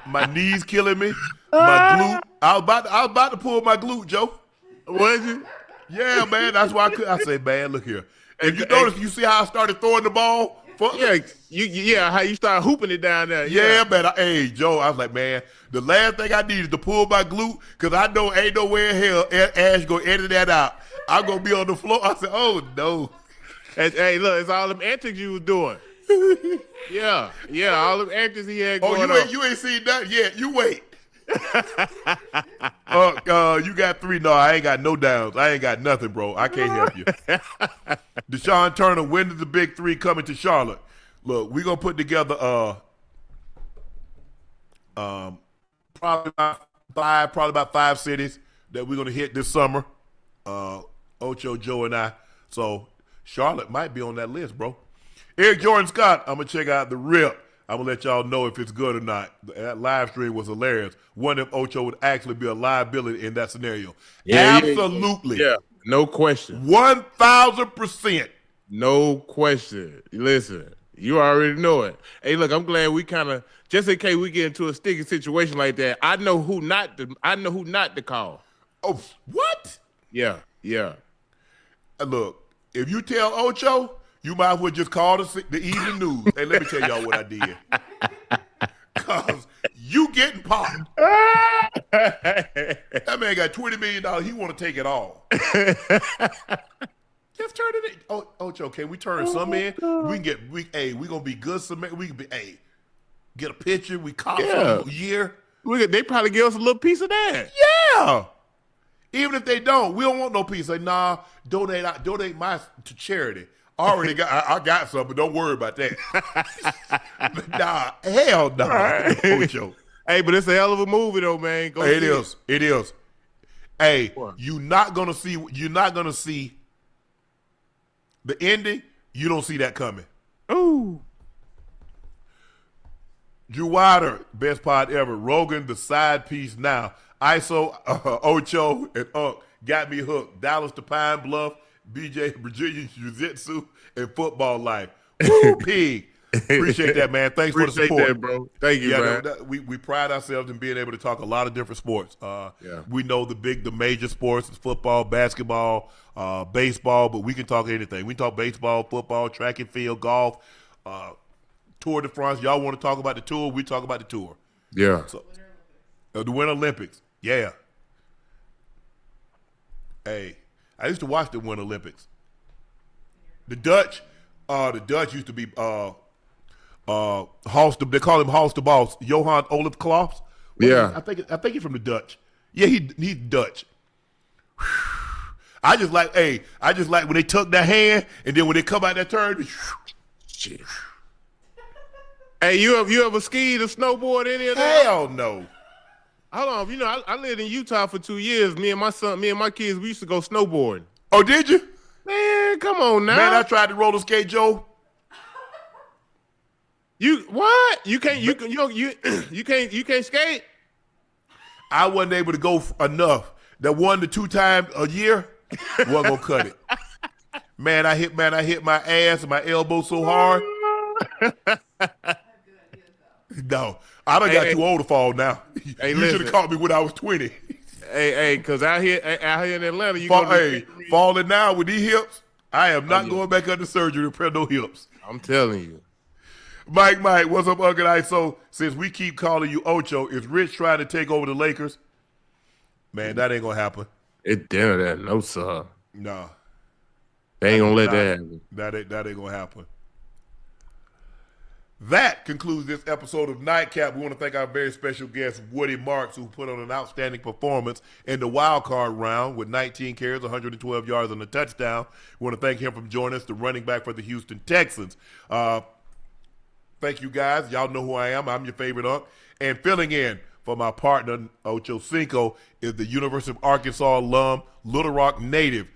my knees killing me. My glute. I was about to pull my glute, Joe. Was you? Yeah, man. That's why I say, man, look here. If you notice, you see how I started throwing the ball? Yeah, how you start hooping it down there. Yeah, man. Hey, Joe, I was like, man, the last thing I need is to pull my glute because I know ain't nowhere in hell Ash going to edit that out. I'm going to be on the floor. I said, oh, no. Hey, look, it's all them antics you was doing. Yeah, all them antics he had going on. You ain't seen that yet. You wait. You got 3. No, I ain't got no downs. I ain't got nothing, bro. I can't help you. Deshaun Turner, when is the big 3 coming to Charlotte? Look, we're gonna put together probably about 5 cities that we're gonna hit this summer. Ocho, Joe, and I. So Charlotte might be on that list, bro. Eric Jordan Scott, I'm gonna check out the rip. I'm going to let y'all know if it's good or not. That live stream was hilarious. Wonder if Ocho would actually be a liability in that scenario. Yeah, absolutely. Yeah, no question. 1,000%. No question. Listen, you already know it. Hey, look, I'm glad we kind of, just in case we get into a sticky situation like that, I know who not to call. Oh, what? Yeah. Look, if you tell Ocho, you might as well just call the evening news. Hey, let me tell y'all what I did. Because you getting popped. That man got $20 million. He want to take it all. Just turn it in. Oh, Ocho, can we turn some in? We going to be good. We can be, get a picture. We cop for a year. They probably give us a little piece of that. Yeah. Even if they don't, we don't want no piece. Like, nah, donate mine to charity. I got something. Don't worry about that. Nah, hell no. Right. Ocho. Hey, but it's a hell of a movie though, man. It is. Hey, you're not gonna see the ending. You don't see that coming. Ooh. Drew Wilder, best pod ever. Rogan, the side piece now. ISO, Ocho, and Unc got me hooked. Dallas to Pine Bluff. BJ, Virginia Jiu-Jitsu, and football life. Woo, pig. Appreciate that, man. Thanks for the support. That, bro. Thank you, man. We pride ourselves in being able to talk a lot of different sports. We know the major sports is football, basketball, baseball, but we can talk anything. We can talk baseball, football, track and field, golf, Tour de France. Y'all want to talk about the tour? We talk about the tour. Yeah. So, the Winter Olympics. Yeah. Hey. I used to watch the Winter Olympics. The Dutch used to be Halster. They call him Halster Boss, Johan Olaf Klops. Yeah, I think he's from the Dutch. Yeah, he's Dutch. I just like when they tuck their hand and then when they come out that turn. Shit. Hey, you ever skied or snowboard any of that? Hell no. Hold on, I lived in Utah for 2 years. Me and my kids, we used to go snowboarding. Oh, did you? Man, come on now. Man, I tried to roller skate, Joe. You what? You can't skate? I wasn't able to go enough. That 1 to 2 times a year wasn't gonna cut it. Man, I hit my ass and my elbow so hard. No, I done got too old to fall now. Hey, you should have caught me when I was 20. Hey, because out here in Atlanta, falling now with these hips. I am not going back under surgery to repair no hips. I'm telling you. Mike, what's up, Uncle ISO? Since we keep calling you Ocho, is Rich trying to take over the Lakers? Man, that ain't going to happen. No, sir. No. They ain't going to let that happen. That ain't going to happen. That concludes this episode of Nightcap. We want to thank our very special guest, Woody Marks, who put on an outstanding performance in the wild card round with 19 carries, 112 yards, and a touchdown. We want to thank him for joining us, the running back for the Houston Texans. Thank you, guys. Y'all know who I am. I'm your favorite Unc. And filling in for my partner, Ochocinco, is the University of Arkansas alum, Little Rock native.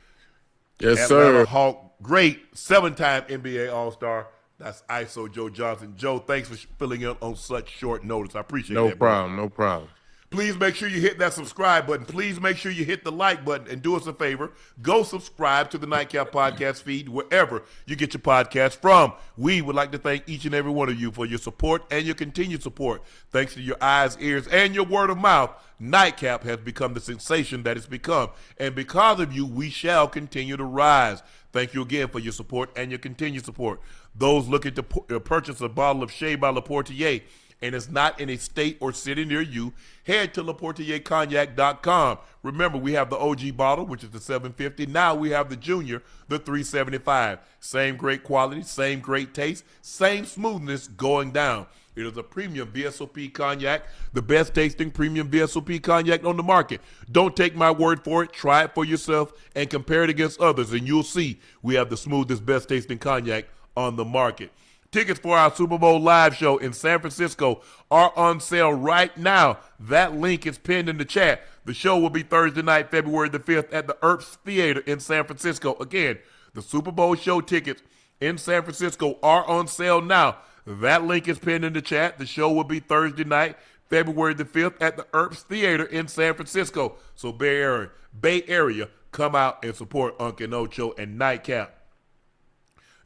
Yes, Atlanta sir. Hawk, great 7-time NBA All-Star. That's ISO Joe Johnson. Joe, thanks for filling in on such short notice. I appreciate that. No problem. Please make sure you hit that subscribe button. Please make sure you hit the like button and do us a favor. Go subscribe to the Nightcap Podcast feed wherever you get your podcast from. We would like to thank each and every one of you for your support and your continued support. Thanks to your eyes, ears, and your word of mouth, Nightcap has become the sensation that it's become. And because of you, we shall continue to rise. Thank you again for your support and your continued support. Those looking to purchase a bottle of Shea by Laportier and it's not in a state or city near you, head to LaportierCognac.com. Remember, we have the OG bottle, which is the $750. Now we have the Junior, the $375. Same great quality, same great taste, same smoothness going down. It is a premium VSOP cognac, the best tasting premium VSOP cognac on the market. Don't take my word for it. Try it for yourself and compare it against others, and you'll see we have the smoothest, best tasting cognac on the market. Tickets for our Super Bowl live show in San Francisco are on sale right now. That link is pinned in the chat. The show will be Thursday night, February the 5th at the Earps Theater in San Francisco. Again, the Super Bowl show tickets in San Francisco are on sale now. That link is pinned in the chat. The show will be Thursday night, February the 5th at the Earps Theater in San Francisco. So Bay Area, come out and support Unc and Ocho and Nightcap.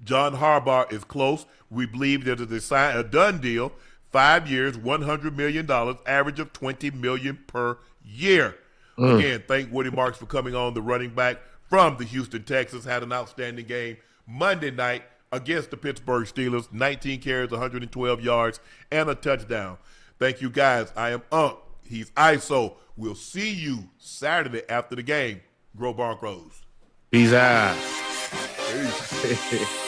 John Harbaugh is close. We believe that it is a done deal. 5 years, $100 million, average of $20 million per year. Again, thank Woody Marks for coming on, the running back from the Houston Texans. Had an outstanding game Monday night against the Pittsburgh Steelers. 19 carries, 112 yards, and a touchdown. Thank you, guys. I am Unc. He's ISO. We'll see you Saturday after the game. Grow Broncos. Peace out. Peace.